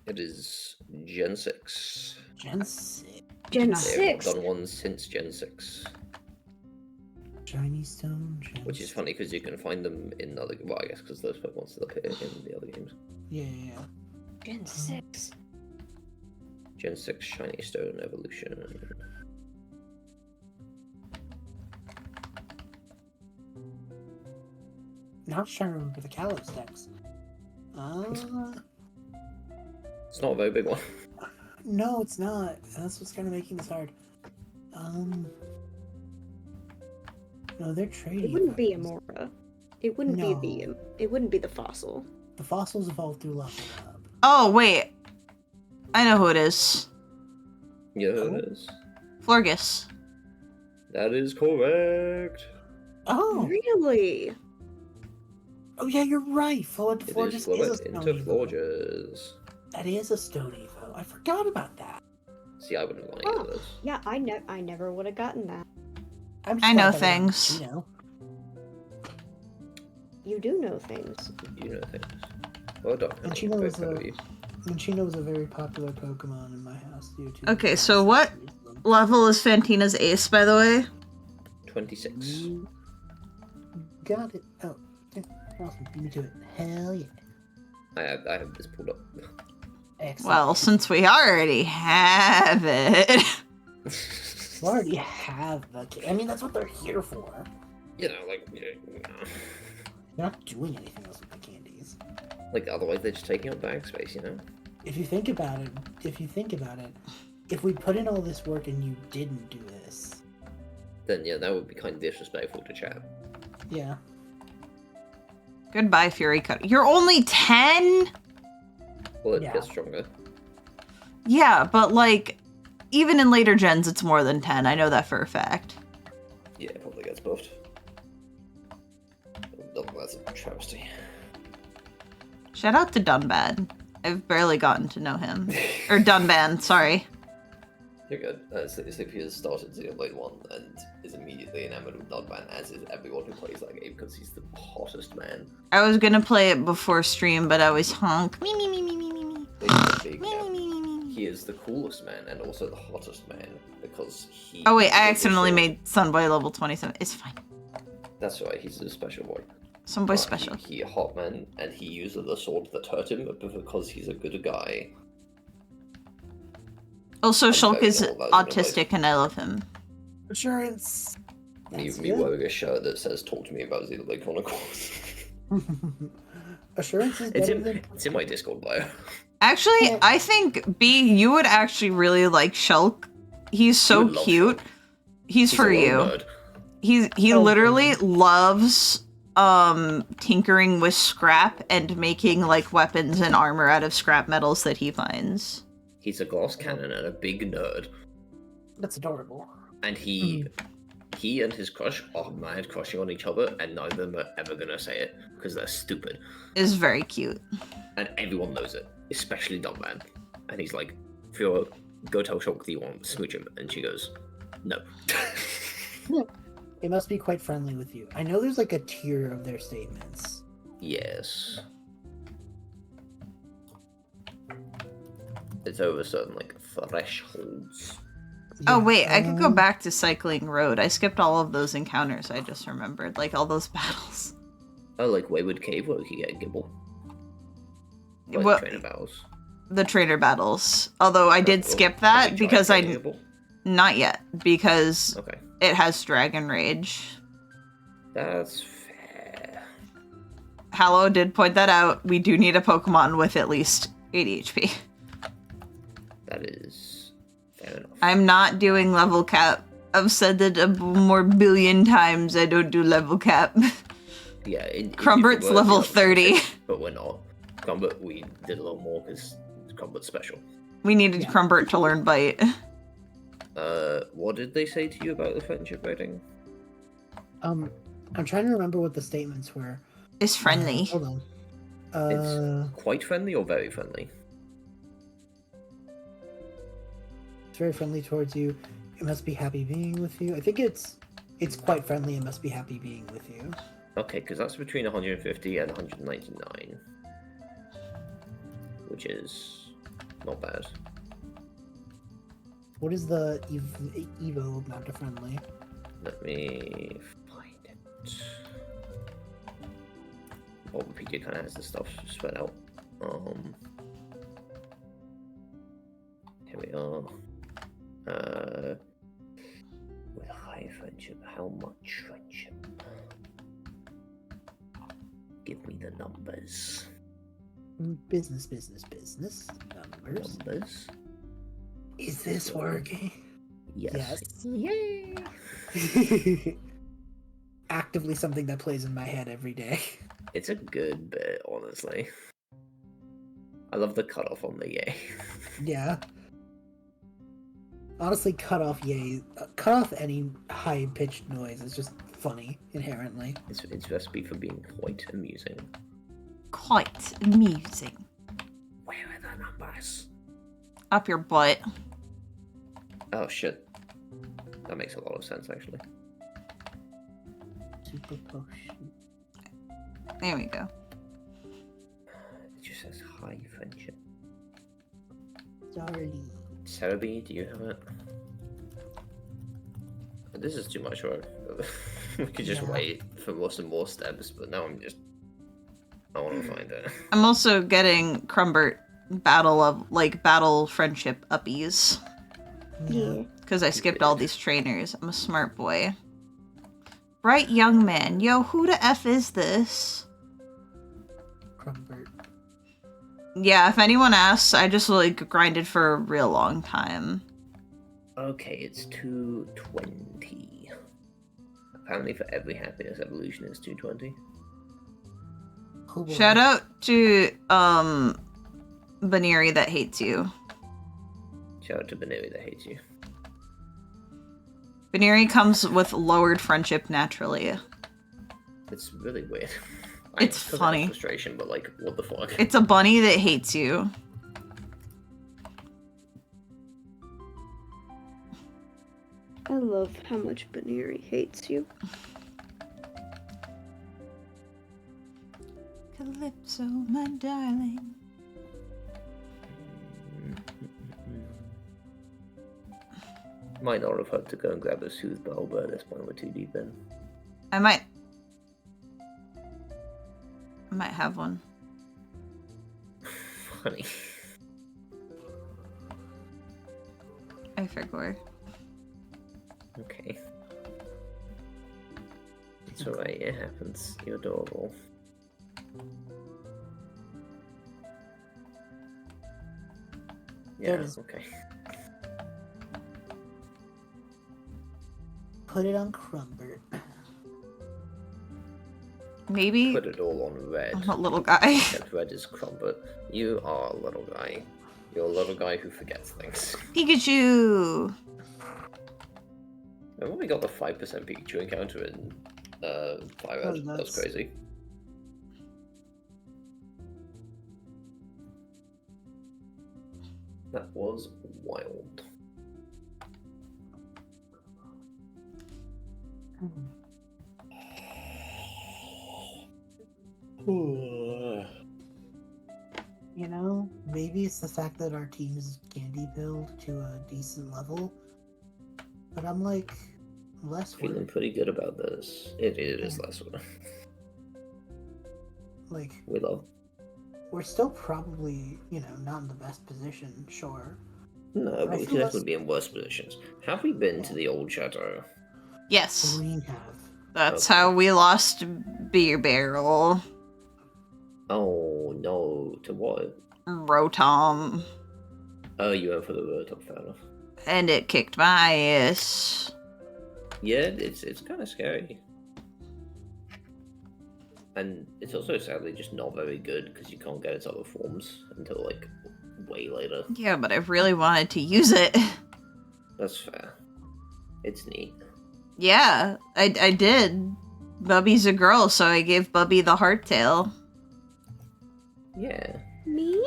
S2: It is Gen 6.
S4: Gen 6.
S3: Gen
S1: No.
S2: They have
S3: 6.
S2: not done one since Gen 6.
S4: Shiny Stone. Gen
S2: Which is funny because you can find them in other... Well, I guess because those Pokemon still appear in the other games.
S4: Yeah, yeah, yeah.
S3: Gen 6.
S2: Gen 6 Shiny Stone Evolution.
S4: Now I'm just trying to remember the Kalos decks.
S2: It's not a very big one.
S4: No, it's not. That's what's kind of making this hard. No, they're trading.
S3: It wouldn't be Amora. It wouldn't
S4: No.
S3: be the. It wouldn't be the fossil.
S4: The fossils evolved through level up.
S1: Oh, wait. I know who it is.
S2: Yeah,
S4: Oh.
S2: it is.
S1: Florgus.
S2: That is correct.
S4: Oh,
S3: Really?
S4: oh yeah, you're right.
S2: It
S4: Florges
S2: is
S4: is a
S2: Florges
S4: stone
S2: into
S4: Evo.
S2: Florges.
S4: That is a stone Evo. I forgot about that.
S2: See, I wouldn't want either of
S3: Oh.
S2: those.
S3: Yeah, I never would have gotten that.
S4: I'm
S1: I know
S4: glad that I'm-
S1: things.
S4: You know.
S3: You do know things.
S2: You know things. Well done.
S4: And she
S2: Very
S4: knows
S2: proud of
S4: the-
S2: you.
S4: Minchino was a very popular Pokemon in my house due to.
S1: Okay, so what level is Fantina's ace, by the way?
S2: 26.
S4: You got it. Oh, yeah, awesome. Beat me to it. Hell yeah.
S2: I have this pulled up.
S4: Excellent.
S1: Well, since we already have it.
S4: We already have the. I mean, that's what they're here for.
S2: You know, like,
S4: They're not doing anything else with the candies.
S2: like otherwise they're just taking up bag space, you know?
S4: If you think about it, if we put in all this work and you didn't do this,
S2: Then yeah, that would be kind of disrespectful to chat.
S4: yeah.
S1: Goodbye, Fury Cut. You're only 10?
S2: Well, it
S4: Yeah.
S2: gets stronger.
S1: Yeah, but like, even in later gens, it's more than 10. I know that for a fact.
S2: Yeah, it probably gets buffed. That's a travesty.
S1: Shout out to Dunbad. I've barely gotten to know him. Or Dunban, sorry.
S2: You're good. Sleepy has started Xenoblade 1 and is immediately enamored with Nodman, as is everyone who plays that game because he's the hottest man.
S1: I was gonna play it before stream, but I was honk. Me, me, me, me, me, me, me.
S2: He's the big,
S1: Me, me, me, me, me, me.
S2: he is the coolest man and also the hottest man because he.
S1: Oh wait, I
S2: he
S1: accidentally
S2: also-
S1: made Sunboy level 27. It's fine.
S2: That's right. He's a special boy.
S1: Sunboy special.
S2: He a hot man, and he uses the sword that hurt him, but because he's a good guy.
S1: Also,
S2: I'm
S1: Shulk
S2: very
S1: is
S2: ill about Xenoblade.
S1: autistic and I love him.
S4: Assurance.
S2: Me
S4: That's
S2: me
S4: good.
S2: wearing a shirt that says "Talk to me about Xenoblade Chronicles."
S4: Assurance is
S2: it's
S4: better
S2: in
S4: than.
S2: it's in my Discord bio.
S1: Actually,
S4: Yeah.
S1: I think B, you would actually really like Shulk. He's so
S2: would love
S1: cute.
S2: Shulk.
S1: He's for
S2: a
S1: you.
S2: little nerd.
S1: He
S4: Oh,
S1: literally
S4: really?
S1: loves tinkering with scrap and making like weapons and armor out of scrap metals that he finds.
S2: He's a glass cannon and a big nerd,
S4: That's adorable.
S2: and he and his crush are mad crushing on each other, and neither of them are ever gonna say it because they're stupid,
S1: Is very cute.
S2: and everyone knows it, especially Dumbman. And he's like, "Fiora, go tell Shulk that you want to smooch him," and she goes, "No."
S4: It must be quite friendly with you. I know there's like a tier of their statements.
S2: Yes. It's over certain like thresholds.
S1: Oh
S4: Yeah,
S1: wait, I could go back to Cycling Road. I skipped all of those encounters. I just remembered, like all those battles.
S2: Oh, like Wayward Cave where we could get a Gibble. Like
S1: Well,
S2: trainer battles.
S1: the trainer battles. Although I did skip
S2: Have
S1: that
S2: you tried
S1: because
S2: training Gibble?
S1: not yet because
S2: Okay.
S1: it has Dragon Rage.
S2: That's fair.
S1: Hallow did point that out. We do need a Pokemon with at least 80 HP.
S2: That is fair enough.
S1: I'm not doing level cap. I've said that a more billion times. I don't do level cap.
S2: Yeah,
S1: Crumbert's level 30.
S2: But we're not. Crumbert, we did a little more because Crumbert's special.
S1: We needed
S4: Yeah.
S1: Crumbert to learn Bite.
S2: What did they say to you about the friendship rating?
S4: I'm trying to remember what the statements were.
S1: It's friendly.
S4: Hold on.
S2: It's quite friendly or very friendly?
S4: It's very friendly towards you. It must be happy being with you. I think it's quite friendly and must be happy being with you.
S2: Okay, because that's between 150 and 199. Which is not bad.
S4: What is the Evo amount of friendly?
S2: Let me find it. Wikipedia kind of has the stuff spread out. Here we are. With high friendship, how much friendship? Give me the numbers.
S4: Business. Numbers.
S2: Numbers.
S4: Is this working?
S2: Yes.
S4: Yay! Actively something that plays in my head every day.
S2: It's a good bit, honestly. I love the cutoff on the yay.
S4: Yeah. Honestly, cut off any high-pitched noise is just funny, inherently.
S2: It's recipe for being quite amusing.
S1: Quite amusing.
S2: Where are the numbers?
S1: Up your butt.
S2: Oh shit. That makes a lot of sense, actually.
S4: Super potion.
S1: There we go.
S2: It just says high friendship.
S4: Darling.
S2: Cerebi, do you have it? This is too much work. We could just
S4: Yeah.
S2: wait for more and more steps, but now I want to find it.
S1: I'm also getting Crumbert battle friendship uppies.
S4: Yeah.
S1: Because I skipped all these trainers. I'm a smart boy. Bright young man. Yo, who the F is this?
S4: Crumbert.
S1: Yeah, if anyone asks, I just grinded for a real long time.
S2: Okay, it's 220. Apparently for every happiness evolution it's 220.
S4: Oh, boy.
S1: Shout out to Baneri that hates you.
S2: Shout out to Baneri that hates you.
S1: Baneri comes with lowered friendship naturally.
S2: It's really weird.
S1: It's
S2: cause
S1: funny.
S2: of frustration, but like, what the fuck?
S1: It's a bunny that hates you.
S3: I love how much Baneri hates you.
S1: Calypso, my darling.
S2: Might not have had to go and grab a soothe bell, but at this point we're too deep in.
S1: I might have one.
S2: Funny.
S1: I forgot.
S2: Okay. It's alright, it happens. You're adorable.
S4: There
S2: Yeah,
S4: it is.
S2: okay.
S4: Put it on Crumbert.
S1: Maybe
S2: Put it all on red.
S1: I'm a little guy.
S2: Except red is Crumbert. You are a little guy. You're a little guy who forgets things.
S1: Pikachu!
S2: Remember when we got the 5% Pikachu encounter in Fire Red? That was
S4: that's-
S2: crazy. That was wild.
S4: You know, maybe it's the fact that our team is candy build to a decent level. But I'm like, less
S2: Feeling
S4: worried.
S2: pretty good about this. It is less work.
S4: Like,
S2: We love.
S4: we're still probably, you know, not in the best position, sure.
S2: No,
S4: I
S2: but we
S4: feel
S2: could
S4: less-
S2: definitely be in worse positions. Have we been to the old chateau?
S1: Yes.
S4: We have.
S1: That's
S2: Okay.
S1: how we lost Beer Barrel.
S2: Oh no, to what?
S1: Rotom.
S2: Oh, you went for the word, fair enough.
S1: And it kicked my ass.
S2: Yeah, it's kind of scary. And it's also sadly just not very good because you can't get its other forms until like way later.
S1: Yeah, but I really wanted to use it.
S2: That's fair. It's neat.
S1: Yeah, I did. Bubby's a girl, so I gave Bubby the hardtail.
S2: Yeah.
S3: Me?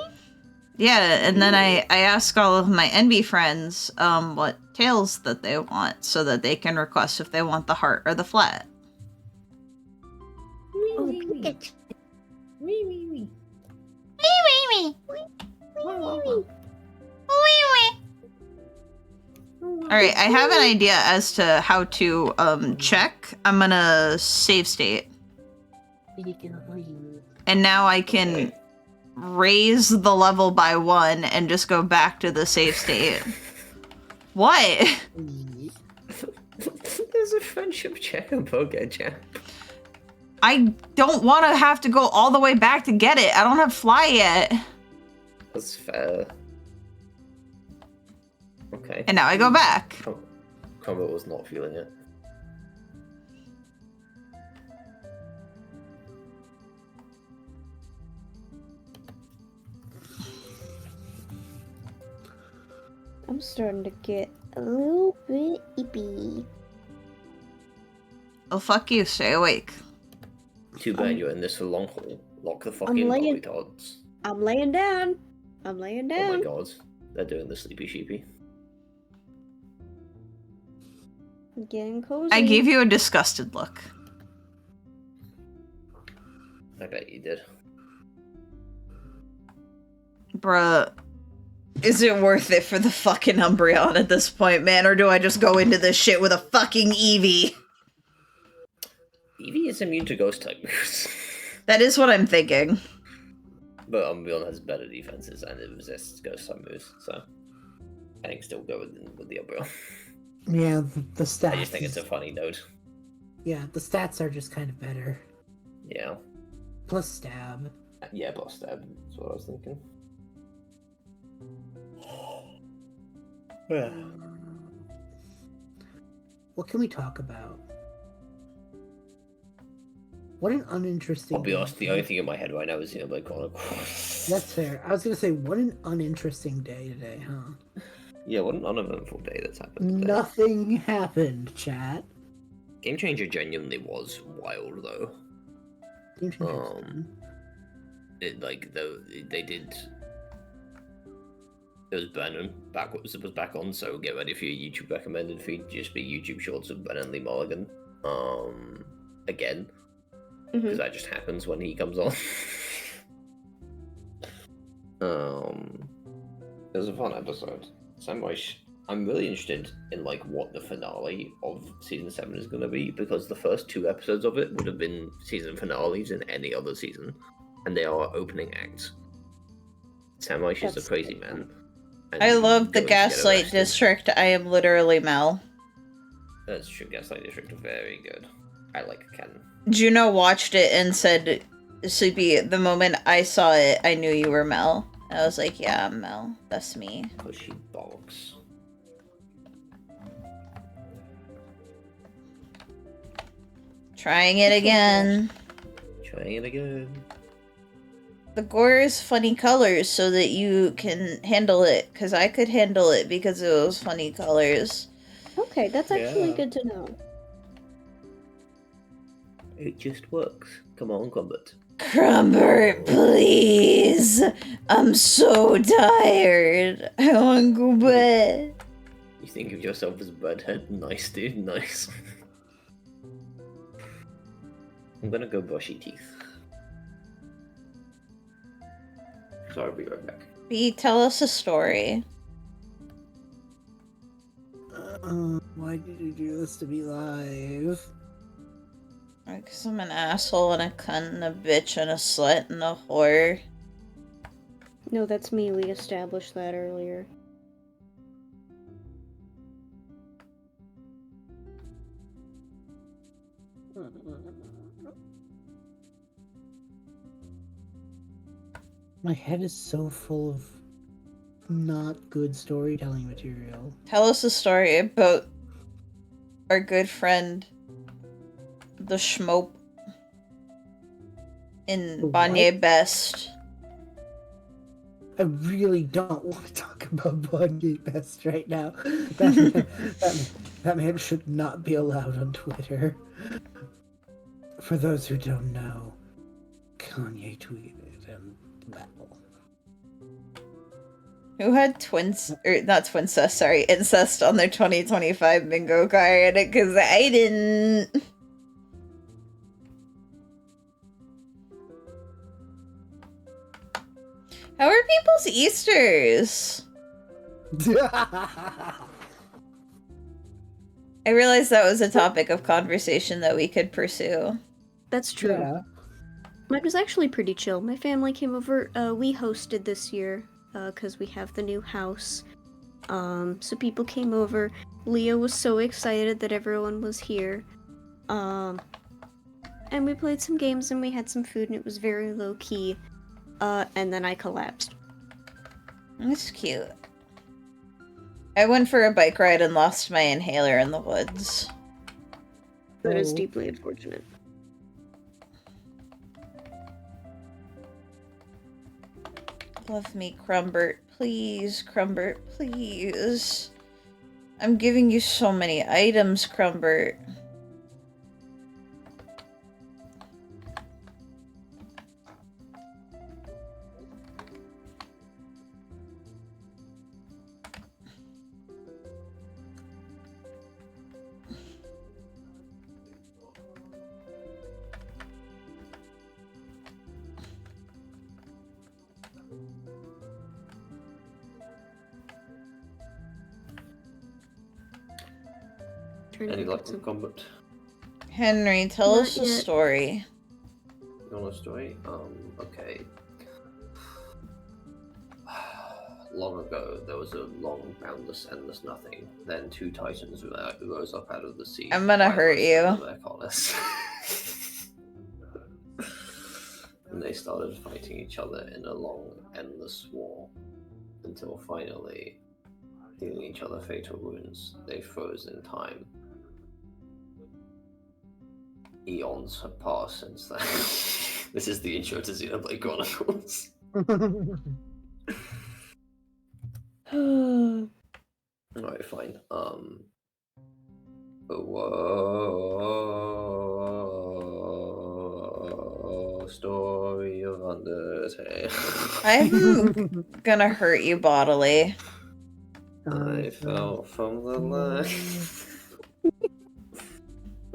S1: Yeah, and then I ask all of my NB friends what tails that they want so that they can request if they want the heart or the flat.
S3: Oh, Pikachu.
S2: Wee wee wee.
S1: Alright, I have an idea as to how to check. I'm gonna save state. And now I can
S2: Okay.
S1: raise the level by 1 and just go back to the save state. What?
S2: There's a friendship check on Pokechat.
S1: I don't want to have to go all the way back to get it. I don't have fly yet.
S2: That's fair. Okay.
S1: And now I go back.
S2: Crowva was not feeling it.
S3: I'm starting to get a little bit ippy.
S1: Oh, fuck you. Stay awake.
S2: Too bad you're in this for long haul. Lock the fucking
S3: laying-
S2: Bubblytarts.
S3: I'm laying down. I'm laying
S2: Oh
S3: down.
S2: my god. They're doing the sleepy sheepy.
S3: I'm getting cozy.
S1: I gave you a disgusted look.
S2: I bet you did.
S1: Bruh. Is it worth it for the fucking Umbreon at this point, man? Or do I just go into this shit with a fucking Eevee?
S2: Eevee is immune to ghost type moves.
S1: That is what I'm thinking.
S2: But Umbreon has better defenses and it resists ghost type moves, so I think still go with the Umbreon.
S4: Yeah, the stats.
S2: I just think it's a funny note.
S4: Yeah, the stats are just kind of better.
S2: Yeah.
S4: Plus stab.
S2: Yeah, plus stab. That's what I was thinking. Yeah.
S4: What can we talk about? What an uninteresting.
S2: I'll be honest, the
S4: day.
S2: only thing in my head right now is Xenoblade Chronicles.
S4: That's fair. I was gonna say, what an uninteresting day today, huh?
S2: Yeah, what an uneventful day that's happened today.
S4: Nothing happened, chat.
S2: Game Changer genuinely was wild though.
S4: Game Changer was fun.
S2: It like they did. It was Brennan back. It was back on. So get ready for your YouTube recommended feed. Just be YouTube shorts of Brennan Lee Mulligan. Again, because that just happens when he comes on. It was a fun episode. So I'm really interested in like what the finale of season 7 is going to be, because the first 2 episodes of it would have been season finales in any other season, and they are opening acts. Samurai is a
S3: That's
S2: crazy man. and
S1: I love the
S2: going to get
S1: Gaslight
S2: arrested.
S1: District. I am literally Mel.
S2: That's true. Gaslight District are very good. I like Ken.
S1: Juno watched it and said, Sleepy, the moment I saw it, I knew you were Mel. I was like, yeah, I'm Mel. That's me.
S2: Pushy bollocks.
S1: Trying it again.
S2: Trying it again.
S1: The gore is funny colors so that you can handle it, because I could handle it because it was funny colors.
S3: Okay, that's actually
S2: Yeah.
S3: good to know.
S2: It just works. Come on, Combat.
S1: Crumbert, please! I'm so tired. I want to go bed.
S2: You think of yourself as Redhead? Nice, dude. Nice. I'm gonna go brushy teeth. So I'll be right back.
S1: B, tell us a story.
S4: Why did you do this to me live?
S1: Because I'm an asshole and a cunt and a bitch and a slut and a whore.
S3: No, that's me. We established that earlier.
S4: My head is so full of not good storytelling material.
S1: Tell us a story about our good friend, the Schmope in
S4: The
S1: Banye
S4: what?
S1: Best.
S4: I really don't want to talk about Banye Best right now. That man should not be allowed on Twitter. For those who don't know, Kanye tweeted and well.
S1: Who had incest on their 2025 bingo card? Because I didn't. How are people's Easters? I realized that was a topic of conversation that we could pursue.
S3: That's true.
S4: Yeah.
S3: Mine was actually pretty chill. My family came over. We hosted this year because we have the new house. So people came over. Leo was so excited that everyone was here. And we played some games and we had some food and it was very low key. And then I collapsed.
S1: That's cute. I went for a bike ride and lost my inhaler in the woods.
S3: That is
S4: Oh.
S3: deeply unfortunate.
S1: Love me, Crumbert. Please, Crumbert, please. I'm giving you so many items, Crumbert.
S2: Any luck with combat?
S1: Henry, tell
S3: Not
S1: us a
S3: yet.
S1: story.
S2: You want a story? Okay. Long ago, there was a long, boundless, endless nothing. Then two titans rose up out of the sea.
S1: I'm gonna hurt you.
S2: Their collars. And they started fighting each other in a long, endless war. Until finally, dealing each other fatal wounds, they froze in time. Eons have passed since then. This is the intro to Xenoblade Chronicles. Alright, fine. Whoa, story of Undertale.
S1: I'm gonna hurt you bodily.
S2: I fell from the line.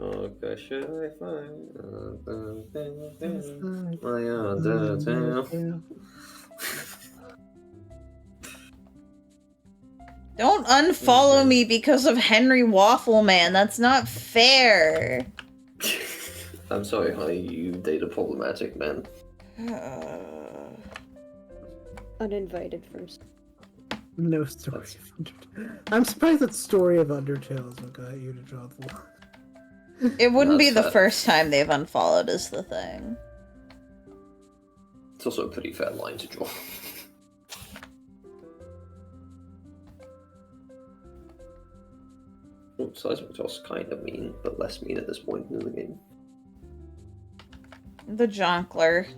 S2: Okay, should I find my Undertale?
S1: Don't unfollow me because of Henry Waffleman. That's not fair.
S2: I'm sorry, honey, you date a problematic man.
S3: Uninvited first.
S4: No story of Undertale. I'm surprised that story of Undertale is what got you to draw the line.
S1: It wouldn't be
S2: That's
S1: the
S2: fair.
S1: first time they've unfollowed is the thing.
S2: It's also a pretty fair line to draw. Seismic toss kind of mean, but less mean at this point in the game.
S1: The Jonkler.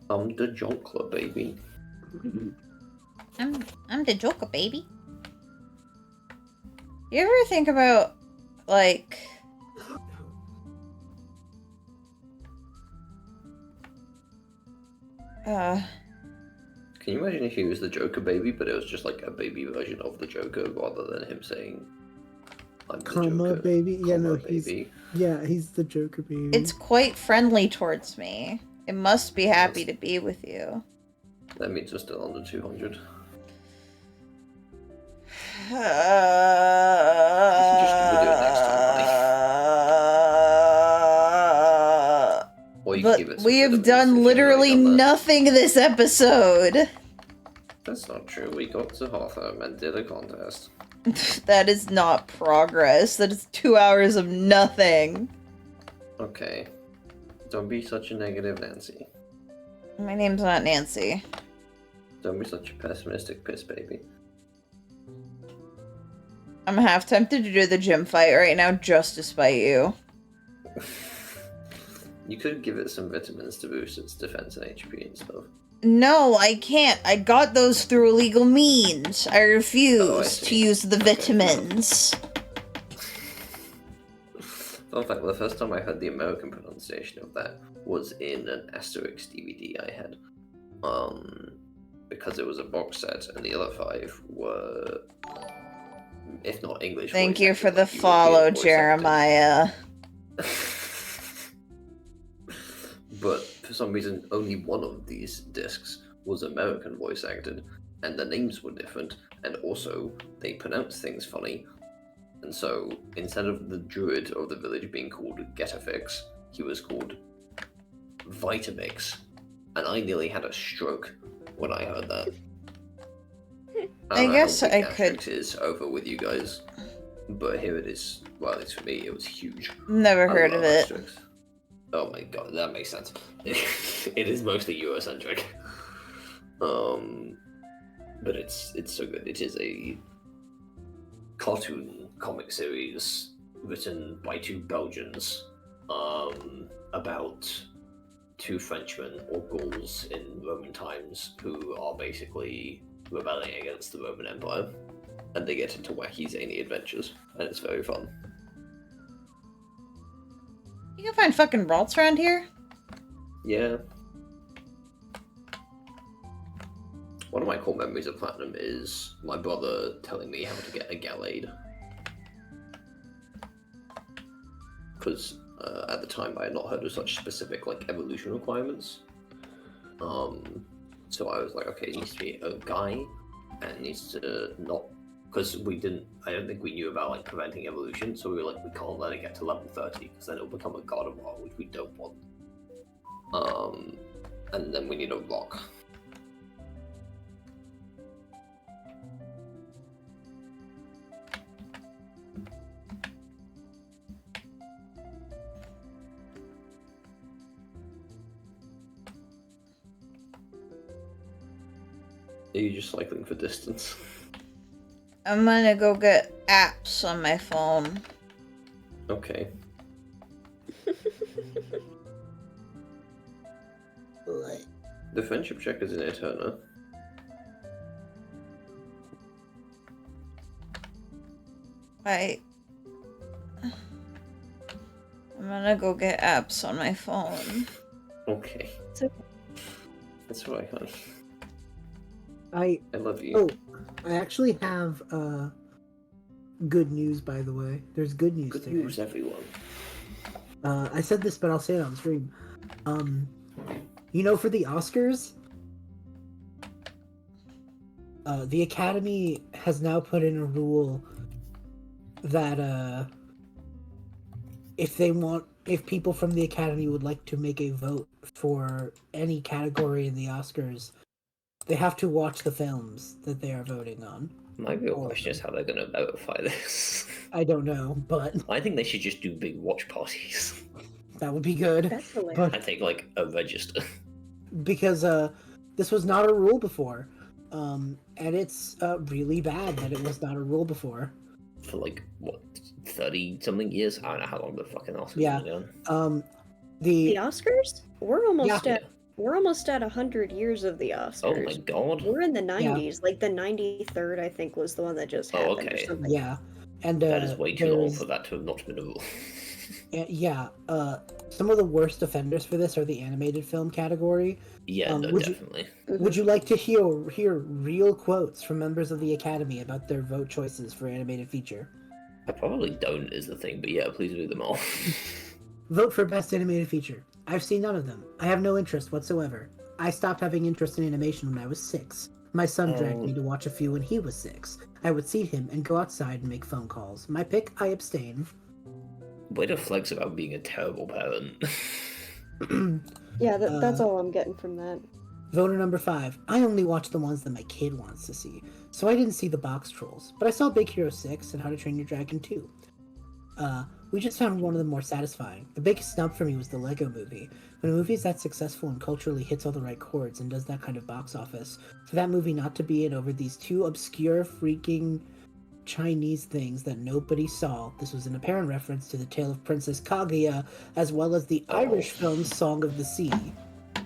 S2: The Jonkler, baby.
S1: I'm the Joker, baby. You ever think about, like...
S2: Can you imagine if he was the Joker baby, but it was just like a baby version of the Joker rather than him saying, I'm the
S4: Comma,
S2: Joker.
S4: baby. Yeah,
S2: Comma,
S4: no,
S2: baby.
S4: he's the Joker, baby.
S1: It's quite friendly towards me. It must be happy to be with you.
S2: That means we're still under 200.
S1: We'll
S2: do it next time, Or you can give it
S1: But
S2: some
S1: we have
S2: vitamins if
S1: done
S2: you've
S1: literally
S2: already done that.
S1: nothing this episode.
S2: That's not true. We got to Hotham and did a contest.
S1: That is not progress. That is 2 hours of nothing.
S2: Okay. Don't be such a negative Nancy.
S1: My name's not Nancy.
S2: Don't be such a pessimistic piss baby.
S1: I'm half tempted to do the gym fight right now just to spite you.
S2: You could give it some vitamins to boost its defense and HP and stuff.
S1: No, I can't. I got those through illegal means. I refuse to use the vitamins.
S2: Fun fact, the first time I heard the American pronunciation of that was in an Asterix DVD I had. Because it was a box set, and the other 5 were, if not English.
S1: Thank
S2: voice
S1: you
S2: acted,
S1: for the
S2: like European
S1: follow,
S2: voice
S1: Jeremiah.
S2: acting. But for some reason, only one of these discs was American voice acted, and the names were different, and also they pronounced things funny. And so instead of the druid of the village being called Getafix, he was called Vitamix, and I nearly had a stroke when I heard that.
S1: I guess I could.
S2: Asterix is over with you guys, but here it is. Well, it's for me. It was huge.
S1: Never
S2: I
S1: heard of
S2: love
S1: it.
S2: Asterix. Oh my god, that makes sense. It is mostly Eurocentric. But it's so good. It is a cartoon comic series written by 2 Belgians about 2 Frenchmen or Gauls in Roman times who are basically rebelling against the Roman Empire, and they get into wacky zany adventures, and it's very fun.
S1: You can find fucking Ralts around here?
S2: Yeah. One of my core memories of Platinum is my brother telling me how to get a Gallade. Because at the time I had not heard of such specific like evolution requirements. So I was like, okay, it needs to be a guy, and it needs to not, because I don't think we knew about like preventing evolution, so we were like, we can't let it get to level 30, because then it'll become a god of war, which we don't want. And then we need a rock. Are you just cycling for distance?
S1: I'm gonna go get apps on my phone.
S2: Okay. The friendship check is in Eterna.
S1: I'm gonna go get apps on my phone.
S2: Okay.
S3: It's okay.
S2: That's right, honey.
S4: I
S2: love you.
S4: Oh, I actually have good news, by the way. There's good news
S2: Good
S4: today.
S2: news, everyone.
S4: I said this, but I'll say it on stream. You know, for the Oscars, the Academy has now put in a rule that if people from the Academy would like to make a vote for any category in the Oscars, they have to watch the films that they are voting on.
S2: My real question is how they're going to verify this.
S4: I don't know, but
S2: I think they should just do big watch parties.
S4: that would be good.
S3: That's hilarious.
S4: But
S2: I think like a register.
S4: because this was not a rule before, and it's really bad that it was not a rule before.
S2: For like what, 30 something years? I don't know how long the fucking Oscars
S4: Yeah.
S2: have been going.
S3: The Oscars? We're almost
S4: Yeah.
S3: at 100 years of the Oscars.
S2: Oh my god.
S3: We're in the 90s. Like the 93rd, I think, was the one that just happened. Or
S2: okay.
S3: something.
S4: Yeah, and
S2: That is way too long
S4: there's-
S2: for that to have not been a rule.
S4: Yeah, some of the worst offenders for this are the animated film category.
S2: Yeah, no,
S4: would you-
S2: definitely.
S4: Would you like to hear real quotes from members of the Academy about their vote choices for animated feature?
S2: I probably don't is the thing, but yeah, please do them all.
S4: Vote for Best Animated Feature. I've seen none of them. I have no interest whatsoever. I stopped having interest in animation when I was 6. My son dragged me to watch a few when he was 6. I would see him and go outside and make phone calls. My pick, I abstain.
S2: Way to flex about being a terrible parent.
S5: Yeah, that's all I'm getting from that.
S4: Voter number 5. I only watch the ones that my kid wants to see, so I didn't see the box trolls, but I saw Big Hero 6 and How to Train Your Dragon 2. We just found one of them more satisfying. The biggest snub for me was the Lego Movie. When a movie is that successful and culturally hits all the right chords and does that kind of box office, for that movie not to be in over these 2 obscure freaking Chinese things that nobody saw. This was an apparent reference to the tale of Princess Kaguya, as well as the Irish film Song of the Sea.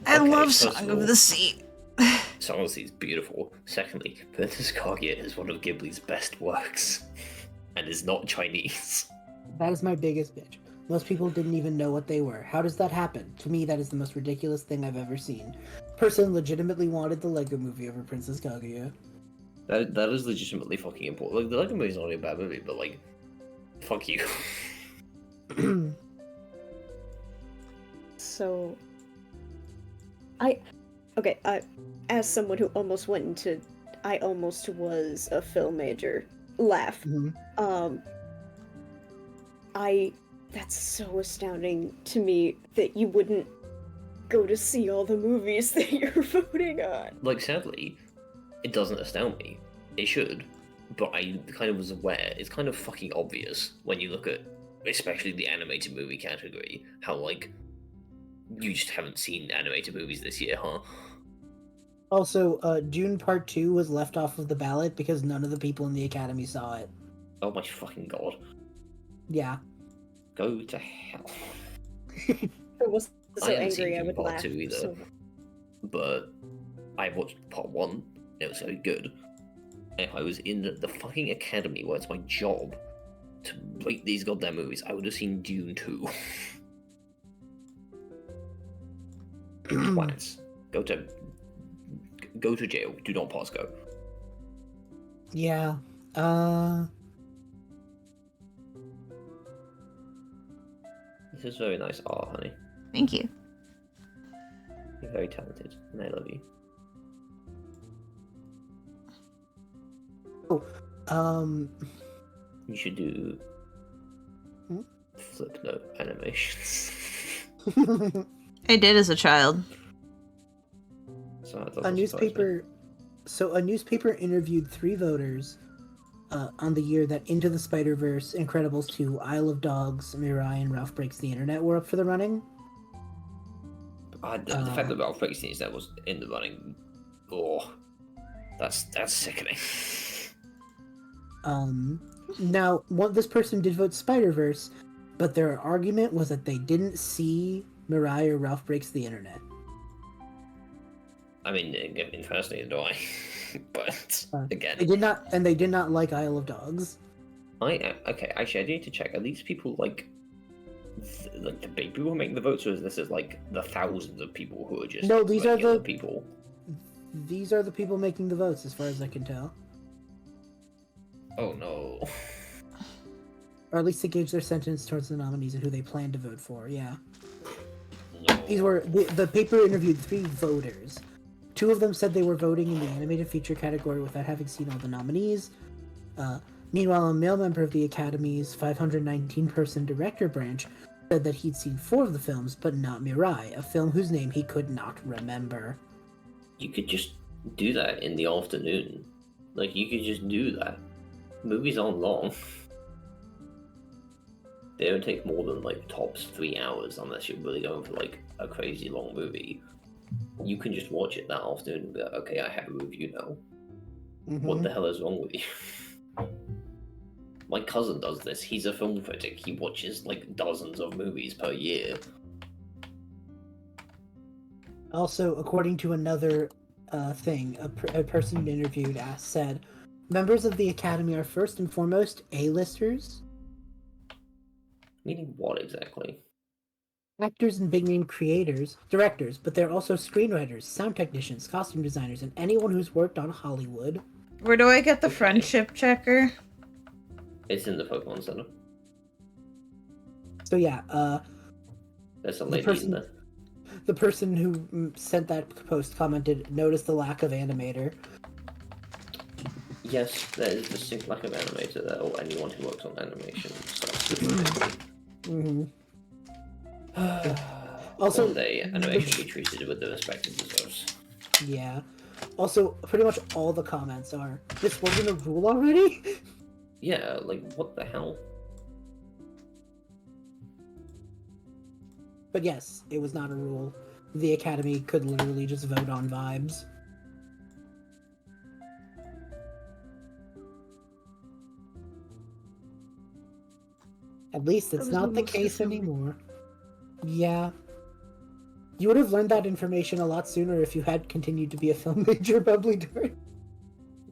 S1: I
S2: Okay,
S1: love
S2: first
S1: Song
S2: of
S1: of
S2: all-
S1: the Sea.
S2: Song of the Sea is beautiful. Secondly, Princess Kaguya is one of Ghibli's best works, and is not Chinese.
S4: That is my biggest bitch. Most people didn't even know what they were. How does that happen? To me, that is the most ridiculous thing I've ever seen. Person legitimately wanted the Lego Movie over Princess Kaguya.
S2: That is legitimately fucking important. Like, the Lego movie is not only a bad movie, but like, fuck you.
S5: So, as someone who almost went into, I almost was a film major, laugh.
S4: Mhm.
S5: That's so astounding to me that you wouldn't go to see all the movies that you're voting on.
S2: Like, sadly, it doesn't astound me. It should, but I kind of was aware. It's kind of fucking obvious when you look at, especially the animated movie category, how, like, you just haven't seen animated movies this year, huh?
S4: Also, Dune Part 2 was left off of the ballot because none of the people in the Academy saw it.
S2: Oh my fucking god.
S4: Yeah.
S2: Go to hell.
S5: I was so
S2: I haven't seen
S5: angry I
S2: Dune
S5: would
S2: Part
S5: laugh.
S2: 2 either.
S5: So,
S2: But I watched part 1, and it was very good. And if I was in the fucking academy where it's my job to rate these goddamn movies, I would have seen Dune 2. Twats. Go to jail. Do not pass go.
S4: Yeah.
S2: This is very nice art, honey.
S1: Thank you.
S2: You're very talented, and I love you. You should do flip note animations.
S1: I did as a child.
S2: So that
S4: a
S2: doesn't surprise me.
S4: a newspaper interviewed 3 voters on the year that Into the Spider-Verse, Incredibles 2, Isle of Dogs, Mirai, and Ralph Breaks the Internet were up for the running.
S2: The fact that Ralph Breaks the Internet was in the running, that's sickening.
S4: Now, this person did vote Spider-Verse, but their argument was that they didn't see Mirai or Ralph Breaks the Internet.
S2: I mean, in fairness, neither do I. But again,
S4: They did not like Isle of Dogs.
S2: okay. Actually, I need to check. Are these people like the big people who make the votes, or is this like the thousands of people who are just
S4: No, these are
S2: regular
S4: the-
S2: people?
S4: These are the people making the votes, as far as I can tell.
S2: Oh no.
S4: Or at least to gauge their sentence towards the nominees and who they plan to vote for, yeah.
S2: No.
S4: These were the paper interviewed 3 voters. 2 of them said they were voting in the animated feature category without having seen all the nominees. Meanwhile, a male member of the Academy's 519-person director branch said that he'd seen 4 of the films, but not Mirai, a film whose name he could not remember.
S2: You could just do that in the afternoon. Like, you could just do that. Movies aren't long. They don't take more than, like, tops 3 hours unless you're really going for, like, a crazy long movie. You can just watch it that afternoon and be like, okay, I have a review now. What the hell is wrong with you? My cousin does this. He's a film critic. He watches, like, dozens of movies per year.
S4: Also, according to another thing, a person interviewed said, members of the Academy are first and foremost A-listers,
S2: Meaning what exactly?
S4: actors and big-name directors, but they're also screenwriters, sound technicians, costume designers, and anyone who's worked on Hollywood.
S1: Where do I get the
S2: Okay.
S1: friendship checker?
S2: It's in the Pokemon Center.
S4: So yeah,
S2: There's a
S4: The
S2: lady
S4: person-
S2: in there.
S4: the person who sent that post commented, "Noticed the lack of animator."
S2: Yes, there is a distinct lack of animator there, or anyone who works on animation.
S4: Mm-hmm. Also,
S2: One day, animation should be treated with the respect it deserves.
S4: yeah. Also, pretty much all the comments are, "This wasn't a rule already."
S2: Yeah, like, what the hell?
S4: But yes, it was not a rule. The Academy could literally just vote on vibes. At least it's
S3: was
S4: not the
S3: almost
S4: case
S3: assuming.
S4: anymore. Yeah. You would have learned that information a lot sooner if you had continued to be a film major, Bubblytart.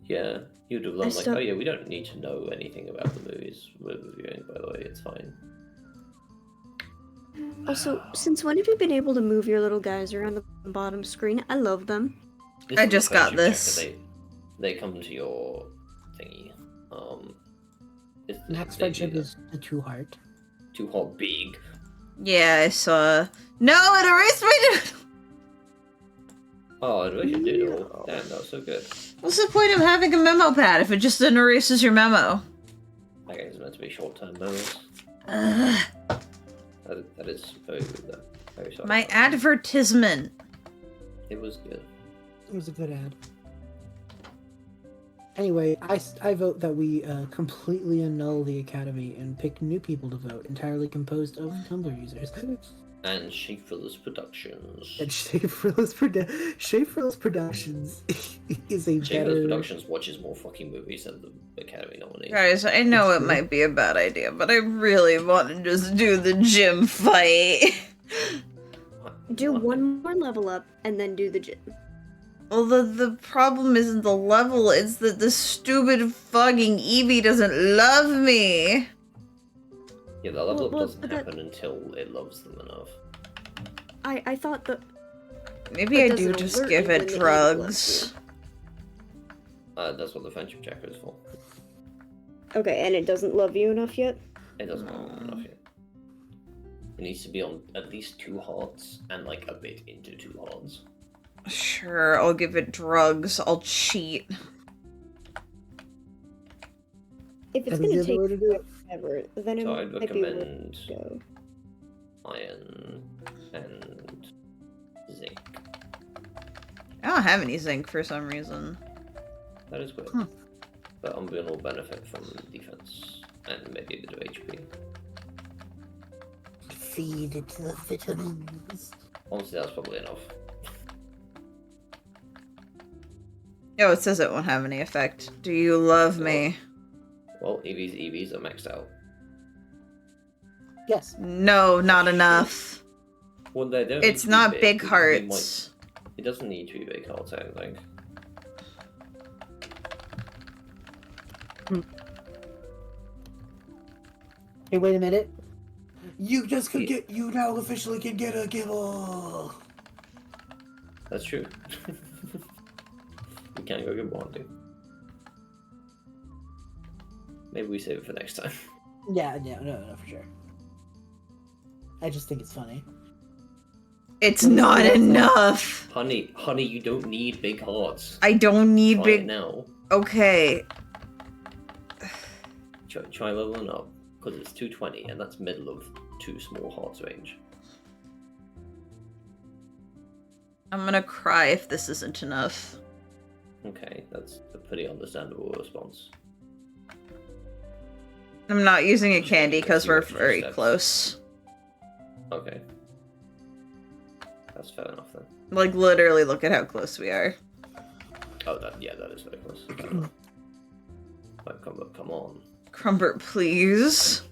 S2: Yeah, you'd have learned, like,
S3: still-
S2: oh yeah, we don't need to know anything about the movies we're reviewing, by the way, it's fine.
S3: Also, since when have you been able to move your little guys around the bottom screen? I love them.
S2: This
S1: I
S2: is a
S1: just got
S2: friendship
S1: this.
S2: checker. They come to your thingy.
S4: Max
S2: they
S4: friendship
S2: do that.
S4: is a true heart.
S2: Too hot big.
S1: Yeah, I saw. No, it erased my doodle!
S2: Oh, I wish it did all. Damn, that was so good.
S1: What's the point of having a memo pad if it just then erases your memo?
S2: I guess it's meant to be short-term memos.
S1: Ugh.
S2: That is very good though. Very sorry.
S1: My advertisement.
S2: It was good.
S4: It was a good ad. Anyway, I vote that we completely annul the Academy and pick new people to vote, entirely composed of Tumblr users.
S2: And Shapefuller's Productions.
S4: And Shapefuller's Productions is a
S2: Shapefuller's
S4: better...
S2: Productions watches more fucking movies than the Academy nominees.
S1: Guys, I know it might be a bad idea, but I really want to just do the gym fight.
S3: Do one more level up and then do the gym.
S1: Well, the problem isn't the level, it's that the stupid fucking Eevee doesn't love me.
S2: Yeah, the level up
S3: Well,
S2: doesn't
S3: but that-
S2: happen until it loves them enough.
S3: I thought that
S1: Maybe
S3: It
S1: I do
S3: doesn't
S1: just
S3: alert
S1: give
S3: you
S1: it
S3: when the Eevee
S1: drugs.
S2: That's what the friendship checker is for.
S3: okay, and it doesn't love you enough yet.
S2: It doesn't love them enough yet. It needs to be on at least 2 hearts and like a bit into 2 hearts.
S1: Sure, I'll give it drugs. I'll cheat.
S3: If it's
S4: That is
S3: gonna
S4: the
S3: take
S4: other way to do it.
S3: forever, then it
S2: So I'd
S3: might be worth
S2: recommend
S3: to go.
S2: iron and zinc.
S1: I don't have any zinc for some reason.
S2: That is good.
S1: Huh.
S2: But Umbreon will benefit from defense and maybe a bit of HP.
S4: Feed it to the vitamins.
S2: Honestly, that's probably enough.
S1: Oh, it says it won't have any effect. Do you love me?
S2: Well, EVs are maxed out.
S4: Yes.
S1: No, not enough.
S2: Well, they don't.
S1: It's
S2: need to
S1: not
S2: be
S1: big
S2: they
S1: hearts.
S2: It doesn't need to be big hearts, I don't think.
S4: Hey, wait a minute. You just could get. You now officially can get a Gibble.
S2: That's true. We can't go get bonding. Maybe we save it for next time.
S4: Yeah, no, for sure. I just think it's funny.
S1: It's not enough.
S2: Honey, you don't need big hearts.
S1: I don't need
S2: Try it
S1: big.
S2: now.
S1: Okay.
S2: Try leveling up, because it's 220, and that's middle of 2 small hearts range.
S1: I'm gonna cry if this isn't enough.
S2: Okay, that's a pretty understandable response.
S1: I'm not using a candy because we're
S2: Let's see what
S1: very
S2: steps.
S1: close.
S2: Okay. That's fair enough then.
S1: Like, literally, look at how close we are.
S2: Oh, that is very close. Fair enough. Right, come on.
S1: Crumbert, please.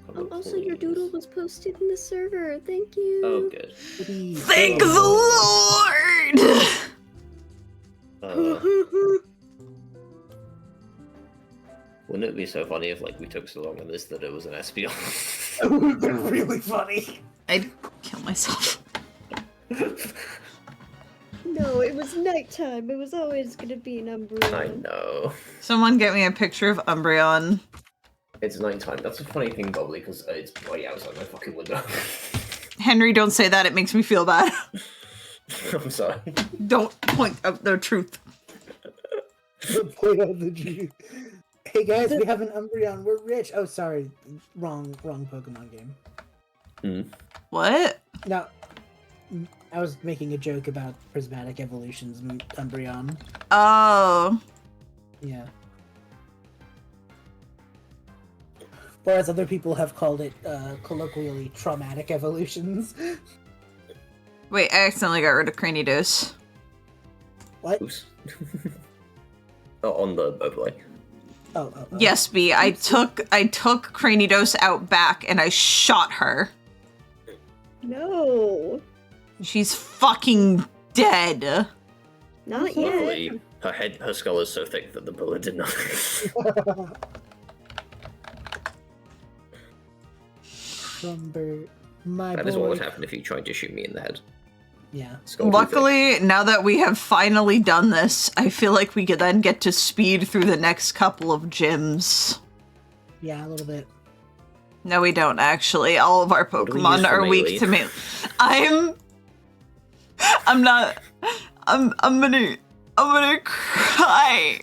S2: Come on,
S3: Also, your
S2: please.
S3: doodle was posted in the server. Thank you.
S2: Oh, good.
S1: Thank the Lord!
S2: Wouldn't it be so funny if, like, we took so long on this that it was an SPR?
S4: It would have been really funny.
S1: I'd kill myself.
S3: No, it was nighttime. It was always gonna be an Umbreon.
S2: I know.
S1: Someone get me a picture of Umbreon.
S2: It's nighttime. That's a funny thing, Bubbly, because it's bright outside my fucking window.
S1: Henry, don't say that. It makes me feel bad.
S2: I'm sorry.
S1: Don't point out the truth.
S4: Point out the truth. Hey guys, we have an Umbreon. We're rich. Oh, sorry. Wrong Pokemon game.
S1: What?
S4: No, I was making a joke about Prismatic Evolution's Umbreon.
S1: Oh.
S4: Yeah. Or as other people have called it, colloquially, traumatic evolutions.
S1: Wait, I accidentally got rid of Cranidos.
S4: What?
S2: Oops. Oh, on the overlay.
S4: Oh.
S1: Yes, B. I took Cranidos out back and I shot her.
S5: No,
S1: She's fucking dead.
S5: not yet.
S2: Luckily, her skull is so thick that the bullet did not.
S4: Lumber, my
S2: That
S4: boy.
S2: is what would happen if you tried to shoot me in the head.
S4: Yeah.
S2: Skull too thick.
S1: Luckily, now that we have finally done this, I feel like we could then get to speed through the next couple of gyms.
S4: Yeah, a little bit.
S1: No, we don't actually. All of our
S2: What do we
S1: Pokemon
S2: use for
S1: are weak
S2: melee?
S1: to melee. I'm gonna cry.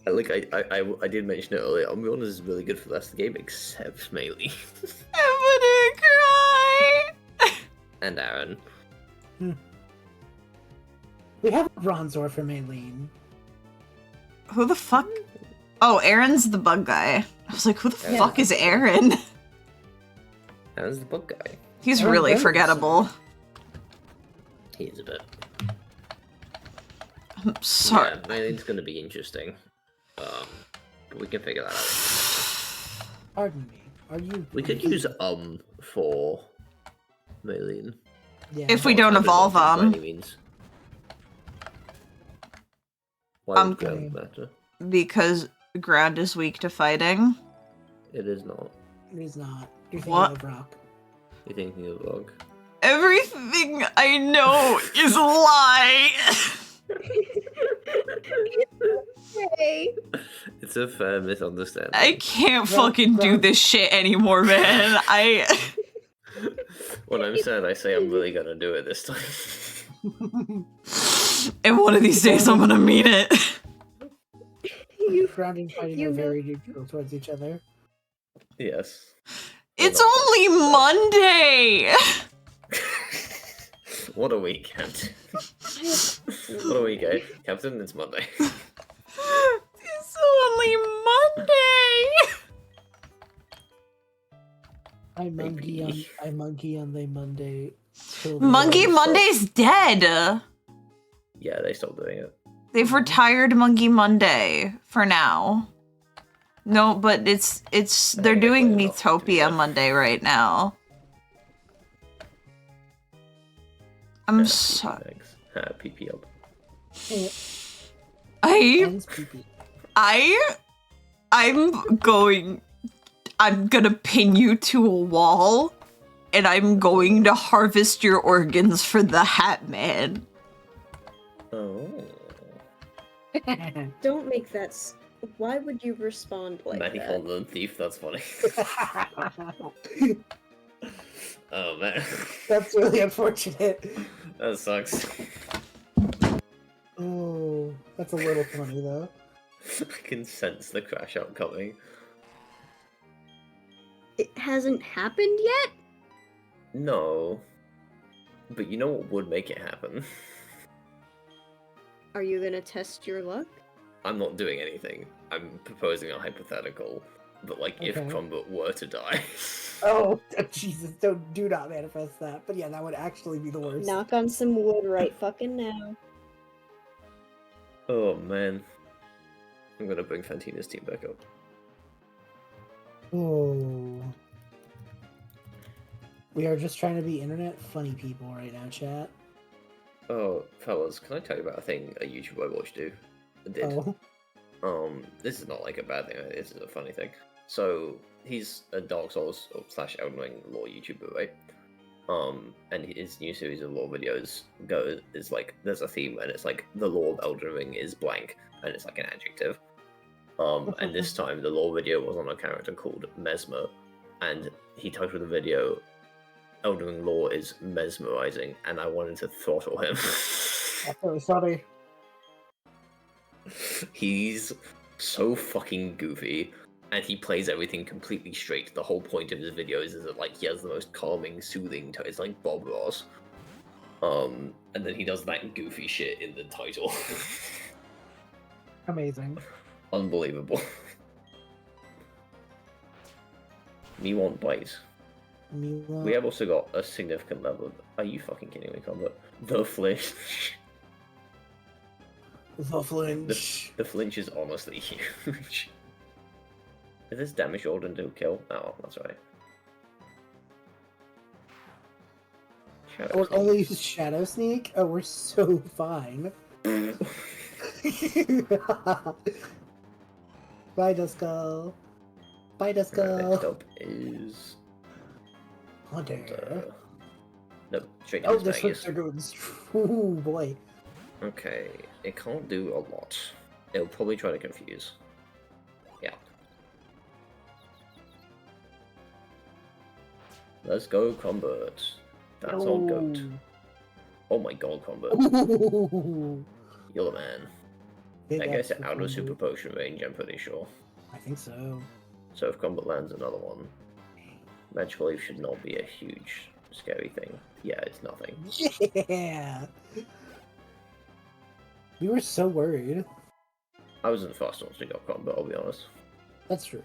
S2: I did mention it earlier. Umbreon is really good for the rest of the game, except melee.
S1: I'm gonna cry.
S2: And Aaron.
S4: We have a Bronzor for Maylene.
S1: Who the fuck? Oh, Aaron's the bug guy. I was like, who the
S2: Yeah.
S1: fuck is Aaron?
S2: Aaron's the bug guy.
S1: He's
S4: Aaron
S1: really
S4: Bennett's
S1: forgettable.
S2: He is a bit.
S1: I'm sorry.
S2: Yeah, melee's gonna be interesting. But we can figure that out.
S4: Pardon me. Are you?
S2: We could use for melee.
S4: Yeah.
S1: If we don't evolve
S2: By
S1: them,
S2: any means. Why would
S4: Okay.
S2: ground matter?
S1: because ground is weak to fighting.
S2: It is not.
S4: He's not. You're thinking
S1: What?
S4: of Rock.
S2: You're thinking of log.
S1: Everything I know is a lie.
S5: Hey,
S2: It's a fair misunderstanding.
S1: I can't
S4: Well,
S1: fucking do
S4: well-
S1: this shit anymore, man.
S2: When I'm sad, I say I'm really gonna do it this time.
S1: And one of these days I'm gonna mean it.
S4: Ground and fighting
S5: You
S4: are
S5: know-
S4: very neutral towards each other.
S2: Yes.
S1: It's only Monday.
S2: What a week, Captain. What a week, eh? Captain, it's Monday.
S1: It's only Monday.
S4: I monkey on
S2: Maybe.
S4: they Monday. till the
S1: Monkey
S4: end.
S1: Monday's dead.
S2: Yeah, they stopped doing it.
S1: They've retired Monkey Monday for now. No, but they're
S2: they
S1: doing
S2: played it off, to be
S1: Metopia
S2: fair.
S1: Monday right now. I'm
S2: Yeah,
S1: sorry.
S2: Thanks. PP up.
S4: Ends pee-pee.
S1: I'm gonna pin you to a wall and I'm going to harvest your organs for the Hat Man.
S2: Oh.
S5: don't make that. Why would you respond like
S2: Matty
S5: that?
S2: called them thief, that's funny. Oh man.
S4: That's really unfortunate.
S2: That sucks.
S4: Oh, that's a little funny though.
S2: I can sense the crash out coming.
S5: It hasn't happened yet.
S2: No. But you know what would make it happen?
S5: Are you gonna test your luck?
S2: I'm not doing anything. I'm proposing a hypothetical. But like, if
S4: Okay.
S2: Crumbit were to die...
S4: Oh, Jesus! Do not manifest that. But yeah, that would actually be the worst.
S5: Knock on some wood right fucking now.
S2: Oh man. I'm gonna bring Fantina's team back up.
S4: Oh. We are just trying to be internet funny people right now, chat.
S2: Oh, fellas, can I tell you about a thing a YouTuber I watched did?
S4: Oh.
S2: This is not like a bad thing, this is a funny thing. So, he's a Dark Souls / Elden Ring lore YouTuber, right? And his new series of lore videos is like, there's a theme, and it's like, the lore of Elden Ring is blank, and it's like an adjective. And this time the lore video was on a character called Mesmer, and he titled the video Elden Ring lore is mesmerizing, and I wanted to throttle him.
S4: That's really funny.
S2: He's so fucking goofy, and he plays everything completely straight. The whole point of his videos is that like he has the most calming, soothing tone. It's like Bob Ross. And then he does that goofy shit in the title.
S4: Amazing.
S2: Unbelievable. Me want bite. We have also got a significant level of... Are you fucking kidding me, Combat? The flinch.
S4: The flinch.
S2: The flinch is honestly huge. Is this damage rolled into kill? Oh, that's right.
S4: Or only Shadow Sneak? Oh, we're so fine. Bye, Duskull. Bye, Duskull.
S2: Next up is...
S4: Hunter.
S2: No, straight
S4: Oh,
S2: to
S4: the
S2: Vegas.
S4: switch are doing... Ooh, boy.
S2: Okay, it can't do a lot. It'll probably try to confuse. Yeah. Let's go, Combat. That's all goat. Oh my god, Combat.
S4: Ooh.
S2: You're the man.
S4: Big
S2: I guess
S4: extra
S2: out of super
S4: combo.
S2: potion range, I'm pretty sure.
S4: I think so.
S2: So if Combat lands another one, Magical Leaf should not be a huge, scary thing. Yeah, it's nothing.
S4: Yeah! We were so worried.
S2: I wasn't fast once we got Combat, I'll be honest.
S4: That's true.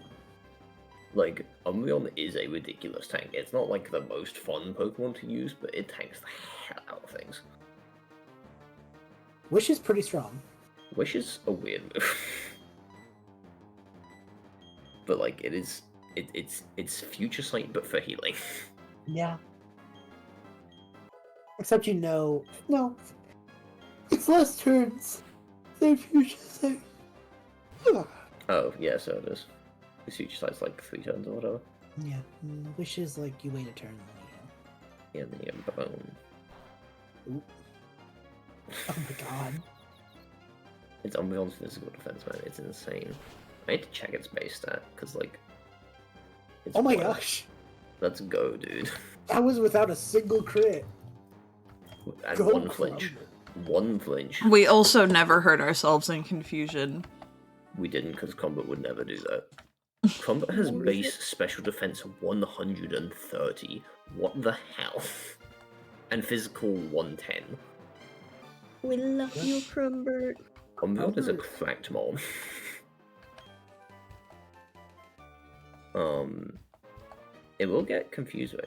S2: Like, Umbreon is a ridiculous tank. It's not like the most fun Pokemon to use, but it tanks the hell out of things.
S4: Wish is pretty strong.
S2: Wish is a weird move. But like it's Future Sight but for healing.
S4: Yeah. Except no, it's less turns than Future Sight.
S2: Oh, yeah, so it is. The Future Sight's like 3 turns or whatever.
S4: Yeah, Wish is like you wait a turn and then
S2: Yeah, then you get Bone.
S4: you Oop. Oh my god.
S2: It's Umbreon's physical defense, man. It's insane. I need to check its base stat, because, like... It's
S4: Oh my
S2: wild.
S4: gosh.
S2: Let's go, dude.
S4: That was without a single crit.
S2: And
S4: Go
S2: one flinch.
S4: Crowva.
S2: One flinch.
S1: We also never hurt ourselves in confusion.
S2: We didn't, because Combat would never do that. Combat has base special defense 130. What the hell? And physical 110.
S5: We love you, Crumbert.
S2: Umbreon is a cracked mob. It will get Confuse Ray.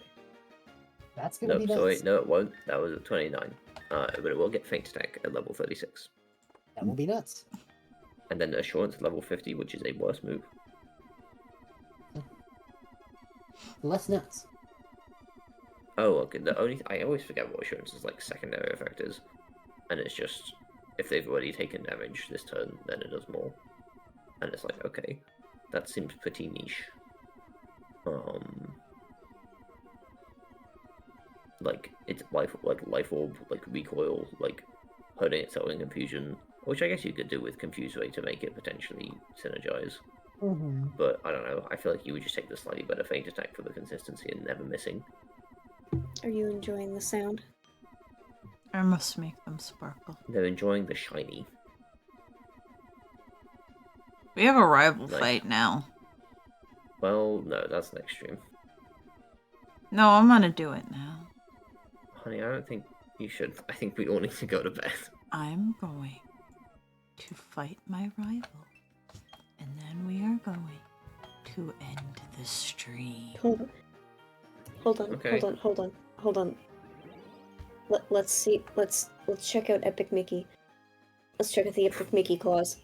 S4: That's gonna
S2: No,
S4: be nuts.
S2: sorry, no it won't. That was at 29. But it will get Faint Attack at level 36.
S4: That will be nuts.
S2: And then Assurance at level 50, which is a worse move.
S4: Less nuts.
S2: Oh, okay. I always forget what Assurance's like secondary effect is. And it's just, if they've already taken damage this turn, then it does more. And it's like, okay, that seems pretty niche. Like it's life orb, like recoil, like hurting itself in confusion, which I guess you could do with Confuse Ray to make it potentially synergize.
S4: Mm-hmm.
S2: But I don't know. I feel like you would just take the slightly better Faint Attack for the consistency and never missing.
S5: Are you enjoying the sound?
S1: I must make them sparkle.
S2: They're enjoying the shiny.
S1: We have a rival
S2: Nice.
S1: fight now.
S2: Well, no, that's next stream.
S1: No, I'm gonna do it now.
S2: Honey, I don't think you should. I think we all need to go to bed.
S1: I'm going to fight my rival. And then we are going to end the stream.
S5: Hold on,
S2: Okay.
S5: hold on. Let's see. Let's check out Epic Mickey. Let's check out the Epic Mickey clause.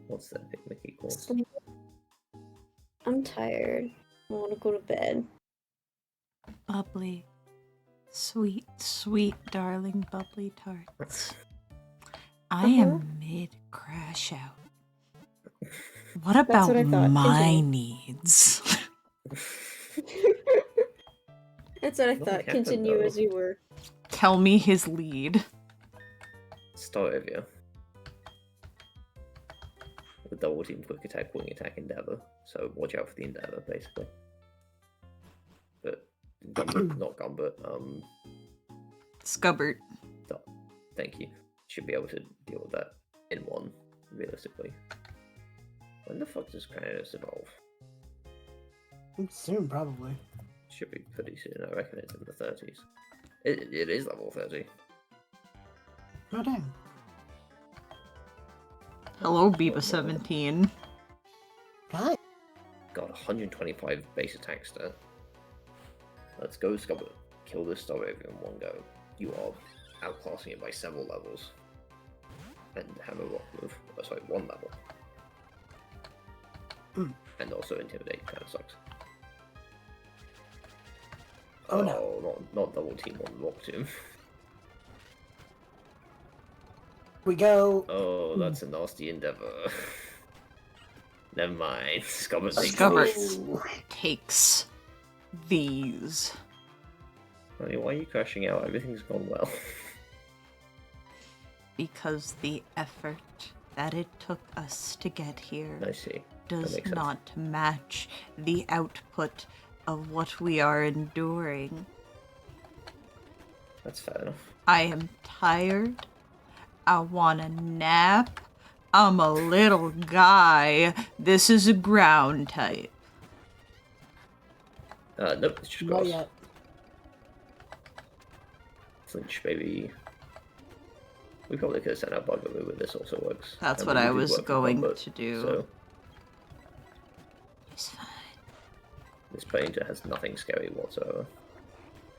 S2: What's that big Mickey called?
S5: Sleep. I'm tired. I want to go to bed.
S1: Bubbly. Sweet, sweet, darling Bubblytarts. I am mid crash out. What about
S5: what I thought.
S1: my
S5: Continue.
S1: needs?
S5: That's what I
S2: Nothing
S5: thought.
S2: happened,
S5: Continue
S2: though.
S5: as you were.
S1: Tell me his lead.
S2: Start over. The double team, quick attack, wing attack, endeavor. So watch out for the endeavor, basically. But Gumbert, not Gumbert.
S1: Scubbert.
S2: Thank you. Should be able to deal with that in one, realistically. When the fuck does Crowva evolve?
S4: Soon, probably.
S2: Should be pretty soon. I reckon it's in the 30s. It is level 30.
S4: Oh, dang.
S1: Hello, Biba17.
S4: Hi.
S2: Got 125 base attack stat. Let's go, Scubbert. Kill this Staravia in one go. You are outclassing it by several levels. And have a rock move. Oh, sorry, one level. And also intimidate kind of sucks.
S4: Oh, no.
S2: Not double team on rock tomb.
S4: We go.
S2: Oh, that's a nasty endeavor. Never mind. Scubbert takes
S1: Scubbert
S2: these.
S1: takes these.
S2: Honey, why are you crashing out? Everything's gone well.
S1: Because the effort that it took us to get here
S2: I see.
S1: does
S2: makes sense.
S1: not match the output of what we are enduring.
S2: That's fair enough.
S1: I am tired. I want a nap. I'm a little guy. This is a ground type.
S2: Nope, it's just
S4: Not
S2: grass.
S4: yet.
S2: Flinch, baby. We probably could have sent out Bugaboo, but this also works.
S1: That's
S2: And
S1: what
S2: we
S1: I
S2: did
S1: was
S2: work with
S1: going
S2: Gumbert,
S1: to do.
S2: So
S1: It's fine.
S2: this painter has nothing scary whatsoever.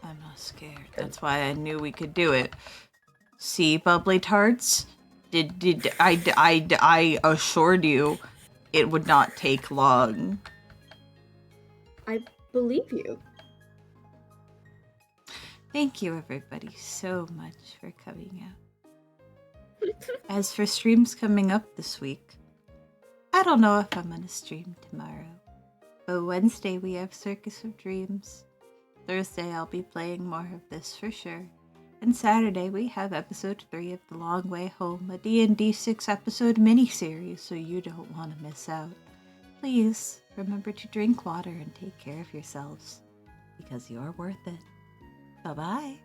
S1: I'm not scared. That's why I knew we could do it. See, Bubblytarts? I assured you it would not take long.
S5: I believe you.
S1: Thank you, everybody, so much for coming out. As for streams coming up this week, I don't know if I'm gonna stream tomorrow. But Wednesday we have Circus of Dreams. Thursday I'll be playing more of this for sure. And Saturday we have episode 3 of The Long Way Home, a D&D 6 episode mini-series, so you don't want to miss out. Please remember to drink water and take care of yourselves, because you're worth it. Bye-bye.